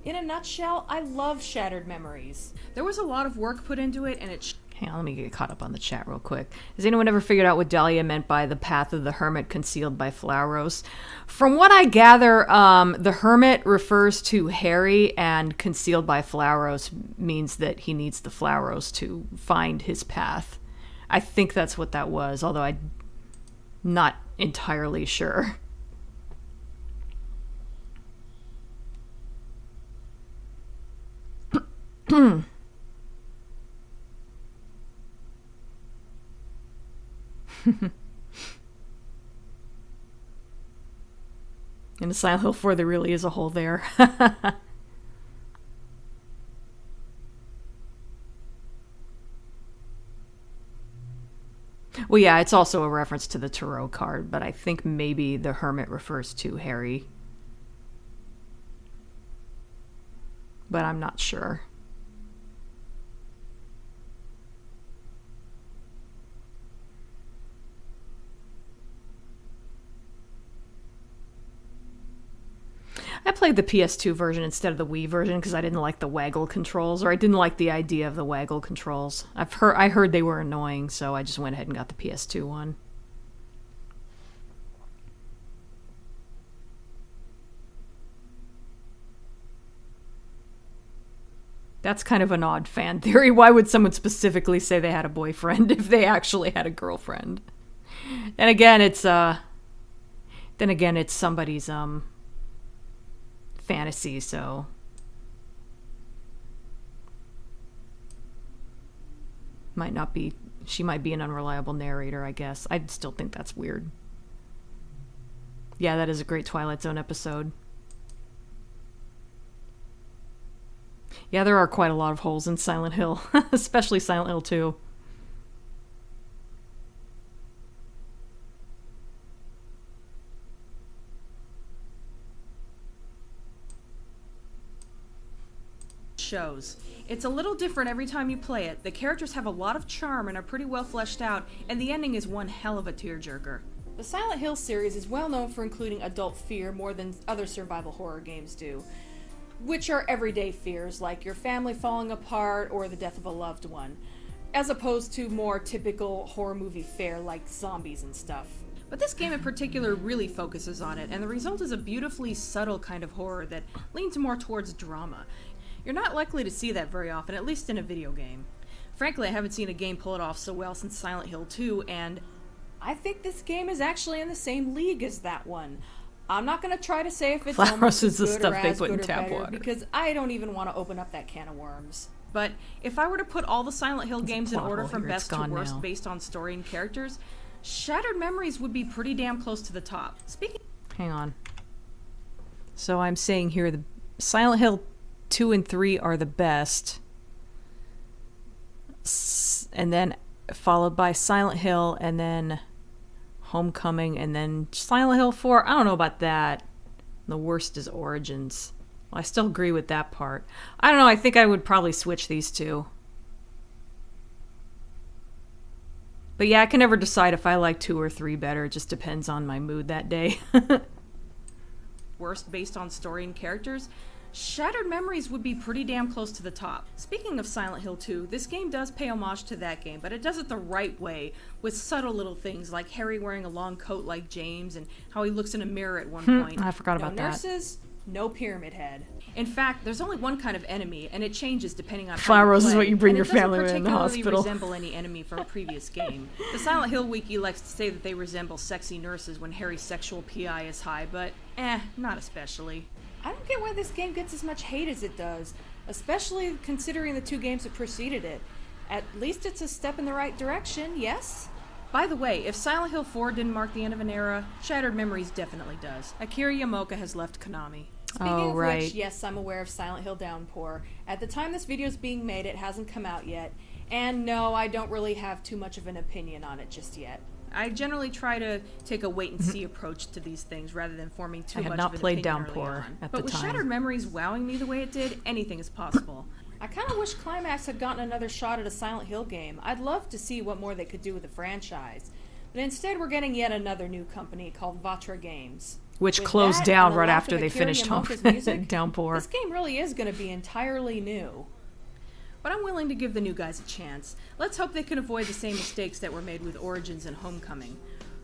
In a nutshell, I love Shattered Memories. There was a lot of work put into it, and it Hang on, let me get caught up on the chat real quick. Has anyone ever figured out what Dahlia meant by the path of the hermit concealed by flowers? From what I gather, the hermit refers to Harry, and concealed by flowers means that he needs the flowers to find his path. I think that's what that was, although I'm not entirely sure. In the Silent Hill 4, there really is a hole there. Well, yeah, it's also a reference to the tarot card, but I think maybe the hermit refers to Harry. But I'm not sure. I played the PS2 version instead of the Wii version because I didn't like the waggle controls, or I didn't like the idea of the waggle controls. I heard they were annoying, so I just went ahead and got the PS2 one. That's kind of an odd fan theory. Why would someone specifically say they had a boyfriend if they actually had a girlfriend? And again, it's somebody's fantasy, so she might be an unreliable narrator, I guess. I still think that's weird. Yeah, that is a great Twilight Zone episode. Yeah, there are quite a lot of holes in Silent Hill, especially Silent Hill 2. Shows. It's a little different every time you play it. The characters have a lot of charm and are pretty well fleshed out, and the ending is one hell of a tearjerker. The Silent Hill series is well known for including adult fear more than other survival horror games do, which are everyday fears like your family falling apart or the death of a loved one, as opposed to more typical horror movie fare like zombies and stuff. But this game in particular really focuses on it, and the result is a beautifully subtle kind of horror that leans more towards drama. You're not likely to see that very often, at least in a video game. Frankly, I haven't seen a game pull it off so well since Silent Hill 2, and I think this game is actually in the same league as that one. I'm not going to try to say if it's Flowers almost is the as good stuff or they as put good in or tap better, water. because I don't even want to open up that can of worms. But if I were to put all the Silent Hill games in plot order hole from here, it's best to gone worst now. based on story and characters, Shattered Memories would be pretty damn close to the top. Speaking Hang on. So I'm saying here the Silent Hill 2 and 3 are the best. And then followed by Silent Hill and then Homecoming and then Silent Hill 4. I don't know about that. The worst is Origins. Well, I still agree with that part. I don't know. I think I would probably switch these two. But yeah, I can never decide if I like 2 or 3 better. It just depends on my mood that day. worst based on story and characters, Shattered Memories would be pretty damn close to the top. Speaking of Silent Hill 2, this game does pay homage to that game, but it does it the right way, with subtle little things like Harry wearing a long coat like James and how he looks in a mirror at one point. I forgot about no that. nurses, no Pyramid Head. In fact, there's only one kind of enemy, and it changes depending on Flower how you Rose is play, what you bring and your it family doesn't in the particularly hospital. resemble any enemy from a previous game. The Silent Hill Wiki likes to say that they resemble sexy nurses when Harry's sexual PI is high, but not especially. I don't get why this game gets as much hate as it does, especially considering the 2 games that preceded it. At least it's a step in the right direction, yes? By the way, if Silent Hill 4 didn't mark the end of an era, Shattered Memories definitely does. Akira Yamaoka has left Konami. Speaking of which, yes, I'm aware of Silent Hill Downpour. At the time this video is being made, it hasn't come out yet. And no, I don't really have too much of an opinion on it just yet. I generally try to take a wait-and-see approach to these things rather than forming too I had much not of an played opinion Downpour early on. at But the with time. Shattered Memories wowing me the way it did, anything is possible. I kind of wish Climax had gotten another shot at a Silent Hill game. I'd love to see what more they could do with the franchise. But instead we're getting yet another new company called Vatra Games. Which With closed that down and the right lack after of they Akira finished Yamaoka's music, Downpour. This game really is going to be entirely new. But I'm willing to give the new guys a chance. Let's hope they can avoid the same mistakes that were made with Origins and Homecoming.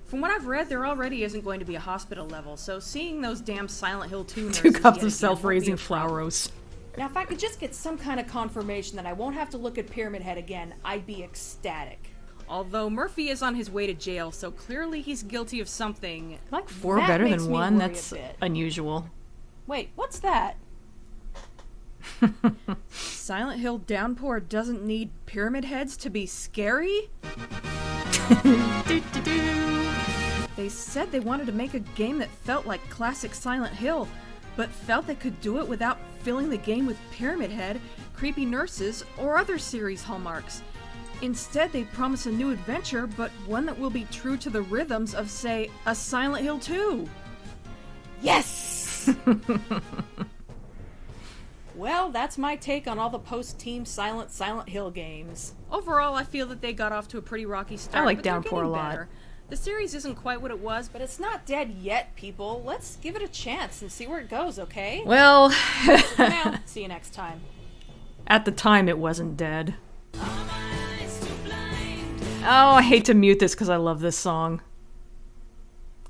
From what I've read, there already isn't going to be a hospital level, so seeing those damn Silent Hill 2 nurses 2 cups yet of again self-raising won't be a problem. flowers. Now, if I could just get some kind of confirmation that I won't have to look at Pyramid Head again, I'd be ecstatic. Although Murphy is on his way to jail, so clearly he's guilty of something. I like 4 That better makes than me 1. worry a That's bit. unusual. Wait, what's that? Silent Hill Downpour doesn't need pyramid heads to be scary? They said they wanted to make a game that felt like classic Silent Hill, but felt they could do it without filling the game with Pyramid Head, creepy nurses, or other series hallmarks. Instead, they promise a new adventure, but one that will be true to the rhythms of, say, a Silent Hill 2. Yes! Well, that's my take on all the post-Team Silent Hill games. Overall, I feel that they got off to a pretty rocky start. I like but they're Downpour getting a lot. better. The series isn't quite what it was, But it's not dead yet, people. Let's give it a chance and see where it goes, okay? Well, For now, see you next time. at the time it wasn't dead. Oh, I hate to mute this because I love this song.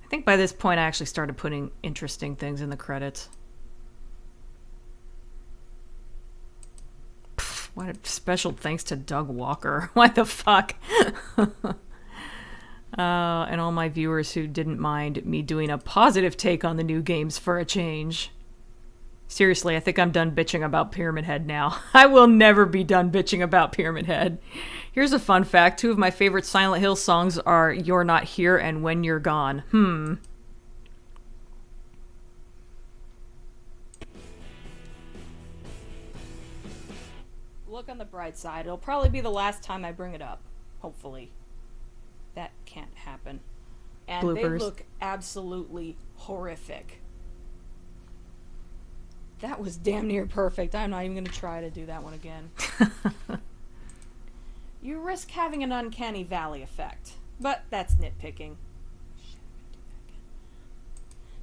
I think by this point I actually started putting interesting things in the credits. Pfft, what a special thanks to Doug Walker. What the fuck? And all my viewers who didn't mind me doing a positive take on the new games for a change. Seriously, I think I'm done bitching about Pyramid Head now. I will never be done bitching about Pyramid Head. Here's a fun fact. 2 of my favorite Silent Hill songs are You're Not Here and When You're Gone. look on the bright side. It'll probably be the last time I bring it up. Hopefully. That can't happen. And Bloopers. they look absolutely horrific. That was damn near perfect. I'm not even going to try to do that one again. You risk having an uncanny valley effect. But that's nitpicking.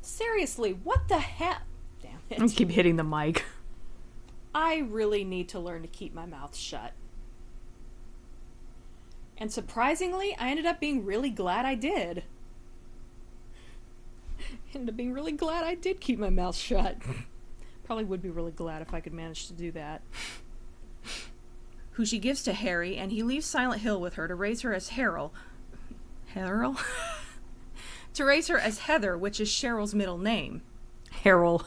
Seriously, what the hell? Damn it. I keep hitting the mic. I really need to learn to keep my mouth shut. And surprisingly, I ended up being really glad I did. Ended up being really glad I did keep my mouth shut. Probably would be really glad if I could manage to do that. Who she gives to Harry, and he leaves Silent Hill with her to raise her as Harold. Harold? To raise her as Heather, which is Cheryl's middle name. Harold.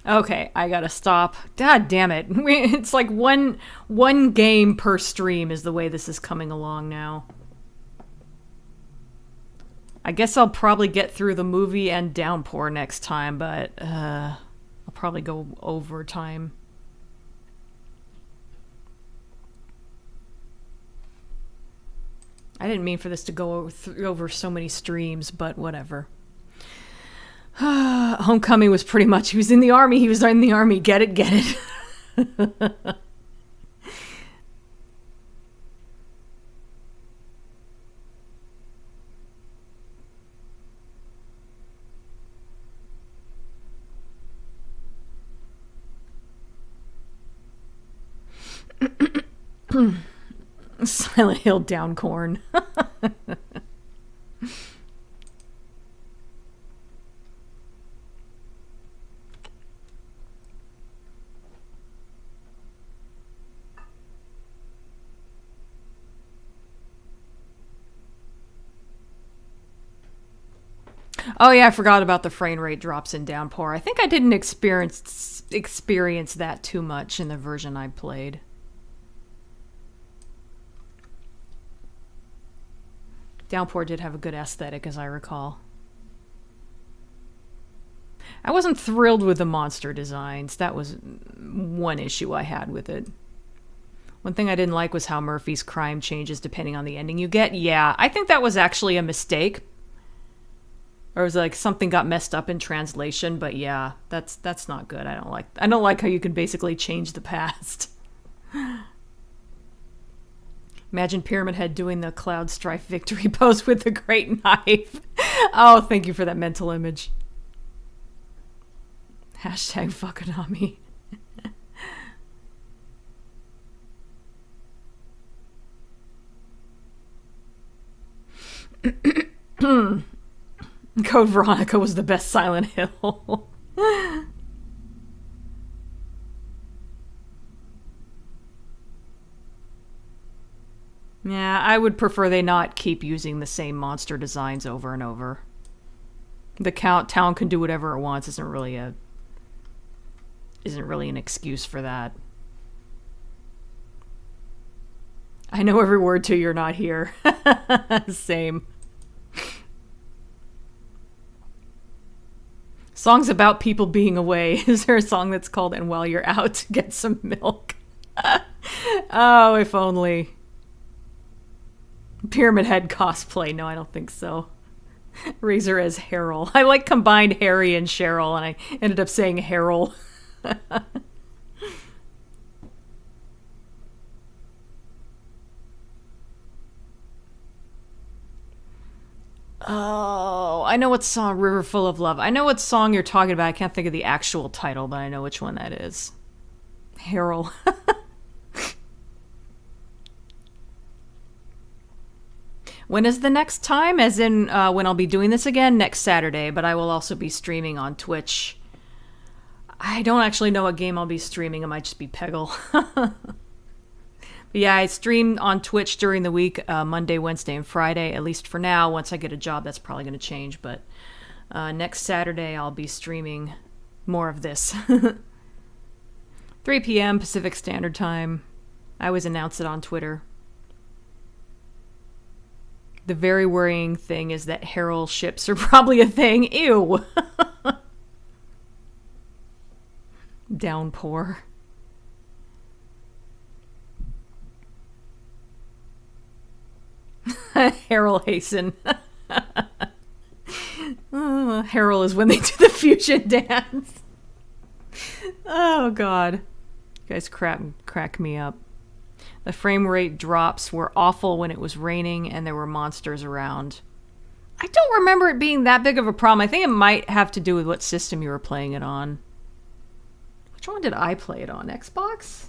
Okay, I gotta stop. God damn it. It's like one game per stream is the way this is coming along now. I guess I'll probably get through the movie and Downpour next time, but I'll probably go overtime. I didn't mean for this to go over so many streams, but whatever. Homecoming was pretty much, he was in the army, get it, get it. Silent Hill Downcorn. Oh yeah, I forgot about the frame rate drops in Downpour. I think I didn't experience that too much in the version I played. Downpour did have a good aesthetic, as I recall. I wasn't thrilled with the monster designs. That was one issue I had with it. One thing I didn't like was how Murphy's crime changes depending on the ending you get. Yeah, I think that was actually a mistake. Or it was like something got messed up in translation, but yeah, that's not good. I don't like how you can basically change the past. Imagine Pyramid Head doing the Cloud Strife victory pose with the great knife. Oh, thank you for that mental image. Hashtag Fukunami. Code Veronica was the best Silent Hill. Yeah, I would prefer they not keep using the same monster designs over and over. The town can do whatever it wants. Isn't really an excuse for that. I know every word to You're Not Here. Same. Songs about people being away. Is there a song that's called And While You're Out, Get Some Milk? Oh, if only. Pyramid Head cosplay. No, I don't think so. Razor as Harold. I like combined Harry and Cheryl, and I ended up saying Harold. Oh, I know what song, River Full of Love. I know what song you're talking about. I can't think of the actual title, but I know which one that is. Harold. When is the next time? As in, when I'll be doing this again? Next Saturday, but I will also be streaming on Twitch. I don't actually know what game I'll be streaming. It might just be Peggle. But yeah, I stream on Twitch during the week, Monday, Wednesday, and Friday, at least for now. Once I get a job, that's probably going to change, but next Saturday I'll be streaming more of this. 3 p.m. Pacific Standard Time. I always announce it on Twitter. The very worrying thing is that Harold ships are probably a thing. Ew. Downpour. Harold Hasten. Harold is when they do the fusion dance. Oh god. You guys crack me up. The frame rate drops were awful when it was raining and there were monsters around. I don't remember it being that big of a problem. I think it might have to do with what system you were playing it on. Which one did I play it on? Xbox?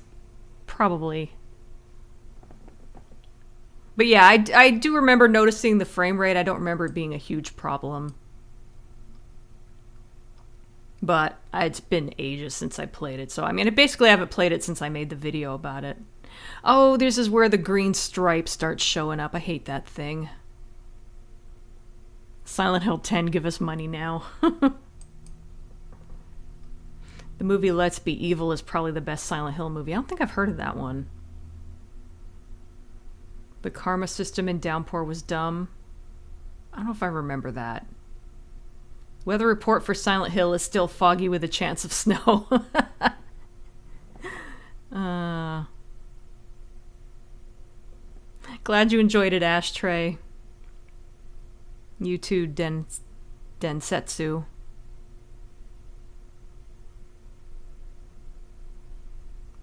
Probably. But yeah, I do remember noticing the frame rate. I don't remember it being a huge problem. But it's been ages since I played it. So, I mean, I haven't played it since I made the video about it. Oh, this is where the green stripe starts showing up. I hate that thing. Silent Hill 10, give us money now. The movie Let's Be Evil is probably the best Silent Hill movie. I don't think I've heard of that one. The karma system in Downpour was dumb. I don't know if I remember that. Weather report for Silent Hill is still foggy with a chance of snow. Glad you enjoyed it, Ashtray. You too, Densetsu.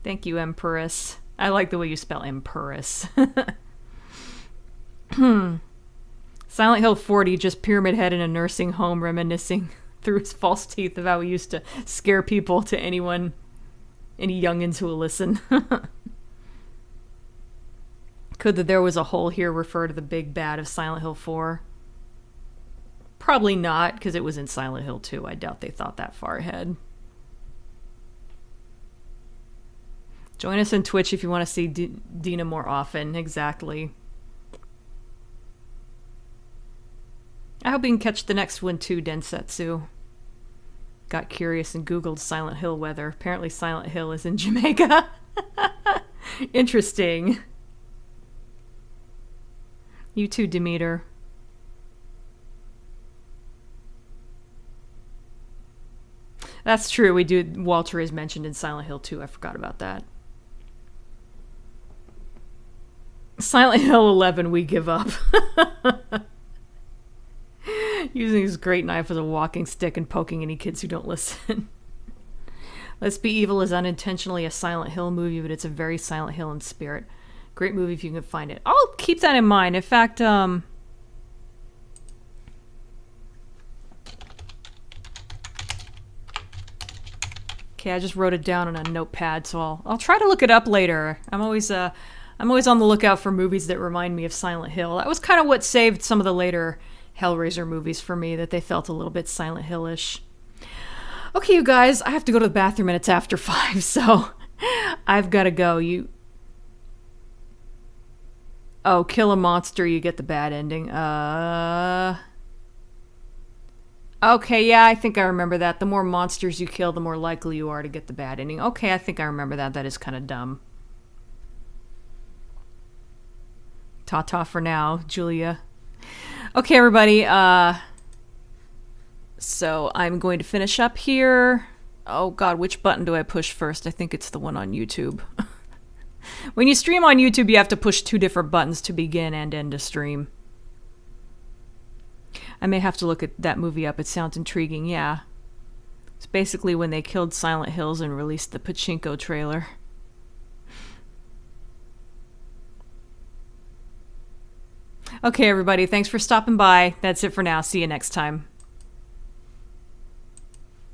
Thank you, Empress. I like the way you spell Empress. Silent Hill 40, just Pyramid Head in a nursing home reminiscing through his false teeth of how he used to scare people to any youngins who will listen. Could the "there was a hole here" refer to the big bad of Silent Hill 4? Probably not, because it was in Silent Hill 2. I doubt they thought that far ahead. Join us on Twitch if you want to see Dina more often. Exactly. I hope you can catch the next one too, Densetsu. Got curious and Googled Silent Hill weather. Apparently Silent Hill is in Jamaica. Interesting. You too, Demeter. That's true. Walter is mentioned in Silent Hill 2. I forgot about that. Silent Hill 11, we give up. Using his great knife as a walking stick and poking any kids who don't listen. Let's Be Evil is unintentionally a Silent Hill movie, but it's a very Silent Hill in spirit. Great movie if you can find it. I'll keep that in mind. In fact, okay, I just wrote it down on a notepad, so I'll try to look it up later. I'm always on the lookout for movies that remind me of Silent Hill. That was kind of what saved some of the later Hellraiser movies for me, that they felt a little bit Silent Hill-ish. Okay, you guys, I have to go to the bathroom and it's after 5, so I've got to go. Kill a monster, you get the bad ending. Okay, yeah, I think I remember that. The more monsters you kill, the more likely you are to get the bad ending. Okay, I think I remember that. That is kind of dumb. Ta-ta for now, Julia. Okay, everybody, so I'm going to finish up here. Oh god, which button do I push first? I think it's the one on YouTube. When you stream on YouTube, you have to push 2 different buttons to begin and end a stream. I may have to look at that movie up. It sounds intriguing, yeah. It's basically when they killed Silent Hills and released the Pachinko trailer. Okay, everybody, thanks for stopping by. That's it for now. See you next time.